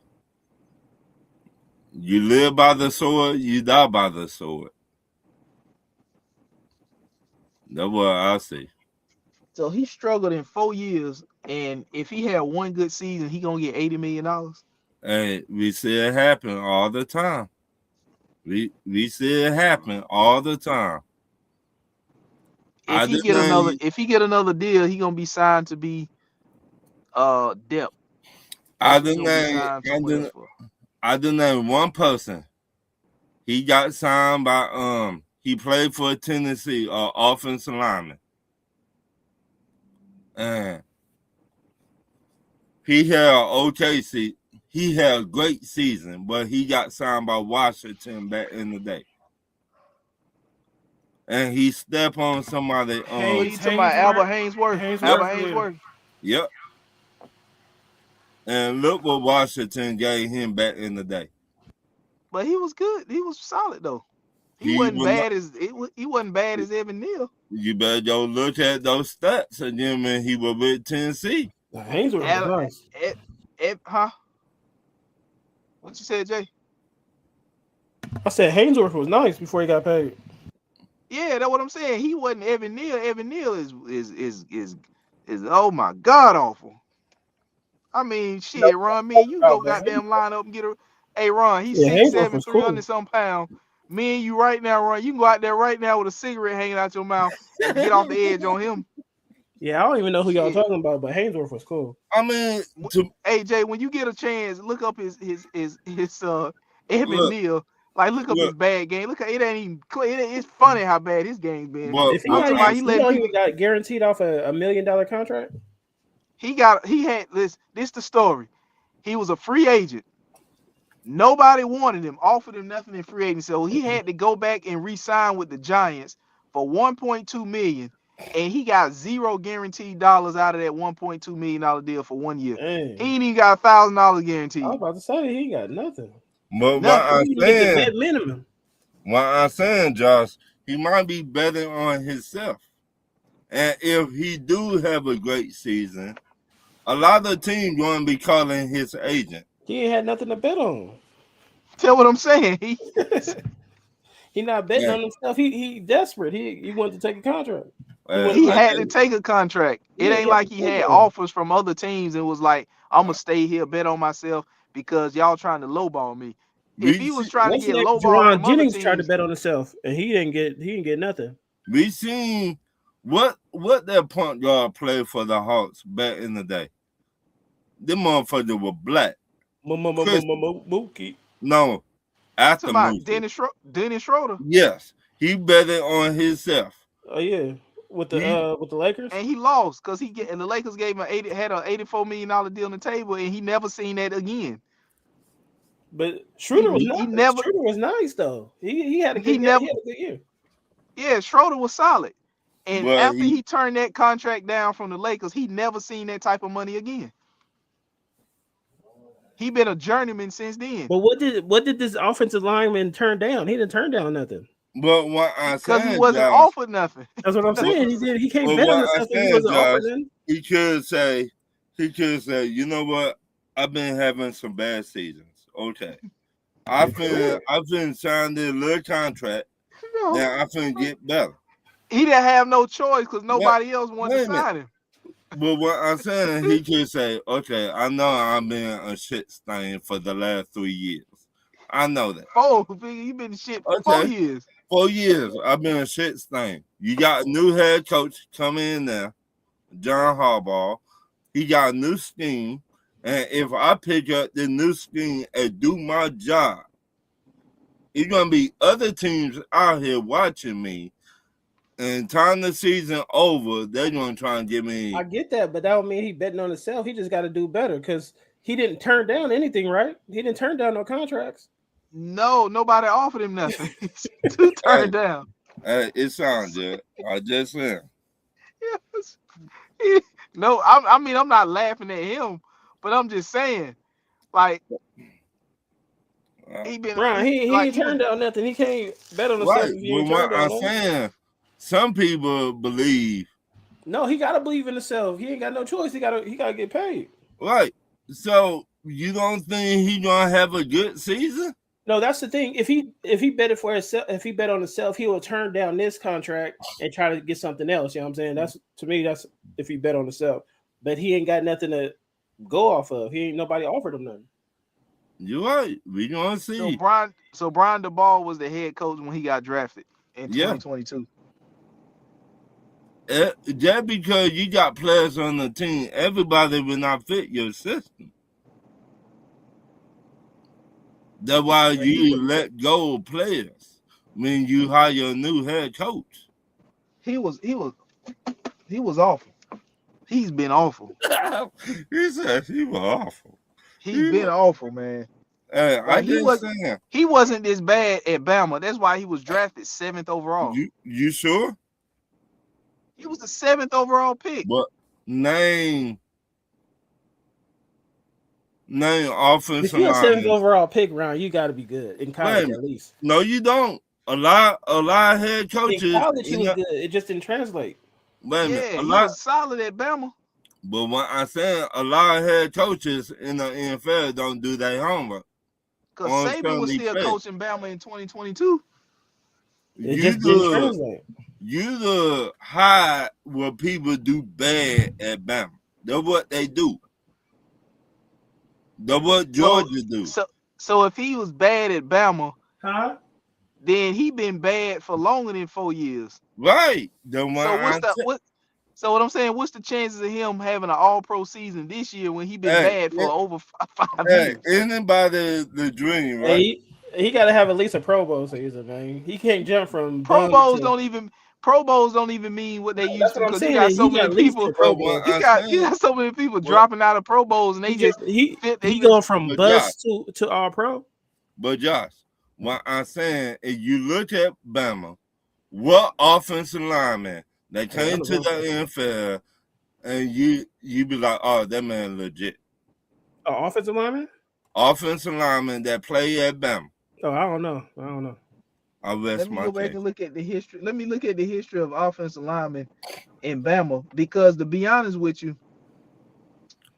you live by the sword, you die by the sword. That's what I see. So he struggled in 4 years, and if he had one good season, he gonna get $80 million. Hey, we see it happen all the time. We see it happen all the time. If he get another deal, he gonna be signed to be depth. I do name one person. He got signed by he played for Tennessee, offensive lineman. And he had OKC. He had a great season, but he got signed by Washington back in the day. And he stepped on somebody. You talking about Albert Haynesworth? Albert Haynesworth. Yep. And look what Washington gave him back in the day. But he was good. He was solid though. He wasn't bad as Evan Neal. You better go look at those stats again when he was with Tennessee. Haynesworth was nice. What you said, Jay? I said Haynesworth was nice before he got paid. Yeah, that's what I'm saying. He wasn't Evan Neal. Evan Neal is oh my god awful. I mean, shit, Ron, me and you go goddamn line up and get a. Hey, Ron, he's 6'7", 300 some pounds. Me and you right now, Ron, you can go out there right now with a cigarette hanging out your mouth and get off the edge on him. Yeah, I don't even know who y'all talking about, but Haynesworth was cool. I mean, hey Jay, when you get a chance, look up his Evan Neal. Like, look up his bad game. Look, it ain't even clear. It's funny how bad his game's been. If he got guaranteed off a $1 million contract. He had this the story. He was a free agent. Nobody wanted him, offered him nothing in free agency. So he had to go back and re-sign with the Giants for $1.2 million. And he got $0 guaranteed dollars out of that $1.2 million deal for 1 year. Dang. He ain't even got $1,000 guaranteed. I was about to say he got nothing. But what I'm saying, minimum. What I'm saying, Josh, he might be betting on himself. And if he do have a great season, a lot of teams going to be calling his agent. He ain't had nothing to bet on. Tell what I'm saying. He not betting on himself. He desperate. He wanted to take a contract. He had to take a contract. It ain't like he had offers from other teams and was like, I'm gonna stay here, bet on myself because y'all trying to lowball me. If he was trying to get lowball from Jennings other teams, tried to bet on himself and he didn't get nothing. We seen what that point guard played for the Hawks back in the day. Them motherfuckers were black. Mookie. No, after Mookie. Dennis Schroeder. Yes, he betted on himself. Oh yeah, with the Lakers, and he lost because the Lakers gave him had an $84 million deal on the table, and he never seen that again. But Schroeder was nice though. He had a good year. Yeah, Schroeder was solid, and after he turned that contract down from the Lakers, he never seen that type of money again. He been a journeyman since then. But what did this offensive lineman turn down? He didn't turn down nothing. But what I said, because he wasn't offered nothing. That's what I'm saying. He can't bet on himself if he wasn't offered nothing. He could say, you know what? I've been having some bad seasons. Okay, I've been signed a little contract. Now I finna get better. He didn't have no choice because nobody else wanted to sign him. But what I'm saying, he could say, okay, I know I've been a shit stain for the last 3 years. I know that. You've been shit for 4 years. 4 years, I've been a shit stain. You got a new head coach coming in there, John Harbaugh. He got a new scheme. And if I pick up the new scheme and do my job, it's going to be other teams out here watching me. And time the season over, they're going to try and give me. I get that, but that don't mean he betting on himself. He just got to do better because he didn't turn down anything, right? He didn't turn down no contracts. No, nobody offered him nothing. To turn down. It sounds good. I just said. Yes. No, I mean, I'm not laughing at him, but I'm just saying, like, he ain't turned down nothing. He can't bet on himself. Right. Well, what I'm saying, some people believe. No, he gotta believe in himself. He ain't got no choice. He gotta get paid. Right. So you don't think he gonna have a good season? No, that's the thing. If he bet it for himself, if he bet on himself, he will turn down this contract and try to get something else. You know what I'm saying? That's to me. That's if he bet on himself. But he ain't got nothing to go off of. He ain't nobody offered him nothing. You're right. We gonna see. So Brian DeBall was the head coach when he got drafted in 2022. Just because you got players on the team, everybody will not fit your system. That's why you let go of players when you hire a new head coach. He was awful. He's been awful. He said he was awful. He's been awful, man. He wasn't this bad at Bama. That's why he was drafted 7th overall. You sure? He was the 7th overall pick. But name offensive. If you're a 7th overall pick, Ron, you got to be good in college at least. No, you don't. A lot of head coaches. In college, he was good. It just didn't translate. He was solid at Bama. But what I'm saying, a lot of head coaches in the NFL don't do their homework. Because Saban was still coaching Bama in 2022. It just didn't translate. You the hide where people do bad at Bama. That's what they do. That's what Georgia do. So if he was bad at Bama, then he been bad for longer than 4 years. Right. So what I'm saying, what's the chances of him having an all-pro season this year when he been bad for over 5 years? Anybody the dream, right? Hey, he got to have at least a Pro Bowl season, man. He can't jump from Pro Bowls don't even mean what they used to because he got so many people. He got so many people dropping out of Pro Bowls and he going from bust to all pro. But Josh, what I'm saying is, you look at Bama, what offensive lineman that came to the NFL, and you be like, oh, that man legit. Offensive lineman? Offensive lineman that play at Bama. Oh, I don't know. I Let rest me my go back case. and look at the history. Let me look at the history of offensive linemen in Bama, because to be honest with you,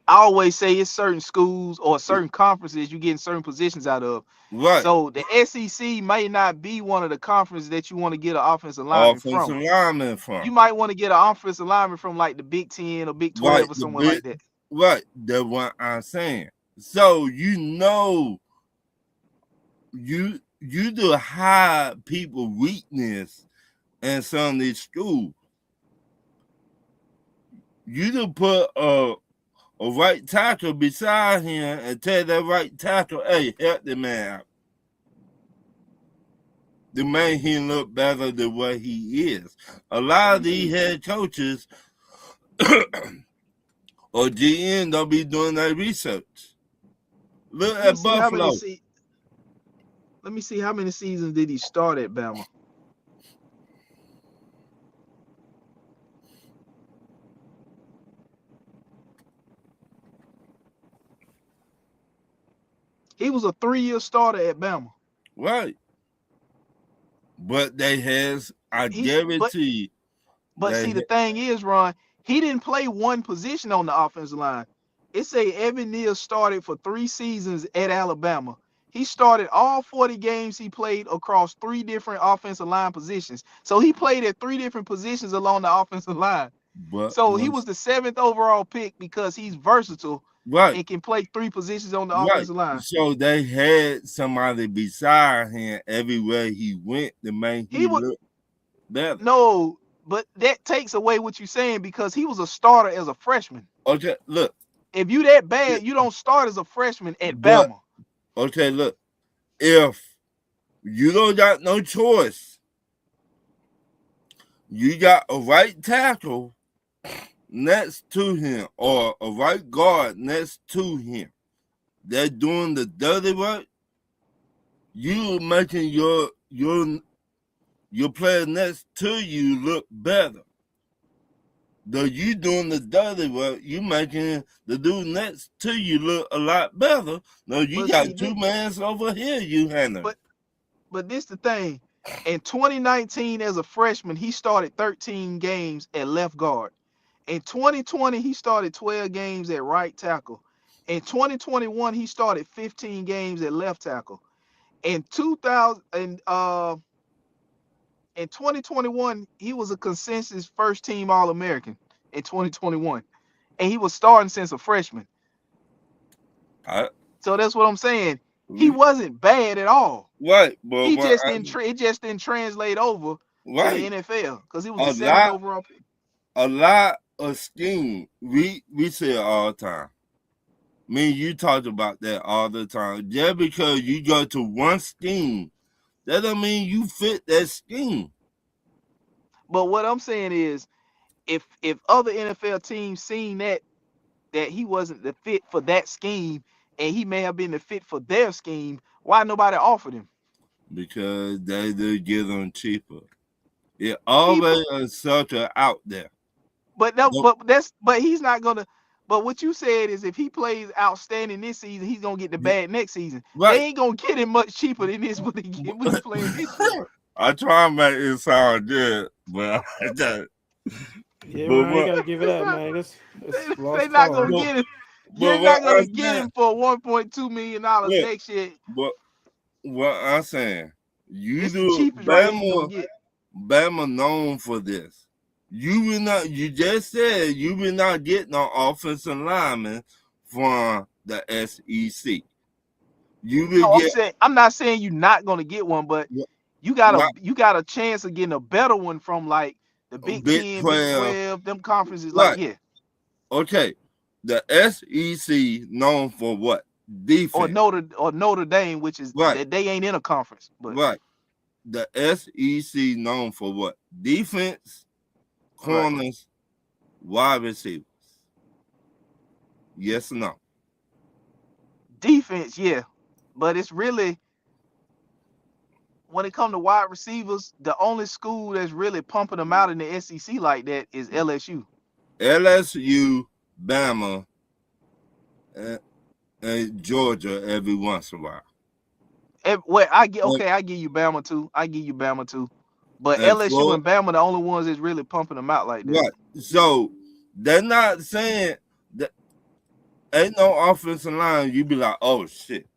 I always say it's certain schools or certain conferences you get certain positions out of. Right. So the SEC may not be one of the conferences that you want to get an offensive lineman Offensive from. lineman from. You might want to get an offensive lineman from like the Big 10 or Big 12 Right. or The somewhere big like that. right. That's what I'm saying. So you do hide people weakness in some of these schools. You do put a right tackle beside him and tell that right tackle, hey, help the man out. To make him look better than what he is. A lot of these head coaches or GM don't be doing that research. Look Let me at see how many Buffalo. Let me see how many seasons did he start at Bama. He was a 3-year starter at Bama. Right. But they has, I He guarantee, but see, the thing is, Ron, he didn't play one position on the offensive line. It say Evan Neal started for 3 seasons at Alabama. He started all 40 games he played across 3 different offensive line positions. So he played at 3 different positions along the offensive line. but So he was the 7th overall pick because he's versatile right, and can play 3 positions on the right. offensive line. So they had somebody beside him everywhere he went to make He he would look better. no, but that takes away what you're saying because he was a starter as a freshman. Okay, look. If you that bad, you don't start as a freshman at But Bama. okay, look. If you don't got no choice, you got a right tackle next to him or a right guard next to him. They're doing the dirty work. You making your player next to you look better. Though you doing the dirty work, you making the dude next to you look a lot better. No, you But got see, 2 mans over here you handling. but this the thing. In 2019, as a freshman, he started 13 games at left guard. In 2020, he started 12 games at right tackle. In 2021, he started 15 games at left tackle. In 2000 in 2021, he was a consensus first team All American in 2021, and he was starting since a freshman. So that's what I'm saying. He wasn't bad at all. Right, but He just didn't. It just didn't translate over to the right. NFL because he was A the 7th lot, overall pick. a lot of scheme. We say it all the time. Me and you talk about that all the time. Just because you go to one scheme, that don't mean you fit that scheme. But what I'm saying is, if other NFL teams seen that he wasn't the fit for that scheme, and he may have been the fit for their scheme, why nobody offered him? Because they do get them cheaper. It Cheaper, always a sucker out there. but no, Nope. but he's not gonna. But what you said is if he plays outstanding this season, he's gonna get the bad next season. Right. They ain't gonna get him much cheaper than this what he playing this year. I try to make it sound good, but I don't. Yeah, But man, you gotta give it up, man. That's They lost not gonna cause. get him. You're but not what gonna I'm get saying, him for $1.2 million look, next year. but what I'm saying, you This the do cheapest right here you gonna get. Bama known for this. You will not. You just said you will not get no offensive lineman from the SEC. You will No, get I'm not saying you're not gonna get one, but you got not a chance of getting a better one from like the Big Big 10, Big 12. 12, them conferences. Like, Right. yeah, Okay. The SEC known for what? or Defense. Notre Dame, which is Right. that they ain't in a conference, but Right. The SEC known for what? Defense, right. corners, wide receivers. Yes or no? Defense, yeah, but it's really when it comes to wide receivers, the only school that's really pumping them out in the SEC like that is LSU. LSU, Bama, and Georgia every once in a while. I give you Bama too. But and LSU and Bama the only ones that's really pumping them out like that. Right. So they're not saying that ain't no offensive line. You be like, oh shit.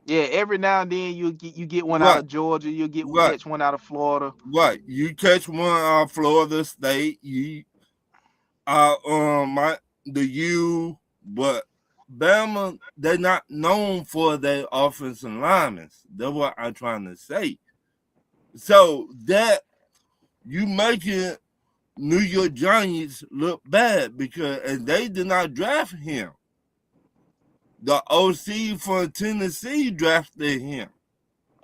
Yeah, every now and then you get one out Right. of Georgia, Right. catch one out of Florida. Right. You catch one out of Florida State. You the U, but Bama, they're not known for their offensive linemen. That's what I'm trying to say. So that you making New York Giants look bad and they did not draft him. The OC from Tennessee drafted him.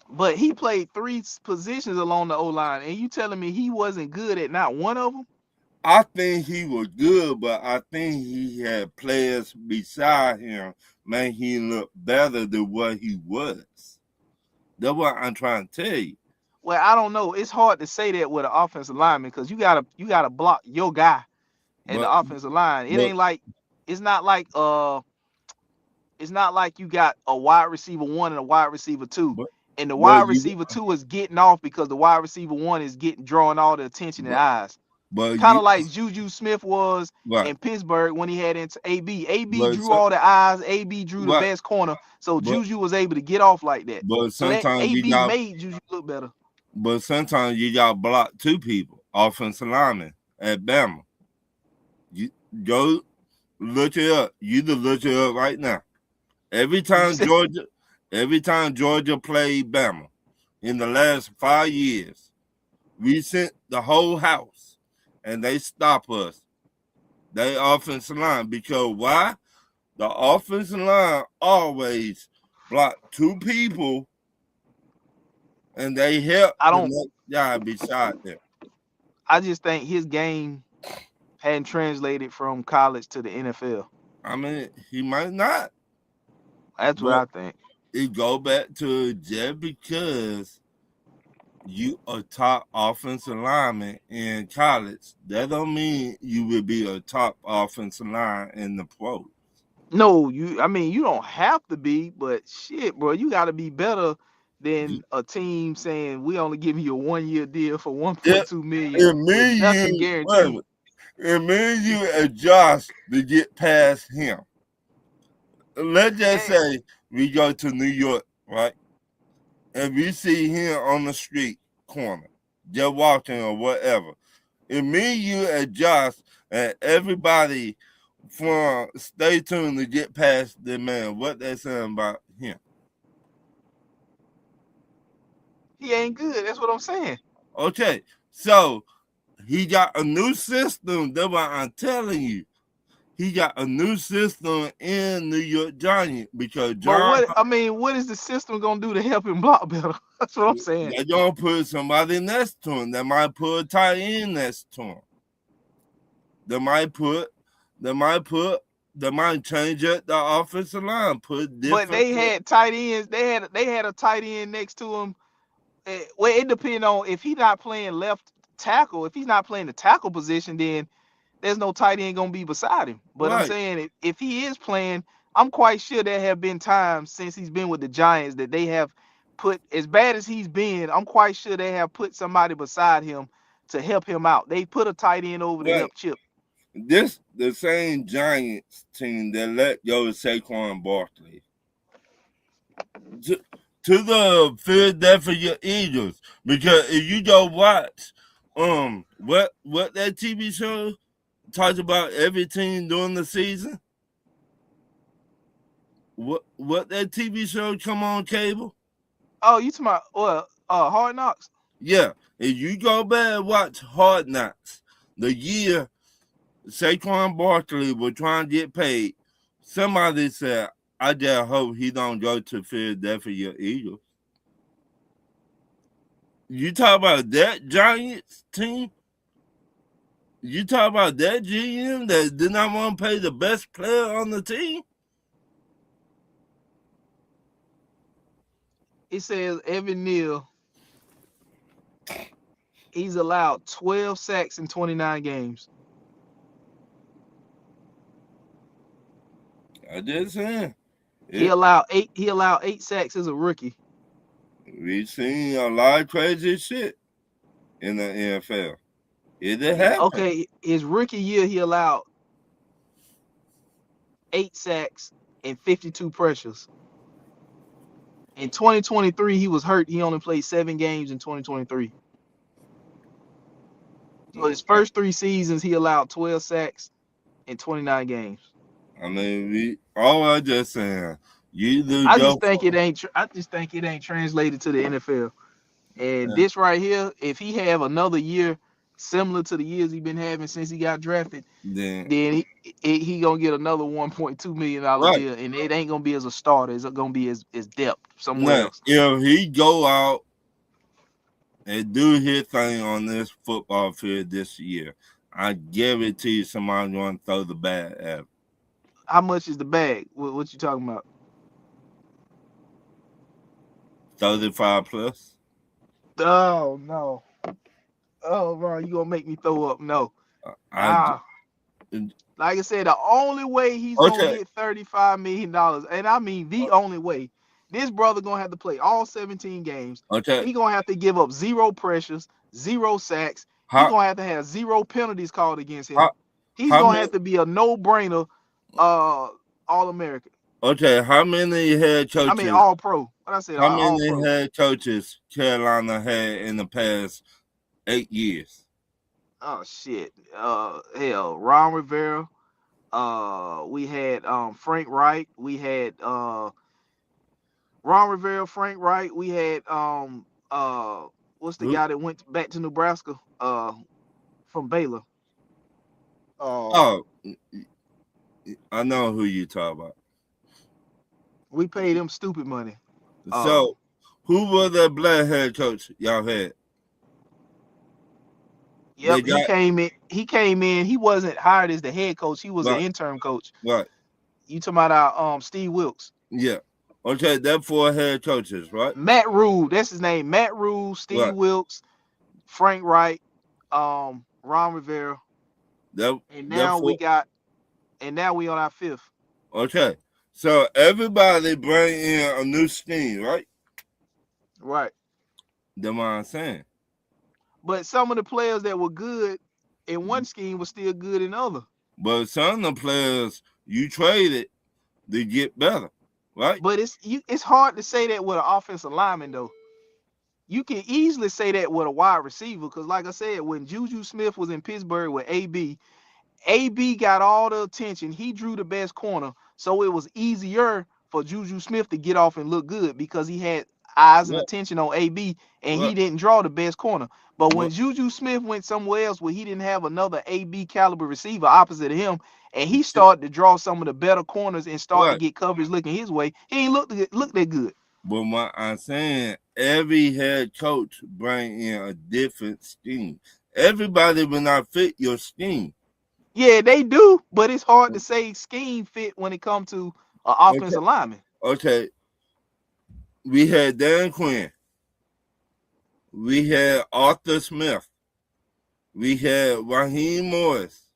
But he played 3 positions along the O-line, and you telling me he wasn't good at not one of them? I think he was good, but I think he had players beside him make him look better than what he was. That's what I'm trying to tell you. Well, I don't know. It's hard to say that with an offensive lineman because you gotta block your guy at the offensive line. It's not like you got a wide receiver 1 and a wide receiver 2. And the wide receiver 2 is getting off because the wide receiver 1 is drawing all the attention and eyes. Kind of like Juju Smith was in Pittsburgh when he had into AB. AB drew all the eyes. AB drew the best corner. So Juju was able to get off like that. But so that AB made Juju look better. But sometimes you got to block 2 people, offensive linemen at Bama. You go look it up. You can look it up right now. Every time Georgia played Bama in the last 5 years, we sent the whole house and they stop us. They offensive line because why? The offensive line always block 2 people and they help the next guy beside them. I just think his game hadn't translated from college to the NFL. I mean, he might not. That's what I think. It go back to just because you a top offensive lineman in college, that don't mean you will be a top offensive line in the pros. No, you don't have to be, but shit, bro, you got to be better than a team saying we only giving you a 1-year deal for $1.2 million. Nothing guaranteed. It means you adjust to get past him. Let's just say we go to New York, right? And we see him on the street corner, just walking or whatever. It means you adjust and everybody stay tuned to get past the man. What they saying about him? He ain't good. That's what I'm saying. Okay, so he got a new system. That's what I'm telling you. He got a new system in New York Giants because what is the system gonna do to help him block better? That's what I'm saying. They're gonna put somebody next to him. They might put a tight end next to him. They might change up the offensive line. But they had tight ends. They had a tight end next to him. Well, it depends on if he's not playing left tackle. If he's not playing the tackle position, then there's no tight end gonna be beside him. But right. I'm saying if he is playing, I'm quite sure there have been times since he's been with the Giants that they have put, as bad as he's been, I'm quite sure they have put somebody beside him to help him out. They put a tight end over to help Chip. This the same Giants team that let go of Saquon Barkley to the Philadelphia Eagles, because if you go watch what that TV show talks about every team during the season, what that TV show come on cable? Oh, you talking about Hard Knocks? Yeah, if you go back and watch Hard Knocks, the year Saquon Barkley was trying to get paid, somebody said, I just hope he don't go to Philadelphia Eagles. You talk about that Giants team? You talk about that GM that did not want to pay the best player on the team? It says Evan Neal, he's allowed 12 sacks in 29 games. I just saying. He allowed 8 sacks as a rookie. We seen a lot of crazy shit in the NFL. It did happen. Okay, his rookie year, he allowed 8 sacks and 52 pressures. In 2023, he was hurt. He only played 7 games in 2023. So his first 3 seasons, he allowed 12 sacks in 29 games. I mean, I'm just saying, you do. I just think it ain't translated to the NFL. And this right here, if he have another year similar to the years he been having since he got drafted, then he gonna get another $1.2 million deal, and it ain't gonna be as a starter. It's gonna be as depth somewhere else. If he go out and do his thing on this football field this year, I guarantee you somebody's gonna throw the bag at him. How much is the bag? What you talking about? 35 plus. Oh no. Oh Ron, you gonna make me throw up? No. Like I said, the only way he's gonna get $35 million, and I mean the only way, this brother gonna have to play all 17 games. He gonna have to give up 0 pressures, 0 sacks. He gonna have 0 penalties called against him. He's gonna have to be a no-brainer All-American. Okay, how many head coaches? I mean All-Pro. What I said? How many head coaches Carolina had in the past 8 years? Oh shit. Hell, Ron Rivera. We had Frank Wright. We had Ron Rivera, Frank Wright. We had what's the guy that went back to Nebraska? From Baylor. Oh, I know who you talk about. We paid him stupid money. So, who was that black head coach y'all had? Yep, he came in. He wasn't hired as the head coach. He was an interim coach. Right. You talking about our Steve Wilkes? Yeah. Okay, that's 4 head coaches, right? Matt Rule, that's his name. Matt Rule, Steve Wilkes, Frank Wright, Ron Rivera. And now we on our 5th. Okay. So everybody bring in a new scheme, right? Right. That's what I'm saying. But some of the players that were good in one scheme were still good in other. But some of the players you traded to get better, right? But it's hard to say that with an offensive lineman, though. You can easily say that with a wide receiver, because like I said, when Juju Smith was in Pittsburgh with AB got all the attention. He drew the best corner, so it was easier for Juju Smith to get off and look good because he had eyes and attention on AB, and he didn't draw the best corner. But when Juju Smith went somewhere else where he didn't have another AB caliber receiver opposite of him, and he started to draw some of the better corners and start to get coverage looking his way, he ain't look that good. But what I'm saying, every head coach bring in a different scheme. Everybody will not fit your scheme. Yeah, they do, but it's hard to say scheme fit when it comes to an offensive lineman. Okay. We had Dan Quinn. We had Arthur Smith. We had Raheem Morris.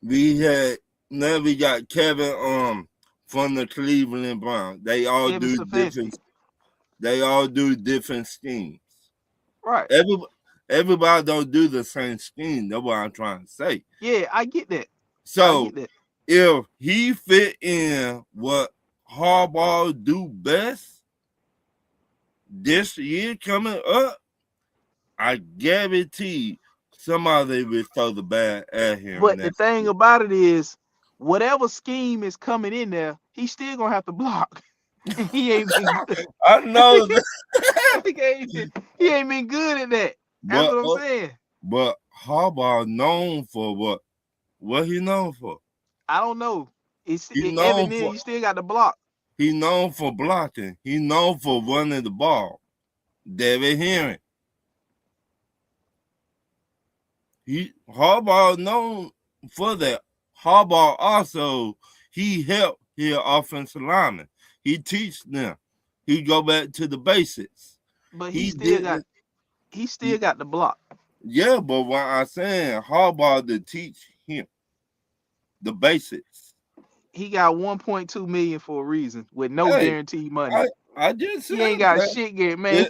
We got Kevin from the Cleveland Browns. They all do different schemes. Right. Everybody don't do the same scheme. That's what I'm trying to say. Yeah, I get that. So if he fit in what Harbaugh do best this year coming up, I guarantee somebody will throw the bag at him. But the thing about it is, whatever scheme is coming in there, he's still gonna have to block. He ain't been good. I know that. he ain't been good at that. That's what I'm saying. But Harbaugh known for what? What he known for? I don't know. He still got the block. He known for blocking. He known for running the ball. David Henry. Harbaugh known for that. Harbaugh also, he helped his offensive linemen. He teach them. He go back to the basics. But he still got the block. Yeah, but what I'm saying, Harbaugh to teach him the basics. He got $1.2 million for a reason with no guaranteed money. I just He ain't said got that. shit yet, man. Yeah,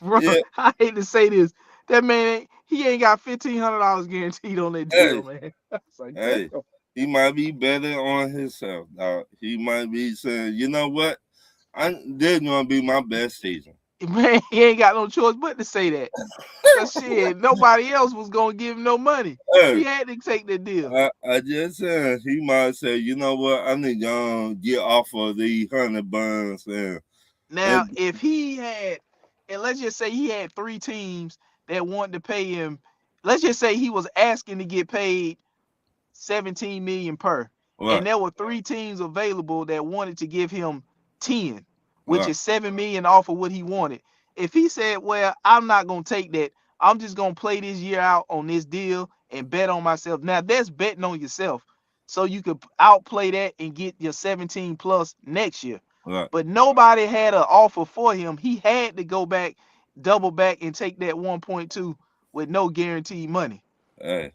Bro, yeah. I hate to say this. That man, he ain't got $1,500 guaranteed on that deal, man. It's like, Hey, damn. he might be betting on himself, dog. He might be saying, you know what? This gonna be my best season. Man, he ain't got no choice but to say that. Cause shit, nobody else was gonna give him no money. He Hey, had to take the deal. I just said he might say, you know what? I need to get off of these 100 buns Now, and if he had, and let's just say he had 3 teams that wanted to pay him, let's just say he was asking to get paid 17 million per, and what, there were 3 teams available that wanted to give him 10, which what, is 7 million off of what he wanted. If he said, well, I'm not gonna take that, I'm just gonna play this year out on this deal and bet on myself. Now that's betting on yourself, so you could outplay that and get your 17 plus next year. what? But nobody had an offer for him. He had to go back, double back, and take that 1.2 with no guaranteed money. Hey,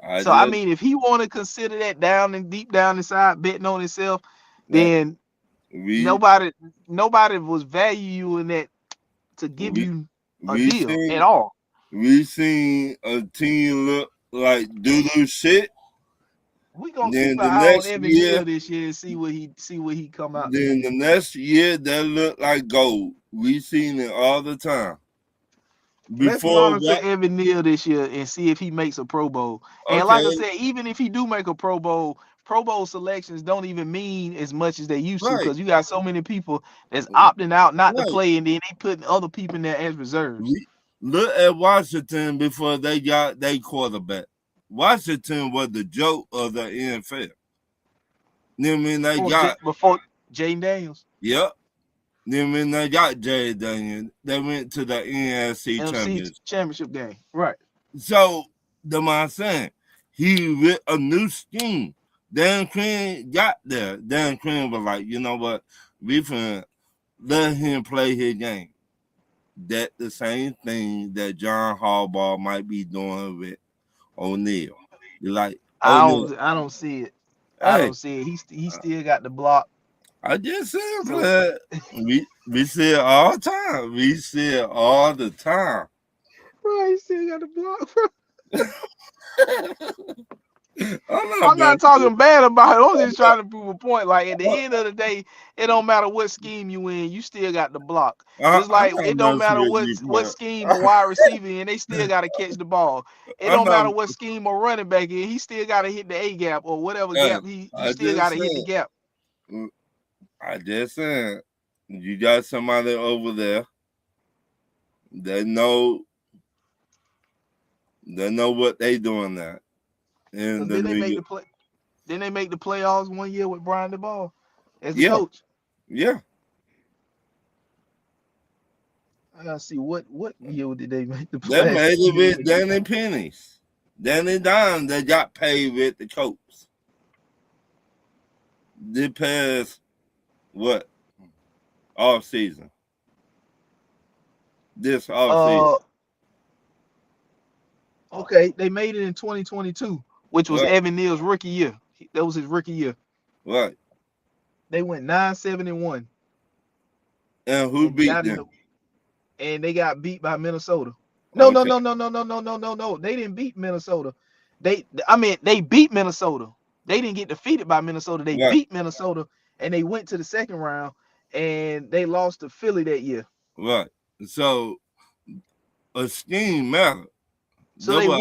I So I just mean, if he want to consider that down and deep down inside betting on himself, that then we nobody was valuing that to give we you a we deal at seen all. we seen a team look like doo-doo shit. We gonna keep Then an the eye on next Evan year, Neal this year and see what he come out to then be. the next year that looked like gold. We seen it all the time. Let's Before monitor what? Evan Neal this year and see if he makes a Pro Bowl. And like I Okay, said, even if he do make a Pro Bowl selections don't even mean as much as they used to, right, because you got so many people that's opting out not to right. play, and then they putting other people in there as reserves. Look at Washington before they got their quarterback. Washington was the joke of the NFL. Then when they got, Before Jaden Daniels, yep. Then when they got Jay Daniel, they went to the NFC NFC Championship. championship game, right? So the man saying he with a new scheme. Dan Quinn got there. Dan Quinn was like, you know what? We finna let him play his game. That the same thing that John Harbaugh might be doing with O'Neal. You're like, O'Neal, I don't see it. I hey, don't see it. He still got the block. I just said So that we see it all the time. We see it all the time. bro, he still got the block, bro. I'm I'm not not talking bad about it. I'm just trying to prove a point. Like at the end of the day, it don't matter what scheme you in, you still got the block. Just I'm like not it don't messing matter with you, what bro. scheme a wide receiver in, they still got to catch the ball. It I'm don't not. matter what scheme a running back in, he still got to hit the A gap or whatever Hey, gap you I still got just to hit the said. gap. I just said. You got somebody over there that know what they doing now. In Cause the then they New make York. the play. Then they make the playoffs one year with Brian DeBall as the Yeah, coach. yeah. I gotta see what year did they make the They last made it year. with Danny Pennies. Danny Dime that got paid with the coach. They passed what? Off season. This off season. Uh, okay, they made it in 2022, which was Right, Evan Neal's rookie year. That was his rookie year. right. They went 9-7-1 And who and beat got in the them? and they got beat by Minnesota. No, no, Okay, no, no, no, no, no, no, no, no. They didn't beat Minnesota. They beat Minnesota. They didn't get defeated by Minnesota. They right, beat Minnesota and they went to the second round and they lost to Philly that year. right. So a scheme matter. So That's why,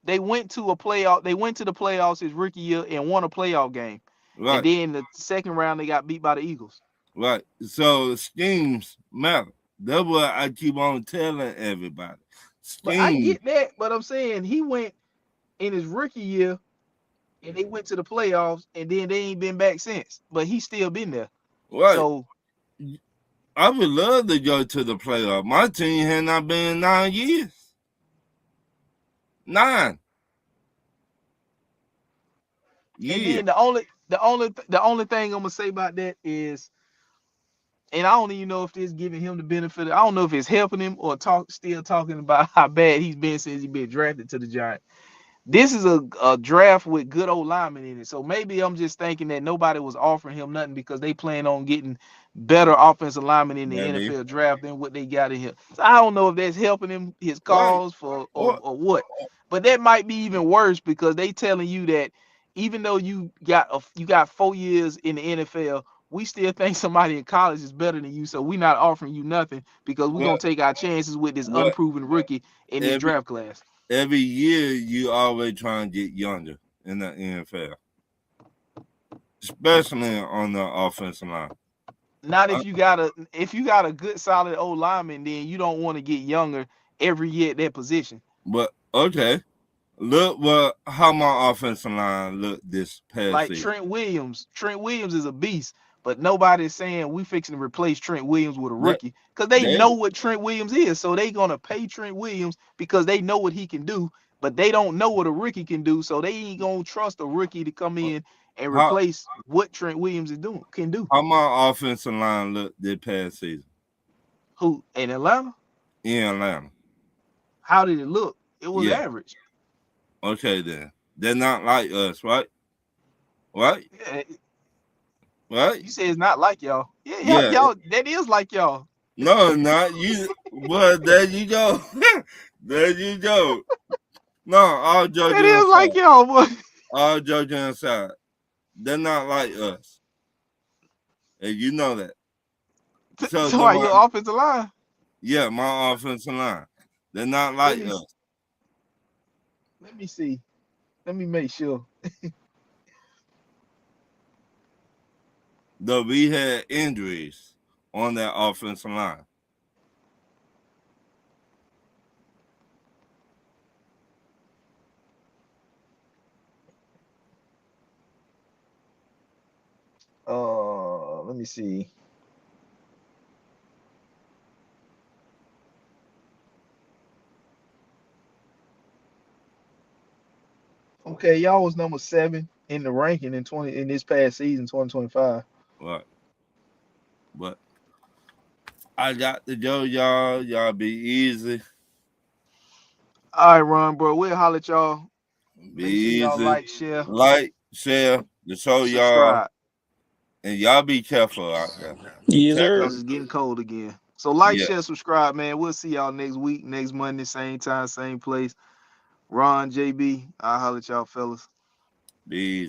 they went to a playoff. They went to the playoffs his rookie year and won a playoff game. And right, then the second round they got beat by the Eagles. right. So schemes matter. That's what I keep on telling everybody. But I Scheme, get that. But I'm saying he went in his rookie year and they went to the playoffs and then they ain't been back since. But he's still been there. right. So I would love to go to the playoff. My team had not been in 9 years. 9 and years. then the only thing I'm gonna say about that is, and I don't even know if this giving him the benefit. I don't know if it's helping him or still talking about how bad he's been since he's been drafted to the Giants. this is a draft with good old linemen in it. So maybe I'm just thinking that nobody was offering him nothing because they plan on getting better offensive linemen in the NFL draft than what they got in here. So I don't know if that's helping him his cause for or what. But that might be even worse because they telling you that even though you got 4 years in the NFL, we still think somebody in college is better than you. So we're not offering you nothing because we're gonna take our chances with this unproven rookie in this draft class. Every year you always try and get younger in the NFL, especially on the offensive line. Not if you got a good solid old lineman, then you don't want to get younger every year at that position. But okay, look how my offensive line looked this past like season. Trent Williams. Trent Williams is a beast, but nobody's saying we fixing to replace Trent Williams with a rookie because they know what Trent Williams is. So they gonna pay Trent Williams because they know what he can do, but they don't know what a rookie can do. So they ain't gonna trust a rookie to come in and replace what Trent Williams can do. How my offensive line looked this past season? Who in Atlanta? In Atlanta. How did it look? It was average. Okay, then they're not like us, right? Right? Yeah. Right? You say it's not like y'all. Yeah, y'all. That is like y'all. No, not you. But there you go. There you go. No, all joking. It is aside. Like y'all, boy. All joking aside, they're not like us, and you know that. So why your offensive line? Yeah, my offensive line. They're not like us. Let me see. Let me make sure. Though we had injuries on that offensive line. Let me see. Okay, y'all was number 7 in the ranking in this past season, 2025. Right. But I got to go, y'all. Y'all be easy. All right, Ron, bro. We'll holler at y'all. Be easy. Y'all like, share. The show, y'all. And y'all be careful out there. Yes, sir. Because it's getting cold again. So like, share, subscribe, man. We'll see y'all next week, next Monday, same time, same place. Ron, JB, I'll holler at y'all fellas. Be easy.